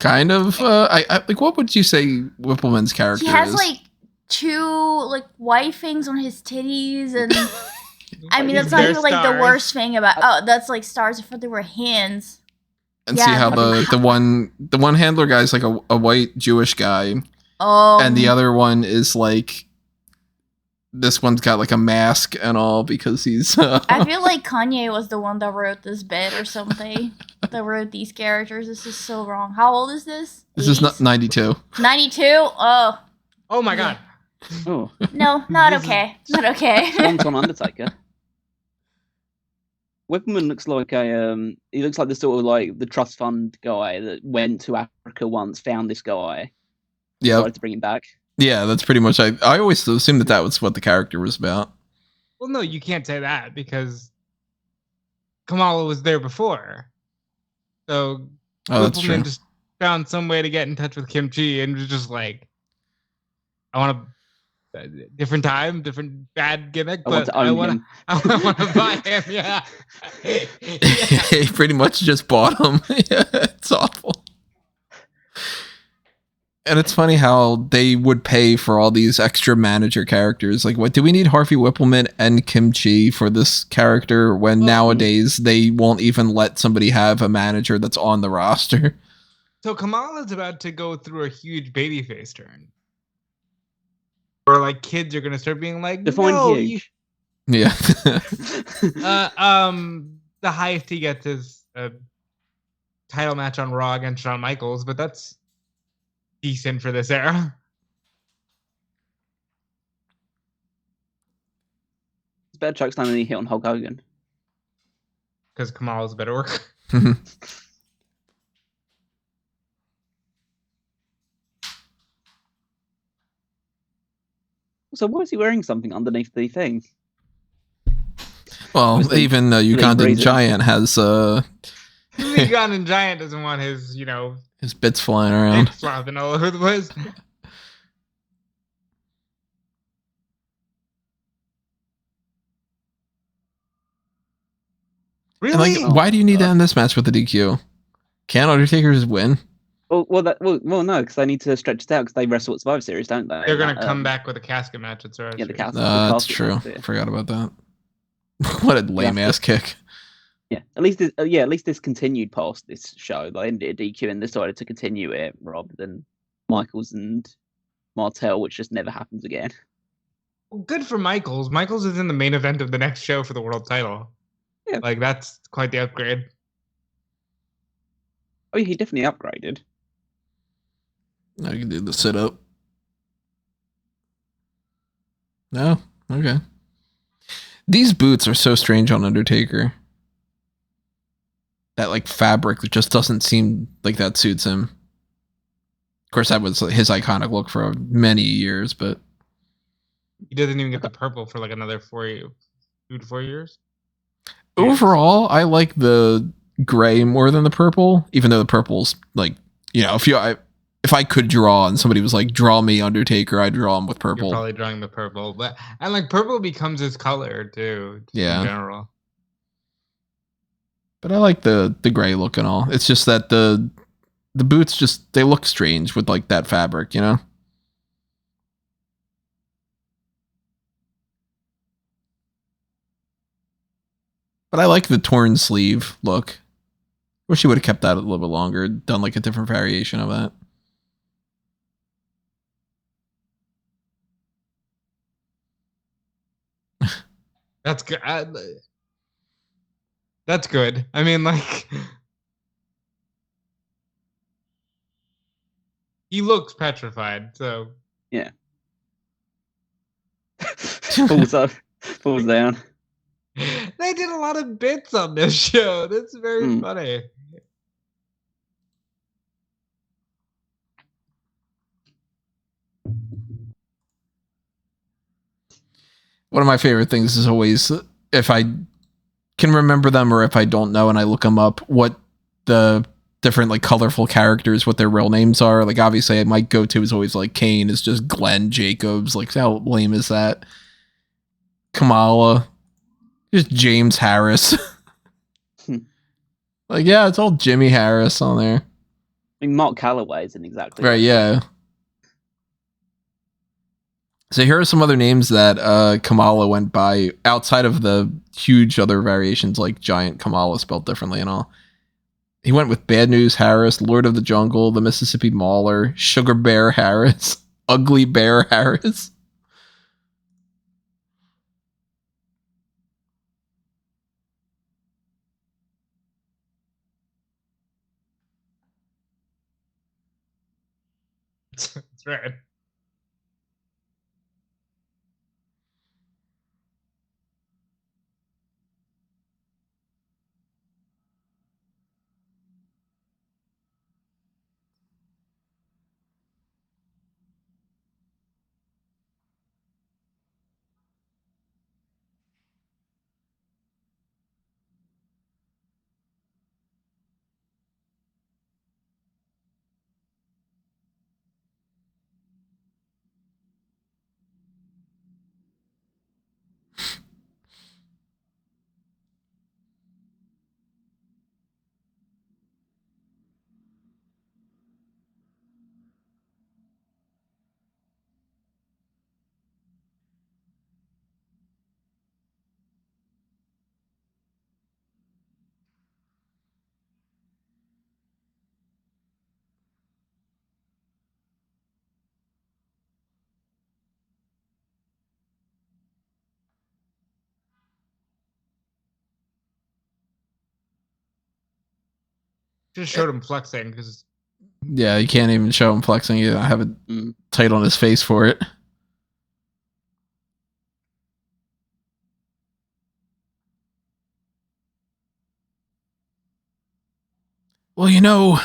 kind of I like, what would you say Wippleman's character He has is? like two like white things on his titties, and I mean These that's not are even like the stars. worst thing about. Oh, that's like stars. I thought they were hands. And yeah, see how fucking the one handler guy's like a white Jewish guy, And the other one is like, this one's got like a mask and all because he's... I feel like Kanye was the one that wrote this bit or something. That wrote these characters. This is so wrong. How old is this? This is not 92. 92? Oh. Oh my god. Oh. No, not okay. Not okay. Long-time Undertaker. Wippleman looks like he looks like the sort of like the trust fund guy that went to Africa once, found this guy, decided to bring him back. Yeah, that's pretty much. I always assumed that was what the character was about. Well, no, you can't say that because Kamala was there before. So that's true. Wippleman just found some way to get in touch with Chee and was just like, I want a different time, different bad gimmick, but I want to buy him. Yeah. He pretty much just bought him. Yeah, it's awful. And it's funny how they would pay for all these extra manager characters. Like, what do we need Harvey Wippleman and Chee for this character when nowadays they won't even let somebody have a manager that's on the roster? So Kamala's about to go through a huge babyface turn. Where like kids are gonna start being like, define huge. Yeah. The highest he gets is a title match on Raw against Shawn Michaels, but that's decent for this era. It's better chokes than any hit on Hulk Hogan. Because Kamala's a better worker. So why is he wearing something underneath the thing? Well, even Ugandan Giant has... Ugandan Giant doesn't want his, his bits flying around. Bits flopping all over the place. Really? And like, why do you need that in this match with the DQ? Can Undertaker just win? Well, no, because they need to stretch it out because they wrestle at Survivor Series, don't they? They're gonna come back with a casket match at Survivor Series. The casket. That's true. Match, yeah. Forgot about that. What a lame ass kick. Yeah, at least this continued past this show. They ended at DQ and decided to continue it rather than Michaels and Martel, which just never happens again. Well, good for Michaels. Michaels is in the main event of the next show for the world title. Yeah, like that's quite the upgrade. Oh, he definitely upgraded. Now you can do the sit up. No, okay. These boots are so strange on Undertaker. That like fabric that just doesn't seem like that suits him. Of course, that was his iconic look for many years, but he doesn't even get the purple for like another 2 to 4 years. Overall, I like the gray more than the purple, even though the purple's like, if I could draw and somebody was like, draw me Undertaker, I'd draw him with purple. You're probably drawing the purple, and like purple becomes his color too. Yeah. In general. But I like the gray look and all. It's just that the boots they look strange with like that fabric, But I like the torn sleeve look. Wish he would have kept that a little bit longer, done like a different variation of that. That's good. That's good. I mean, like, he looks petrified. So yeah, falls down. They did a lot of bits on this show. That's very funny. One of my favorite things is always, if I can remember them or if I don't know and I look them up, what the different like colorful characters, what their real names are. Like obviously my go-to is always like Kane is just Glenn Jacobs. Like how lame is that? Kamala, just James Harris. Like, yeah, it's all Jimmy Harris on there. I mean, Mark Calloway isn't exactly right. Yeah. So here are some other names that Kamala went by outside of the huge other variations like Giant Kamala spelled differently and all. He went with Bad News Harris, Lord of the Jungle, the Mississippi Mauler, Sugar Bear Harris. Ugly Bear Harris. That's right. Just showed him flexing because Yeah, you can't even show him flexing. You have it tight on his face for it. Well, you know.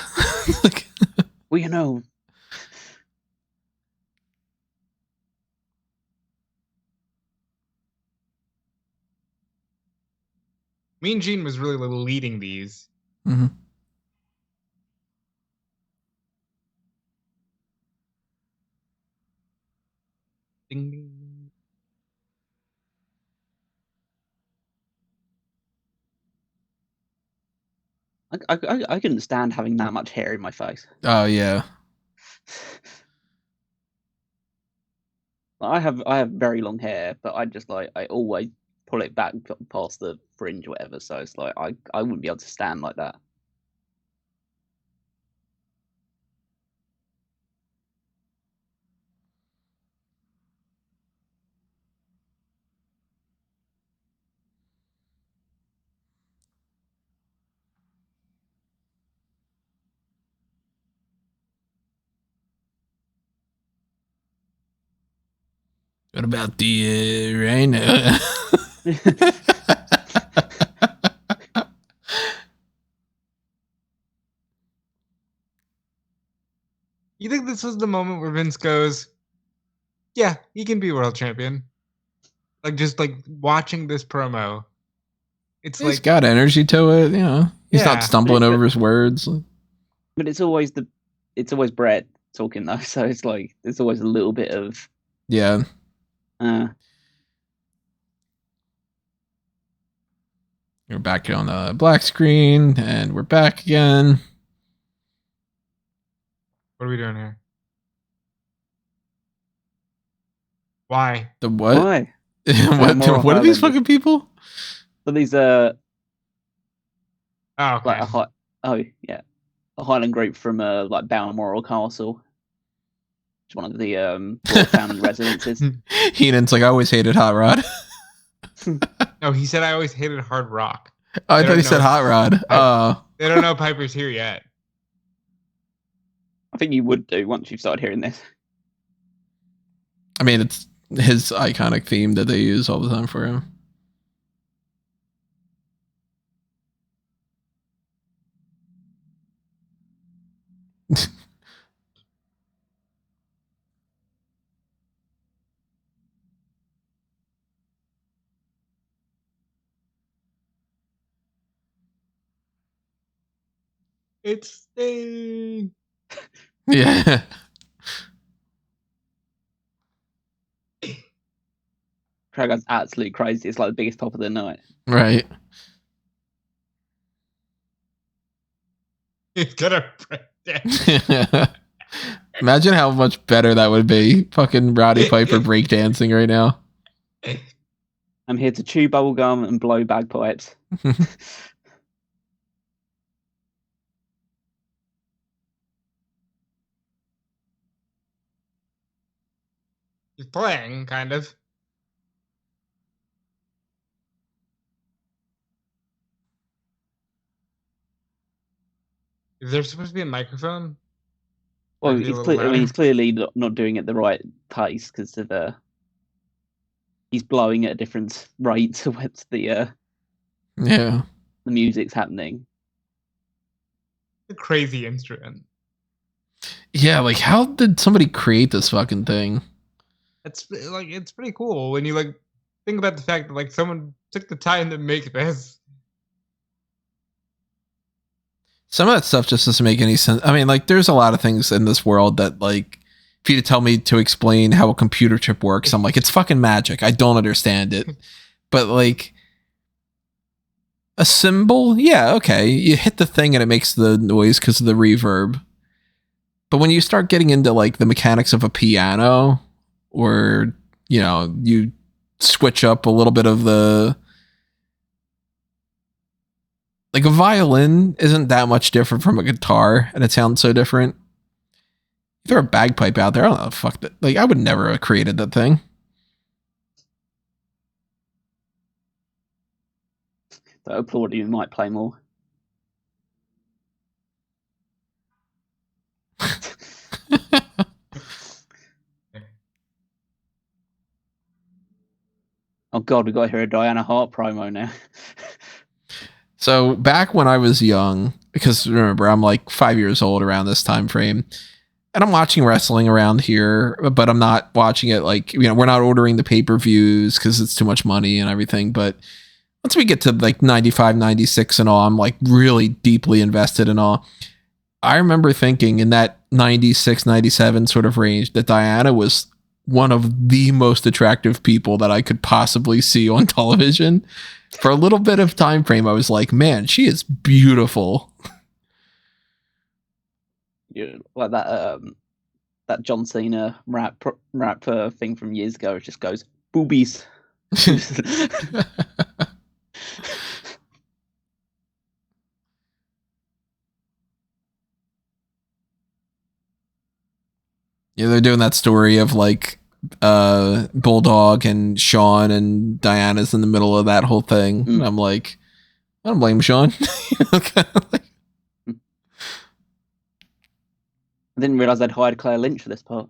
Well, you know. Mean Gene was really leading these. Mm-hmm. Ding, ding, ding. I couldn't stand having that much hair in my face. Oh yeah. I have very long hair, but I just I always pull it back past the fringe or whatever. So it's like I wouldn't be able to stand like that. What about the Rhino? You think this was the moment where Vince goes, "Yeah, he can be world champion"? Like just like watching this promo, it's He's like got energy to it, you know. He's not stumbling over his words. But it's always Brett talking though, so it's like there's always a little bit of yeah. We're back on the black screen, and we're back again. What are we doing here? Why? The what? Why? what are these fucking people? So these Oh, okay. like a Highland group from like Balmoral Castle. It's one of the royal family residences. Heenan's like, I always hated Hot Rod. No, he said I always hated Hard Rock. Oh, I thought he said Hot Rod. They don't know Piper's here yet. I think you would do once you've started hearing this. I mean, it's his iconic theme that they use all the time for him. It's Sting. Yeah. Crowd goes absolutely crazy. It's like the biggest pop of the night. Right. He's gonna break down. Imagine how much better that would be. Fucking Roddy Piper breakdancing right now. I'm here to chew bubblegum and blow bagpipes. He's playing, kind of. Is there supposed to be a microphone? Well, Might be a little I mean, louder. he's clearly not doing it at the right pace because of he's blowing at a different rate to what the music's happening. A crazy instrument. Yeah, like how did somebody create this fucking thing? It's pretty cool when you like think about the fact that like someone took the time to make this. Some of that stuff just doesn't make any sense. I mean, like, there's a lot of things in this world that, like, if you tell me to explain how a computer chip works, I'm like, it's fucking magic. I don't understand it. But, like, a cymbal, yeah, okay. You hit the thing and it makes the noise because of the reverb. But when you start getting into, like, the mechanics of a piano, or, you know, you switch up a little bit of the... Like, a violin isn't that much different from a guitar, and it sounds so different. You throw a bagpipe out there, I don't know, fuck that. Like, I would never have created that thing. So applauding might play more. Oh god, we got to hear a Diana Hart promo now. So back when I was young, because remember, I'm like 5 years old around this time frame, and I'm watching wrestling around here, but I'm not watching it like, you know, we're not ordering the pay-per-views because it's too much money and everything. But once we get to like 95, 96 and all, I'm like really deeply invested in all. I remember thinking in that 96, 97 sort of range that Diana was one of the most attractive people that I could possibly see on television. For a little bit of time frame, I was like, man, she is beautiful. Yeah, like that John Cena rap thing from years ago. It just goes boobies. Yeah, they're doing that story of like Bulldog and Shawn, and Diana's in the middle of that whole thing. And I'm like, I don't blame Shawn. I didn't realize they'd hired Claire Lynch for this part.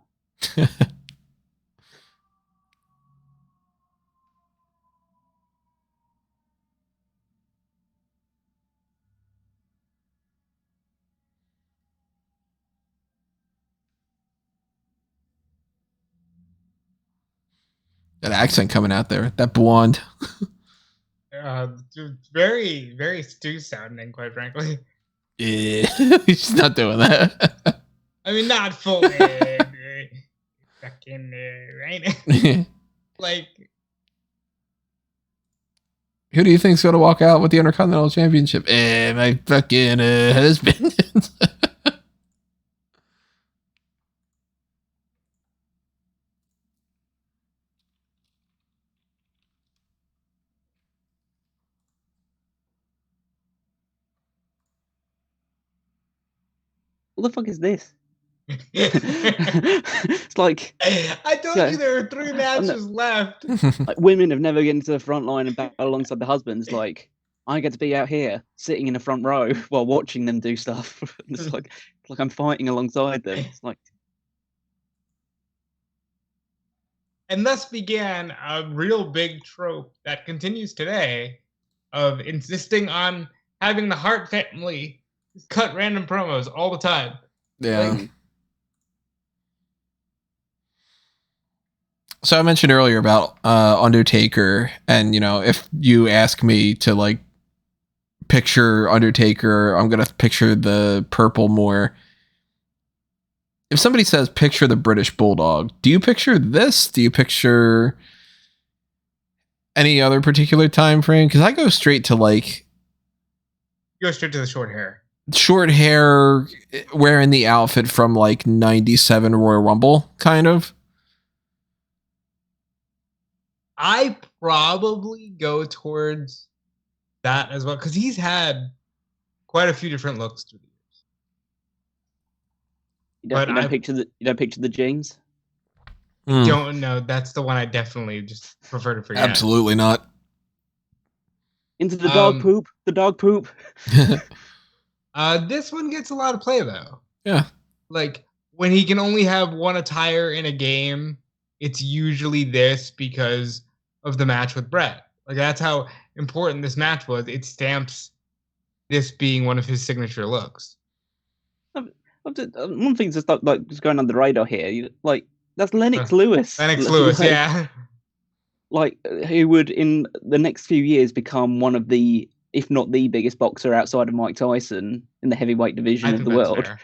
That accent coming out there, that blonde. Very, very Stu sounding, quite frankly. Yeah, he's not doing that. I mean, not fully. Fucking right. Like, who do you think's gonna walk out with the Intercontinental Championship? My fucking husband. What the fuck is this? It's like, I told you there were 3 matches left. Like, women have never gotten to the front line and battle alongside the husbands. Like, I get to be out here sitting in the front row while watching them do stuff. It's like I'm fighting alongside them. It's like, and thus began a real big trope that continues today of insisting on having the Hart family cut random promos all the time. Yeah. So I mentioned earlier about Undertaker, and you know, if you ask me to like picture Undertaker, I'm gonna picture the purple more. If somebody says picture the British Bulldog, do you picture this? Do you picture any other particular time frame? Because I go straight to like, go straight to the short hair. Short hair, wearing the outfit from like 97 Royal Rumble, kind of. I probably go towards that as well, because he's had quite a few different looks through the years. You don't picture the jeans? Don't know. That's the one I definitely just prefer to forget. Absolutely not. Into the dog poop. The dog poop. This one gets a lot of play though. Yeah. Like when he can only have one attire in a game, it's usually this because of the match with Brett. Like that's how important this match was. It stamps this being one of his signature looks. One thing's just like just going under the radar here. Like that's Lennox Lewis. Lennox Lewis, yeah. Like who would in the next few years become one of the, if not the biggest boxer outside of Mike Tyson in the heavyweight division of the world. Fair.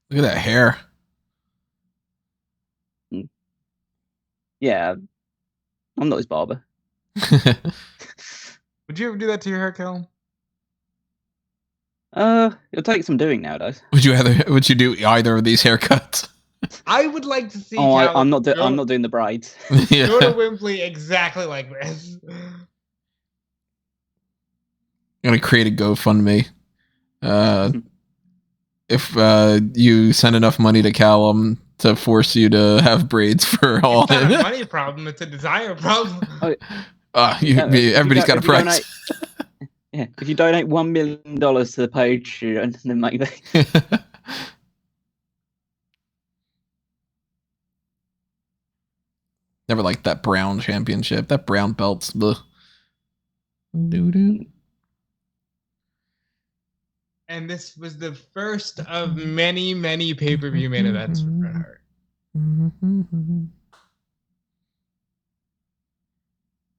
Look at that hair. Yeah, I'm not his barber. Would you ever do that to your hair, Kel? It'll take some doing nowadays. Would you do either of these haircuts? I would like to see. I'm not doing the braids. Yeah. Go to Wembley exactly like this. I'm gonna create a GoFundMe. If you send enough money to Callum to force you to have braids for all. It's not a money problem; it's a desire problem. Everybody's got a price. Yeah, if you donate $1 million to the page, then maybe. Never liked that brown championship. That brown belt's the doo-doo. And this was the first of many, many pay-per-view main events for Bret Hart.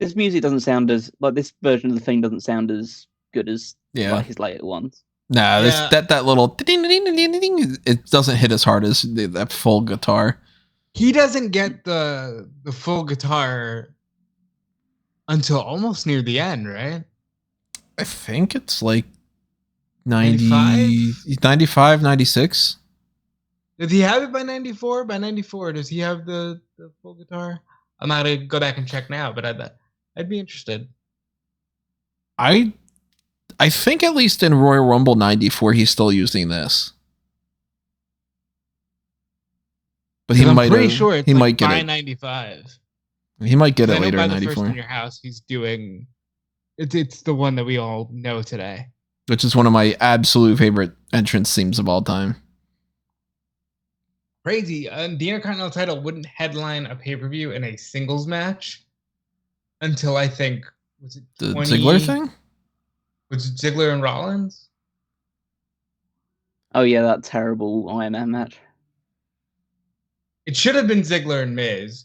This music doesn't sound as like this version of the thing doesn't sound as good as like his later ones. Nah, that little ding, it doesn't hit as hard as that full guitar. He doesn't get the full guitar until almost near the end, right? I think it's like 95, 96. Does he have it by 94? By 94, does he have the full guitar? I'm not gonna go back and check now, but I'd be interested. I think at least in Royal Rumble 94, he's still using this. But he might. Pretty sure it's he might get by it. 95. He might get it later in by the 94. First in Your House, he's doing. It's the one that we all know today. Which is one of my absolute favorite entrance themes of all time. Crazy. The Intercontinental title wouldn't headline a pay-per-view in a singles match until I think was it the Ziggler thing? Was it Ziggler and Rollins? Oh yeah, that terrible Iron Man match. It should have been Ziggler and Miz.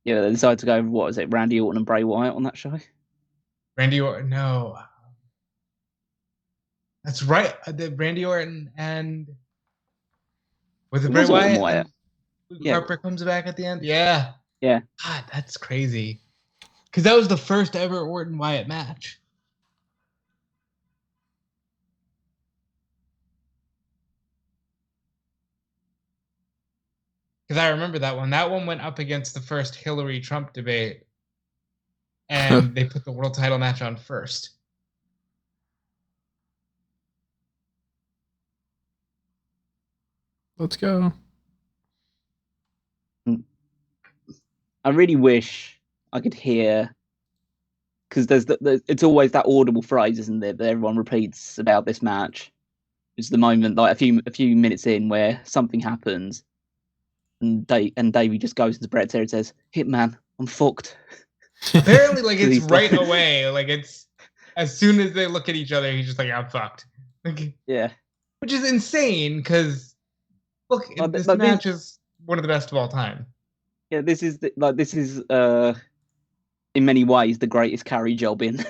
Yeah, they decided to go, what was it, Randy Orton and Bray Wyatt on that show? Randy Orton, no. That's right. Randy Orton and was it Bray Wyatt? Yeah. Harper comes back at the end. Yeah. Yeah. God, that's crazy. Because that was the first ever Orton Wyatt match. Because I remember that one. That one went up against the first Hillary-Trump debate. And they put the world title match on first. Let's go. I really wish I could hear, because it's always that audible phrase, isn't there, that everyone repeats about this match. It's the moment, like a few minutes in, where something happens, and Davey just goes into Brett's ear and says, "Hitman, I'm fucked." Apparently, like it's right away. Like it's as soon as they look at each other, he's just like, "I'm fucked." Like, yeah, which is insane because look, this match is one of the best of all time. Yeah, this is in many ways the greatest carry job in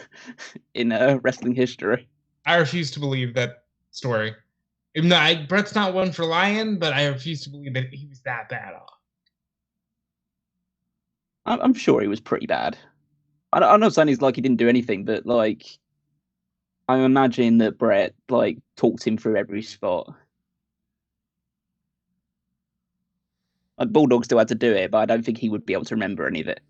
wrestling history. I refuse to believe that story. Even though Brett's not one for lying, but I refuse to believe that he was that bad off. I'm sure he was pretty bad. I'm not saying he's like he didn't do anything, but like I imagine that Brett like talked him through every spot. Like Bulldog still had to do it, but I don't think he would be able to remember any of it.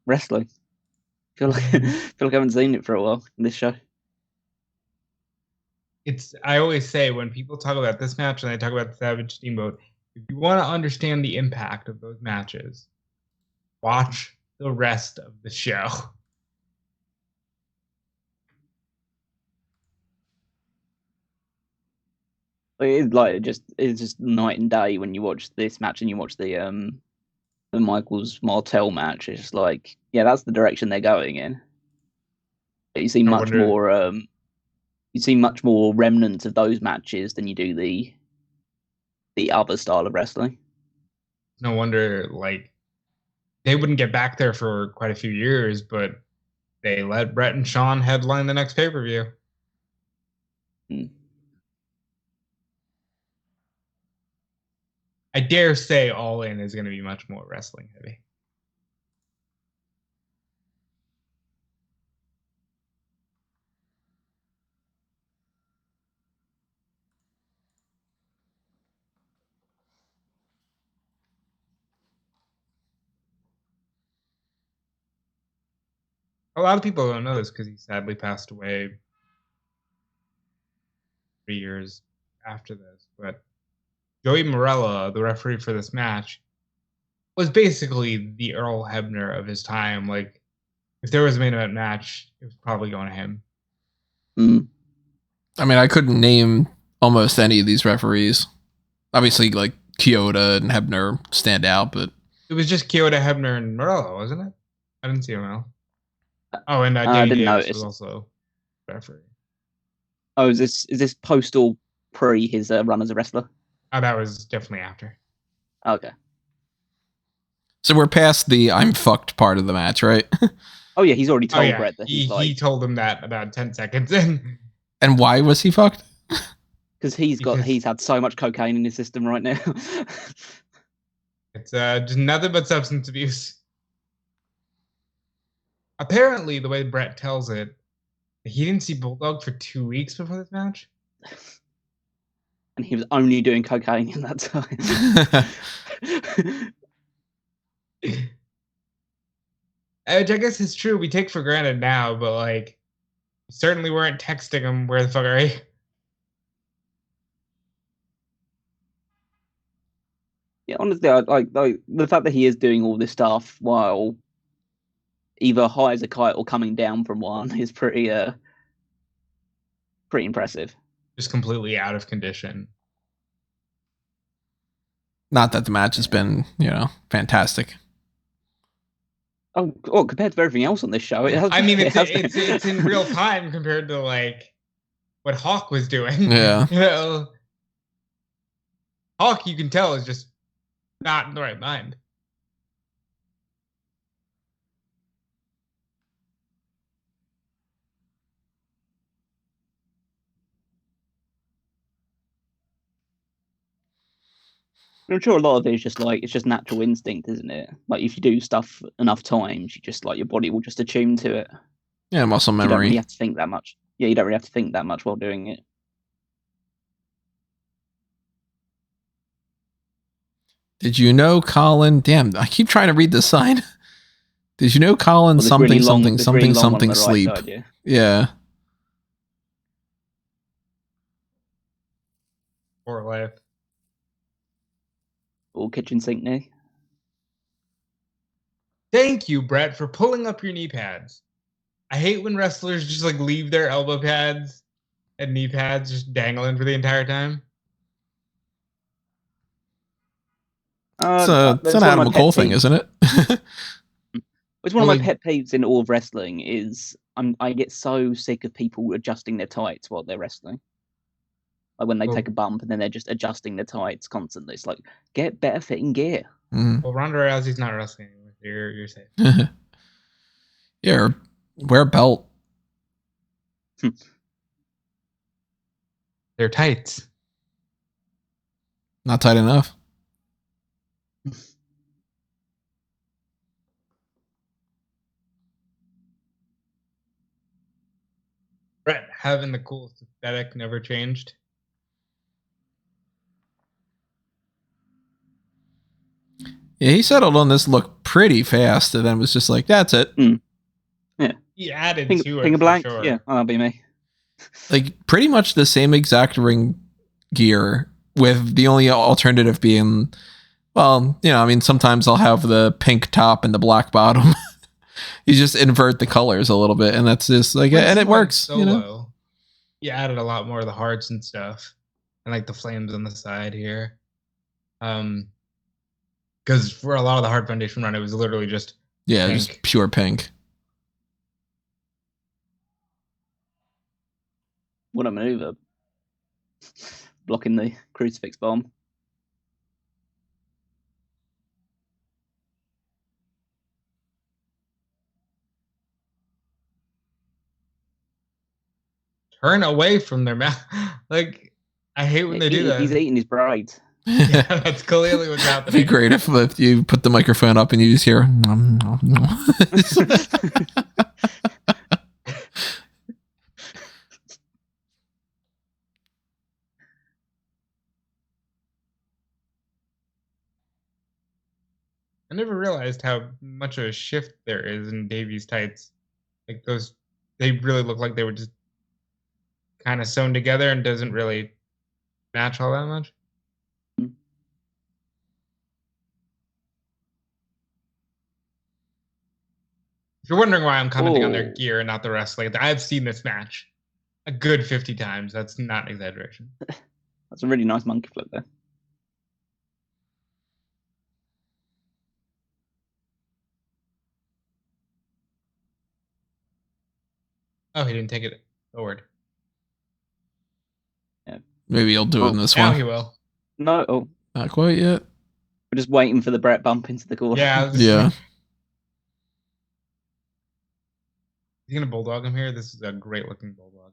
Wrestling. Feel like I haven't seen it for a while in this show. I always say when people talk about this match and they talk about the Savage Steamboat, if you want to understand the impact of those matches, watch the rest of the show. It's just night and day when you watch this match and you watch the Michaels Martel match. It's just like, yeah, that's the direction they're going in. But you see much more remnants of those matches than you do the other style of wrestling. No wonder, like, they wouldn't get back there for quite a few years, but they let Brett and Shawn headline the next pay-per-view. I dare say All In is going to be much more wrestling heavy. A lot of people don't know this because he sadly passed away 3 years after this. But Joey Marella, the referee for this match, was basically the Earl Hebner of his time. Like, if there was a main event match, it was probably going to him. I mean, I couldn't name almost any of these referees. Obviously, like, Kyoto and Hebner stand out, but... It was just Kyoto, Hebner, and Marella, wasn't it? I didn't see him else. Oh, and I didn't Davis notice. was also referee. Oh, is this post or pre his run as a wrestler? Oh, that was definitely after. Okay. So we're past the I'm fucked part of the match, right? Oh yeah, he's already told Brett that he told him that about 10 seconds in. And why was he fucked? Because he's had so much cocaine in his system right now. It's just nothing but substance abuse. Apparently, the way Brett tells it, he didn't see Bulldog for 2 weeks before this match. And he was only doing cocaine in that time. Which I guess is true. We take for granted now, but like, certainly weren't texting him, where the fuck are you? Yeah, honestly, I like the fact that he is doing all this stuff while either high as a kite or coming down from one is pretty impressive. Just completely out of condition. Not that the match has been, fantastic. Oh, compared to everything else on this show, it has. I mean, it's in real time compared to like what Hawk was doing. Yeah. Hawk, you can tell, is just not in the right mind. I'm sure a lot of it is just like it's just natural instinct, isn't it? Like if you do stuff enough times, you just like your body will just attune to it. Yeah, muscle memory. You don't really have to think that much. Yeah, you don't really have to think that much while doing it. Did you know Colin? Damn, I keep trying to read this sign. Did you know Colin something sleep? Side, yeah. Poor life. Or kitchen sink knee. Thank you, Brett, for pulling up your knee pads. I hate when wrestlers just like leave their elbow pads and knee pads just dangling for the entire time. It's an Adam McCall thing, isn't it? It's one of my pet peeves in all of wrestling is I get so sick of people adjusting their tights while they're wrestling. Like when they take a bump and then they're just adjusting their tights constantly. It's like, get better fitting gear. Mm. Well, Ronda Rousey's not wrestling anymore. You're safe. Yeah, wear a belt. They're tights. Not tight enough. Brett having the coolest aesthetic never changed. Yeah, he settled on this look pretty fast, and then was just like, that's it. Yeah. He added Ping to a it blank. for sure. Yeah, that'll be me. Like pretty much the same exact ring gear, with the only alternative being, well, you know, I mean, sometimes I'll have the pink top and the black bottom. You just invert the colors a little bit, and that's just like, and it works. Solo, you know? he added a lot more of the hearts and stuff, and like the flames on the side here. Because for a lot of the Hart Foundation run, it was literally just pink. Just pure pink. What a maneuver. Blocking the crucifix bomb. Turn away from their mouth. Like, I hate when they do that. He's eating his bride. Yeah, that's clearly what's happening. It'd be great if you put the microphone up and you just hear. Nom, nom, nom. I never realized how much of a shift there is in Davies tights. Like those, they really look like they were just kind of sewn together and doesn't really match all that much. If you're wondering why I'm commenting on their gear and not the wrestling, I've seen this match a good 50 times. That's not an exaggeration. That's a really nice monkey flip there. Oh, he didn't take it forward. Yeah. Maybe he'll do it in this now one. He will. No, Not quite yet. we're just waiting for the Brett bump into the corner. Yeah. Yeah. He's gonna bulldog him here. This is a great looking bulldog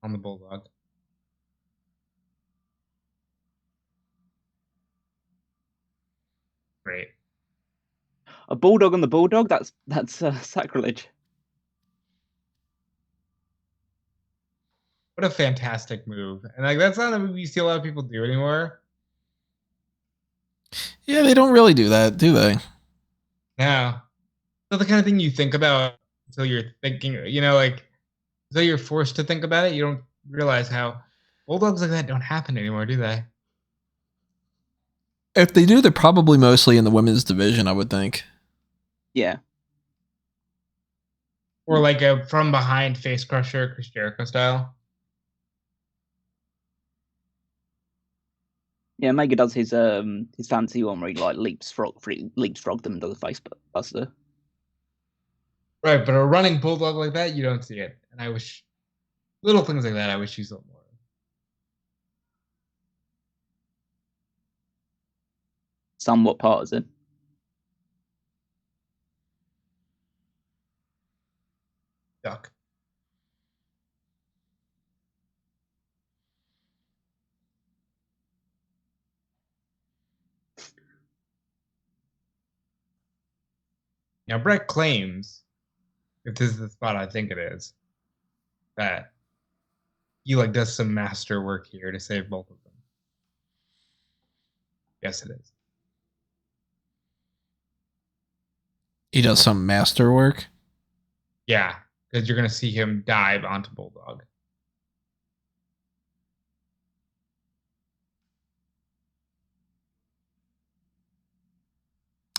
on the bulldog. Great. A bulldog on the bulldog? That's sacrilege. What a fantastic move. And like that's not a move you see a lot of people do anymore. Yeah, they don't really do that, do they? No. It's not the kind of thing you think about until you're thinking, you know, like until you're forced to think about it, you don't realize how bulldogs like that don't happen anymore, do they? If they do, they're probably mostly in the women's division, I would think. Yeah. Or like a from behind face crusher, Chris Jericho style. Yeah, Mega does his fancy one where he like leapfrog them and does a face buster. Right, but a running bulldog like that, you don't see it. And I wish little things like that I wish you saw more. Somewhat partisan. Duck. Now Brett claims, if this is the spot I think it is, that he like does some master work here to save both of them. Yes, it is. He does some master work. Yeah, because you're gonna see him dive onto Bulldog.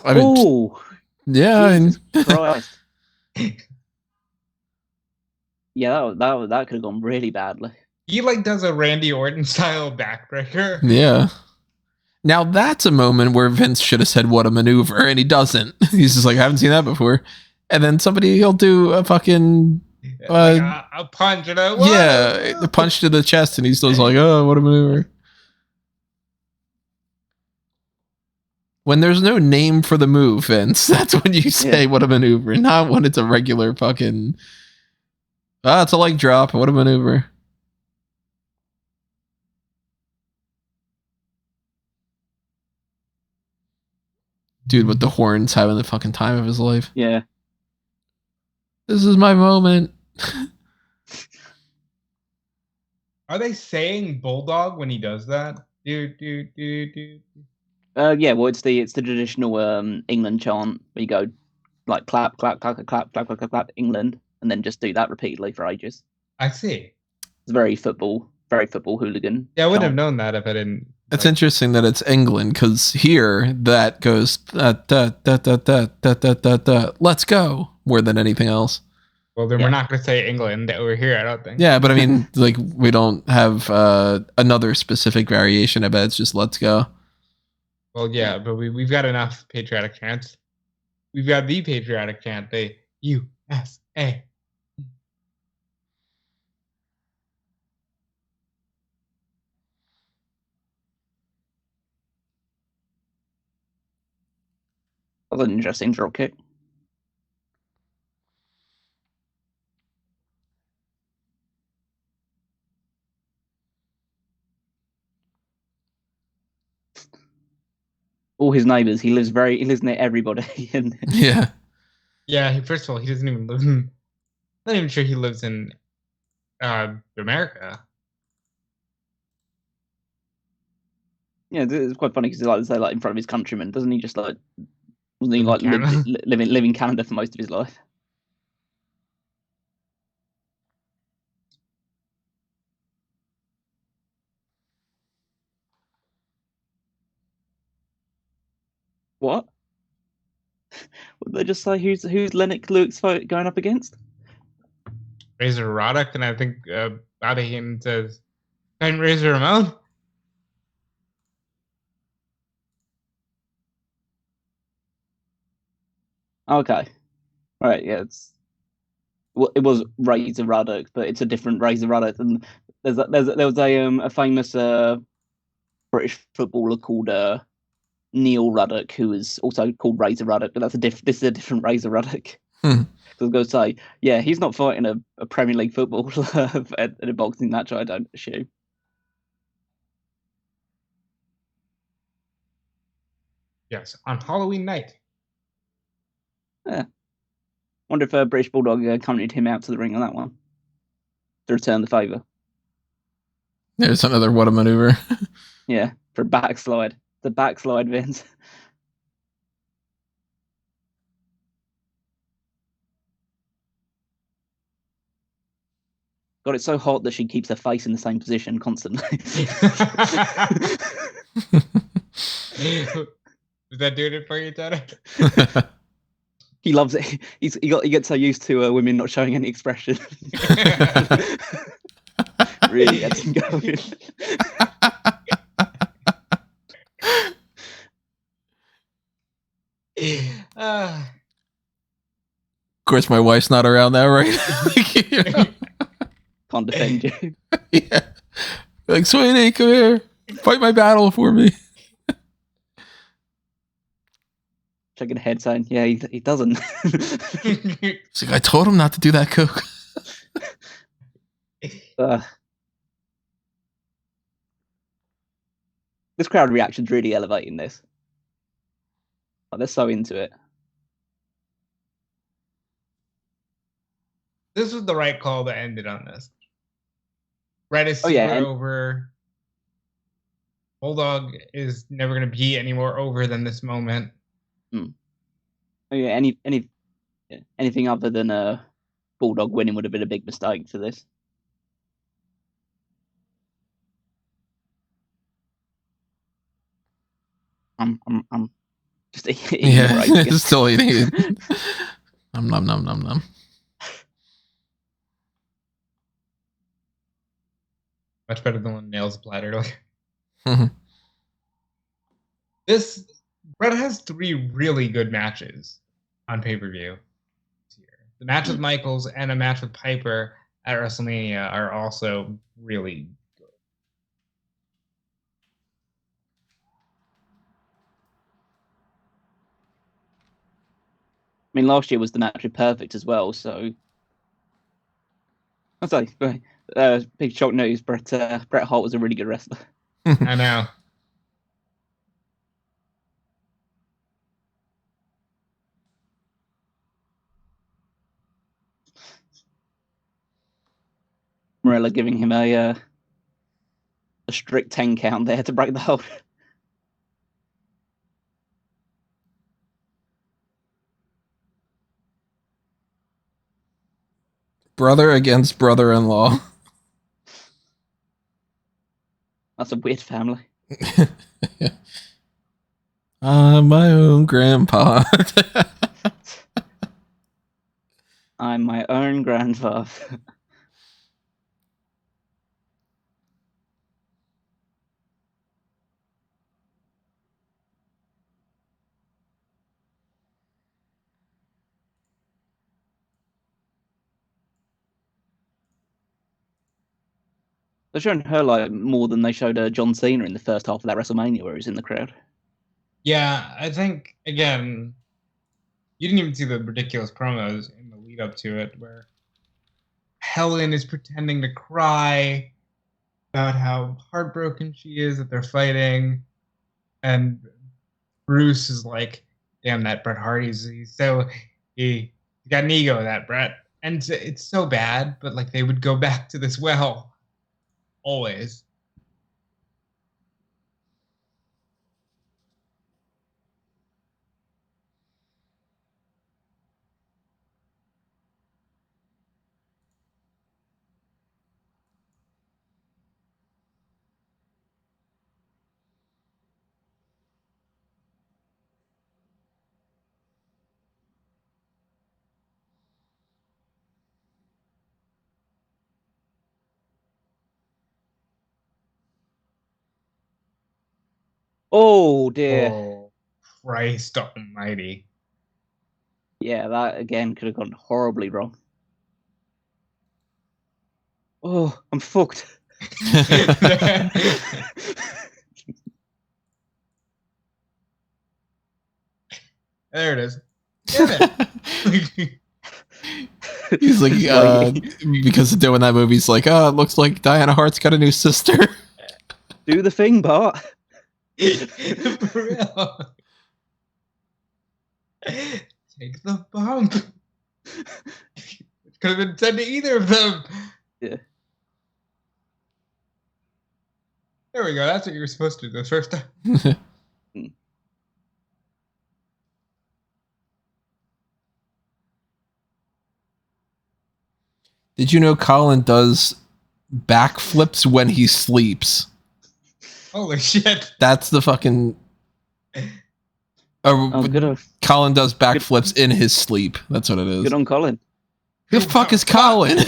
I mean, Ooh, yeah, Jesus Christ. Yeah, that could have gone really badly. He like does a Randy Orton style backbreaker. yeah. Now that's a moment where Vince should have said, "What a maneuver," and he doesn't. He's just like, "I haven't seen that before." And then he'll do a fucking Like a punch, you know? Yeah, the punch to the chest, and he's still like, "Oh, what a maneuver." When there's no name for the move, Vince, that's when you say, "What a maneuver," not when it's a regular fucking. It's a leg drop. What a maneuver. Dude with the horns having the fucking time of his life. Yeah. This is my moment. Are they saying Bulldog when he does that? Dude. Yeah, well, it's the traditional England chant where you go like clap, clap, clap, clap, clap, clap, clap, clap, England, and then just do that repeatedly for ages. I see. It's very football hooligan. Yeah, I wouldn't have chant. known that if I didn't. It's interesting that it's England because here that goes da, da, da, da, da, da, da, da, da, let's go more than anything else. Well, then Yeah. we're not going to say England over here, I don't think. Yeah, but I mean, like we don't have another specific variation. I bet it's just let's go. Well, yeah, but we've got enough patriotic chants. We've got the patriotic chant, the USA. That was an interesting drop kick. All his neighbors. He lives near everybody. And Yeah. Yeah, first of all, he doesn't even live in. Not even sure he lives in America. yeah, it's quite funny because like say like in front of his countrymen, doesn't he just like wasn't he Live in like Canada? live in Canada for most of his life? What? What did they just say? Who's Lennox Lewis going up against? Razor Roddick, and I think Bobby Heenan says, "And Razor Ramon." Okay, all right, yeah, it was Razor Ruddock, but it's a different Razor Ruddock. And there was a famous British footballer called Neil Ruddock, who was also called Razor Ruddock, but this is a different Razor Ruddock. Hmm. I was going to say, yeah, he's not fighting a Premier League footballer at a boxing match, I don't assume. Yes, on Halloween night. Yeah. Wonder if British Bulldog accompanied him out to the ring on that one to return the favour. There's another what a maneuver. Yeah, for a backslide. The backslide, Vince. God, it's so hot that she keeps her face in the same position constantly. Is that doing it for you, Tony? He loves it. He gets so used to women not showing any expression. Really gets him going. Of course, my wife's not around now, right? You know? Can't defend you. Yeah. Like, sweetie, come here. Fight my battle for me. Shaking head saying, yeah, he doesn't. It's like, I told him not to do that, Coke. This crowd reaction's really elevating this. Like, they're so into it. This was the right call to end it on this. Red is Oh, super yeah, and- over. Bulldog is never going to be any more over than this moment. Oh, yeah, anything other than Bulldog winning would have been a big mistake for this. I'm just eating Yeah, right. still eating it. Nom. Much better than when Nailz applied earlier. Mhm. This Brett has 3 really good matches on pay-per-view here. The match with Michaels and a match with Piper at WrestleMania are also really good. I mean, last year was the match with Perfect as well, so I'll say, big shock news. Bret Hart was a really good wrestler. I know. Morella giving him a strict 10 count there to break the hold. Brother against brother-in-law. That's a weird family. I'm my own grandpa. I'm my own grandfather. They're showing her like more than they showed John Cena in the first half of that WrestleMania where he was in the crowd. Yeah, I think, again, you didn't even see the ridiculous promos in the lead up to it where Helen is pretending to cry about how heartbroken she is that they're fighting. And Bruce is like, damn, that Bret Hart, he's got an ego, that Bret. And it's so bad, but like they would go back to this well. Always. Oh dear. Oh, Christ almighty. Yeah, that again could have gone horribly wrong. Oh, I'm fucked. There it is. Damn it. He's like, because of doing that movie, he's like, oh, it looks like Diana Hart's got a new sister. Do the thing, Bart. For real. Take the bump. It could have been said to either of them. Yeah. There we go. That's what you were supposed to do the first time. Did you know Colin does backflips when he sleeps? Holy shit. That's the fucking... Colin does backflips in his sleep. That's what it is. Good on Colin. Who the fuck is Colin?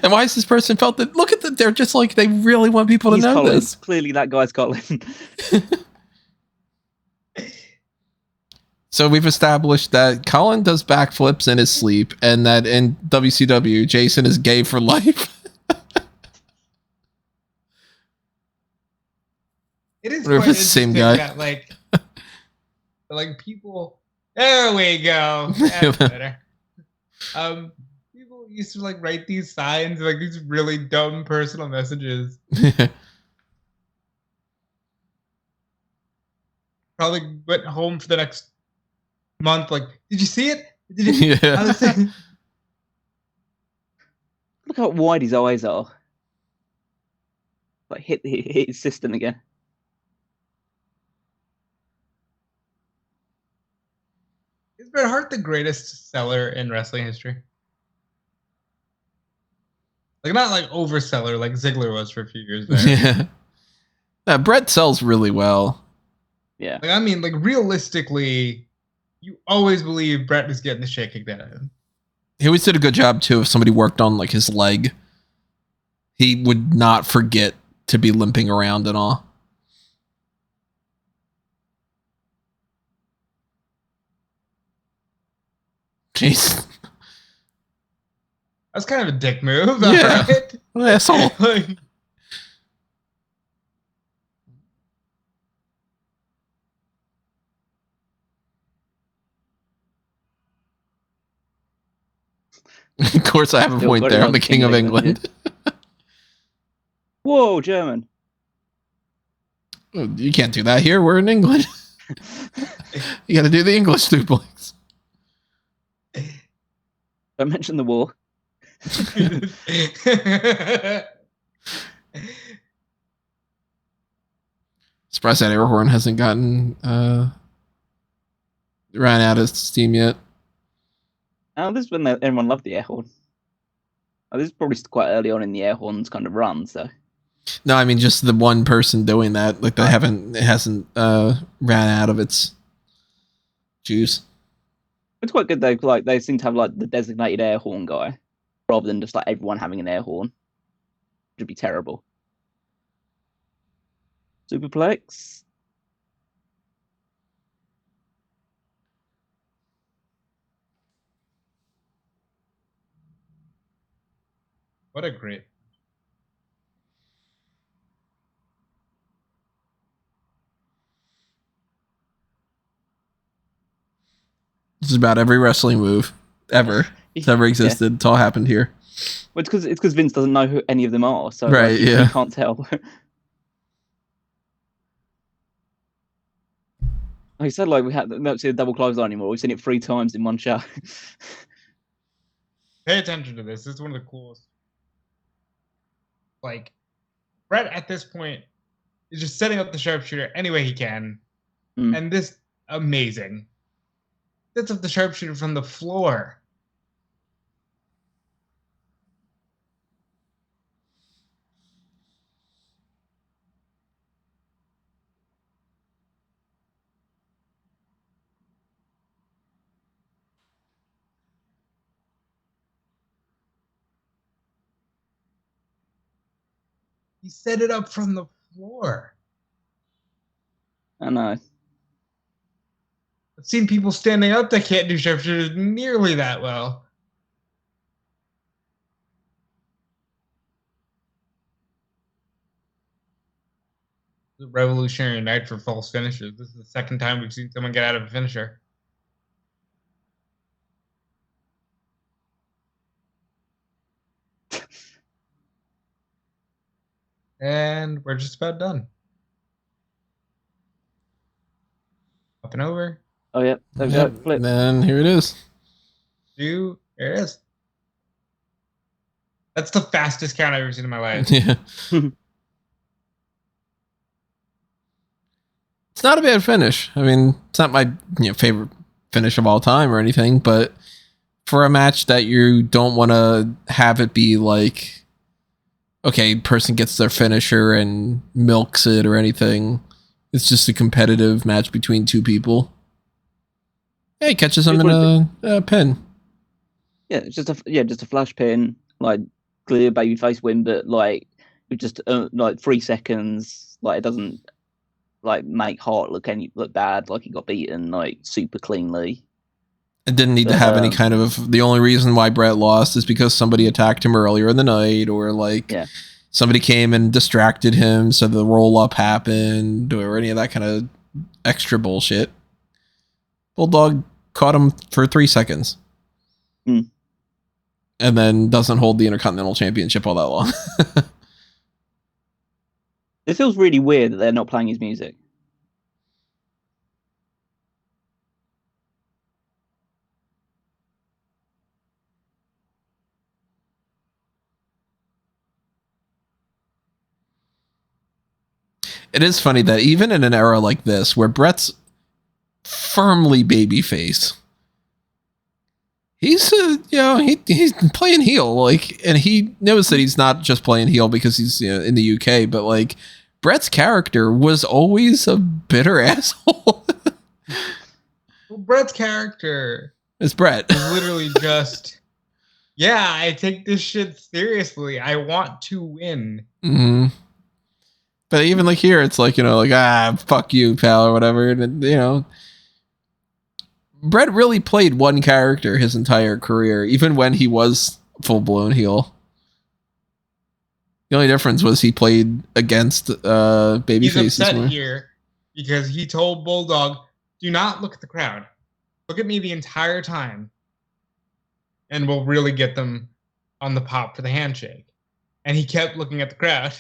And why is this person felt that... Look at that. They're just like, they really want people to know Colin. this. Clearly that guy's Colin. So we've established that Colin does backflips in his sleep and that in WCW, Jason is gay for life. It is Wonder if quite it's the same interesting guy. that, like people... There we go. That's better. People used to like write these signs, like these really dumb personal messages. Probably went home for the next month. Like, did you see it? Did you? Yeah. Look how wide his eyes are. Like hit his system again. Is Bret Hart the greatest seller in wrestling history? Like, not like overseller like Ziggler was for a few years there. Yeah. Bret sells really well. Yeah. Like, I mean, like, realistically, you always believe Bret is getting the shit kicked out of him. He always did a good job, too. If somebody worked on, like, his leg, he would not forget to be limping around and all. Jeez. That's kind of a dick move. Yeah. Right? What an asshole. Like, Of course, I have a point there. I'm the king of England. Whoa, German. You can't do that here. We're in England. You got to do the English suplex. Don't mention the war. Surprised that air horn hasn't gotten ran out of steam yet. Oh, this is when everyone loved the air horn. Oh, this is probably quite early on in the air horns kind of run, so. No, I mean just the one person doing that. Like it hasn't ran out of its juice. It's quite good though. Like they seem to have like the designated air horn guy, rather than just like everyone having an air horn. Which would be terrible. Superplex. What a great. This is about every wrestling move ever that's ever existed. Yeah. It's all happened here. Well, it's because Vince doesn't know who any of them are, so right, like, you can't tell. Like I said, like we don't see the double clothesline anymore. We've seen it 3 times in one show. Pay attention to this. This is one of the coolest. Like, Bret at this point is just setting up the sharpshooter any way he can, and this amazing. Sets up the sharpshooter from the floor. He set it up from the floor. I know. I've seen people standing up that can't do sharpshooters nearly that well. The revolutionary night for false finishes. This is the second time we've seen someone get out of a finisher. And we're just about done. Up and over. Oh, yeah. There we go. Flip. And here it is. There it is. That's the fastest count I've ever seen in my life. Yeah. It's not a bad finish. I mean, it's not my favorite finish of all time or anything, but for a match that you don't want to have it be like, okay, person gets their finisher and milks it or anything. It's just a competitive match between 2 people. Yeah, he catches him in a pin. Yeah, it's just a flash pin, like clear babyface win, but like with just like 3 seconds. Like it doesn't like make Hart look bad. Like he got beaten like super cleanly. It didn't need to have any kind of. The only reason why Bret lost is because somebody attacked him earlier in the night, or like somebody came and distracted him, so the roll up happened, or any of that kind of extra bullshit. Bulldog caught him for 3 seconds, and then doesn't hold the Intercontinental Championship all that long. It feels really weird that they're not playing his music. It is funny that even in an era like this, where Bret's firmly babyface, he's he's playing heel, like, and he knows that he's not just playing heel because he's in the UK, but like Bret's character was always a bitter asshole. Well, Bret's character is Bret. Literally just, I take this shit seriously. I want to win. Mm-hmm. But even like here, it's like, fuck you, pal, or whatever. And, Bret really played one character his entire career, even when he was full-blown heel. The only difference was he played against babyfaces. He's upset here because he told Bulldog, do not look at the crowd. Look at me the entire time. And we'll really get them on the pop for the handshake. And he kept looking at the crowd.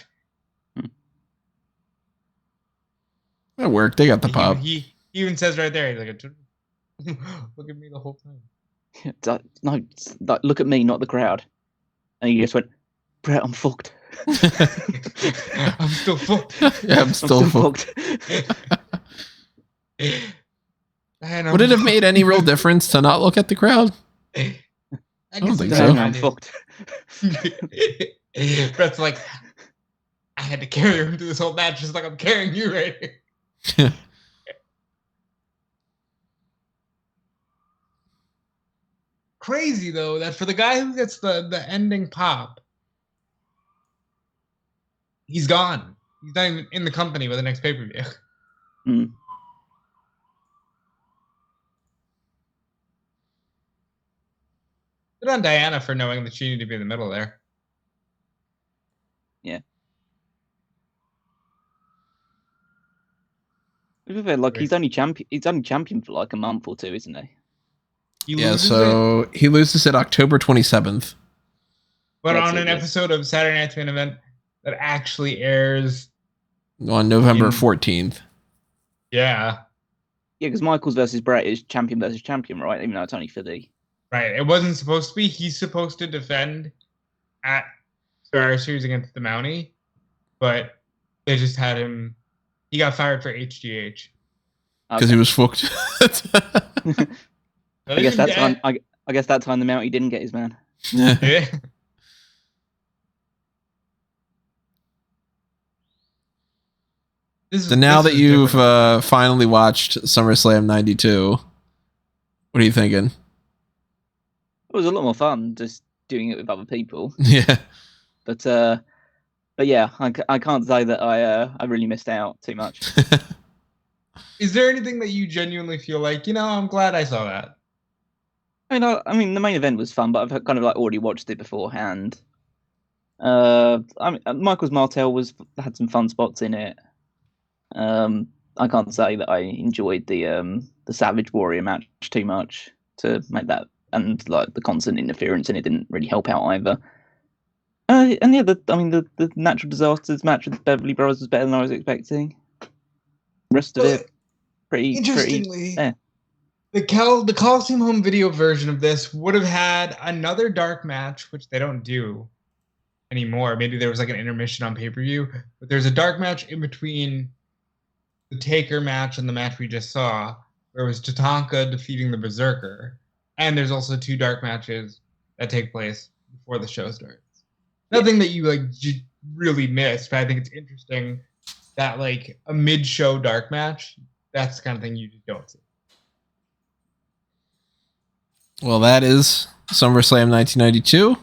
That worked. They got the pop. He even says right there, he's like, look at me the whole time. No, look at me, not the crowd. And he just went, Bret, I'm fucked. I'm still fucked. Yeah, I'm still fucked. Man, would it have made any real difference to not look at the crowd? I don't guess think it's so. I'm fucked. Brett's like, I had to carry him through this whole match just like I'm carrying you right here. Crazy though that for the guy who gets the ending pop, he's gone. He's not even in the company with the next pay-per-view. Mm. Good on Diana for knowing that she needed to be in the middle there. Yeah. Like he's only champion for like a month or two, isn't he? He Yeah, loses so it, he loses it October 27th. but That's on it, an yeah. episode of Saturday Night's Main Event that actually airs. On November 14th. Yeah, Yeah, because Michaels versus Brett is champion versus champion, right? Even though it's only for the. right. It wasn't supposed to be. He's supposed to defend at Survivor Series against the Mountie, but they just had him. He got fired for HGH. Because he was fucked. I guess that time. I guess that time the Mountie didn't get his man. Yeah. So now that you've finally watched SummerSlam 92, what are you thinking? It was a lot more fun just doing it with other people. Yeah. But yeah, I can't say that I really missed out too much. Is there anything that you genuinely feel like, I'm glad I saw that? I mean, the main event was fun, but I've kind of like already watched it beforehand. Michael's Martel had some fun spots in it. I can't say that I enjoyed the Savage Warrior match too much to make that, and like the constant interference in it didn't really help out either. And yeah, the Natural Disasters match with the Beverly Brothers was better than I was expecting. Rest of it, pretty interestingly. Yeah. The Coliseum home video version of this would have had another dark match, which they don't do anymore. Maybe there was like an intermission on pay-per-view, but there's a dark match in between the Taker match and the match we just saw, where it was Tatanka defeating the Berserker. And there's also 2 dark matches that take place before the show starts. Nothing that you really missed, but I think it's interesting that like a mid-show dark match, that's the kind of thing you just don't see. Well, that is SummerSlam 1992.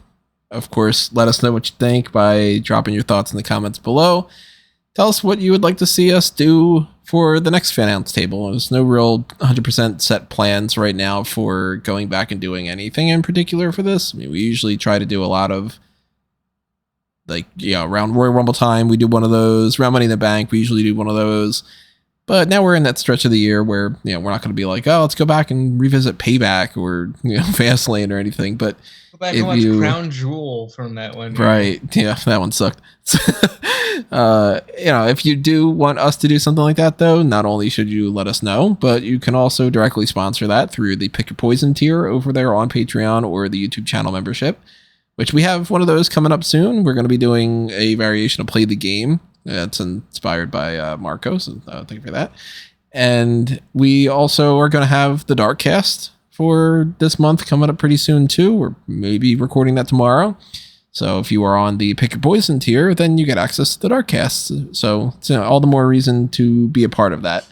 Of course, let us know what you think by dropping your thoughts in the comments below. Tell us what you would like to see us do for the next Fannounce Table. There's no real 100% set plans right now for going back and doing anything in particular for this. I mean, we usually try to do a lot of, around Royal Rumble time, we do one of those. Around Money in the Bank, we usually do one of those. But now we're in that stretch of the year where, we're not going to be like, oh, let's go back and revisit Payback or, Fastlane or anything. But go back and watch Crown Jewel from that one. Right. Yeah, that one sucked. If you do want us to do something like that, though, not only should you let us know, but you can also directly sponsor that through the Pick Your Poison tier over there on Patreon or the YouTube channel membership, which we have one of those coming up soon. We're going to be doing a variation of Play the Game. It's inspired by Marco, so thank you for that. And we also are going to have the Darkcast for this month coming up pretty soon, too. We're maybe recording that tomorrow. So if you are on the Pick Your Poison tier, then you get access to the Darkcast. So it's all the more reason to be a part of that.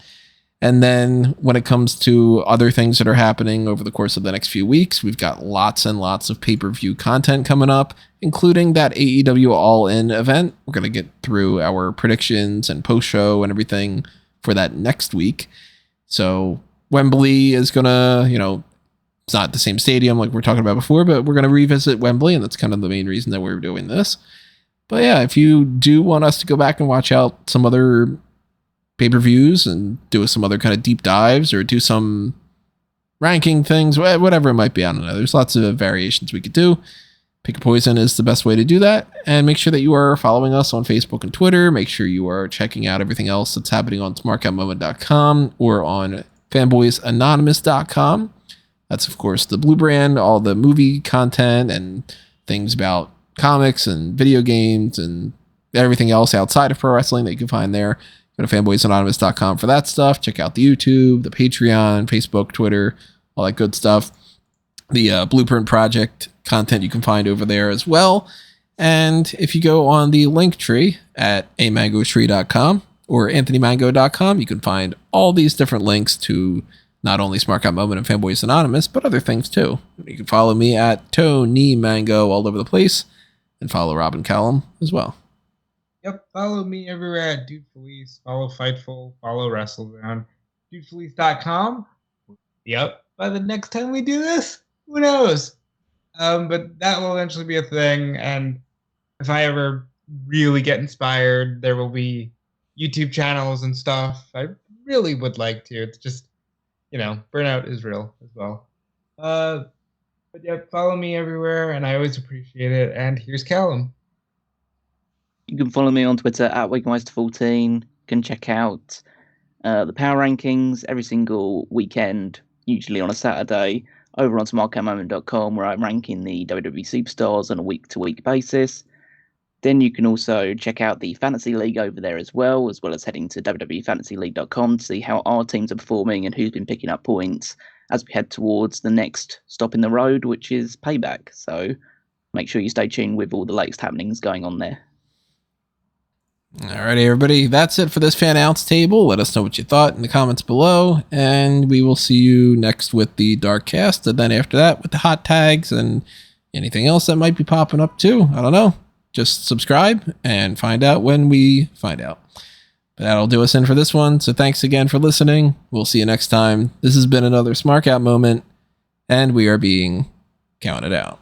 And then when it comes to other things that are happening over the course of the next few weeks, we've got lots and lots of pay-per-view content coming up, including that AEW All-In event. We're going to get through our predictions and post-show and everything for that next week. So Wembley is going to, it's not the same stadium like we're talking about before, but we're going to revisit Wembley, and that's kind of the main reason that we're doing this. But yeah, if you do want us to go back and watch out some other pay-per-views and do some other kind of deep dives or do some ranking things, whatever it might be, I don't know. There's lots of variations we could do. Pick a Poison is the best way to do that. And make sure that you are following us on Facebook and Twitter. Make sure you are checking out everything else that's happening on smarkoutmoment.com or on fanboysanonymous.com. That's, of course, the Blue Brand, all the movie content and things about comics and video games and everything else outside of pro wrestling that you can find there. Go to fanboysanonymous.com for that stuff. Check out the YouTube, the Patreon, Facebook, Twitter, all that good stuff. the Blueprint Project content you can find over there as well. And if you go on the link tree at amangotree.com or anthonymango.com, you can find all these different links to not only Smark Out Moment and Fanboys Anonymous, but other things too. You can follow me at Tony Mango all over the place, and follow Robin Callum as well. Yep, follow me everywhere at Dude Felice, follow Fightful, follow WrestleZone, dudefelice.com. Yep, by the next time we do this, who knows? But that will eventually be a thing, and if I ever really get inspired, there will be YouTube channels and stuff. I really would like to. It's just, burnout is real as well. But yeah, follow me everywhere, and I always appreciate it. And here's Callum. You can follow me on Twitter at WiganMeister14. You can check out the power rankings every single weekend, usually on a Saturday, over on smarkoutmoment.com, where I'm ranking the WWE superstars on a week-to-week basis. Then you can also check out the Fantasy League over there as well as heading to WWEFantasyLeague.com to see how our teams are performing and who's been picking up points as we head towards the next stop in the road, which is Payback. So make sure you stay tuned with all the latest happenings going on there. Alrighty, everybody. That's it for this Fannounce Table. Let us know what you thought in the comments below, and we will see you next with the Dark Cast, and then after that with the hot tags and anything else that might be popping up too. I don't know. Just subscribe and find out when we find out. But that'll do us in for this one. So thanks again for listening. We'll see you next time. This has been another Smark Out Moment, and we are being counted out.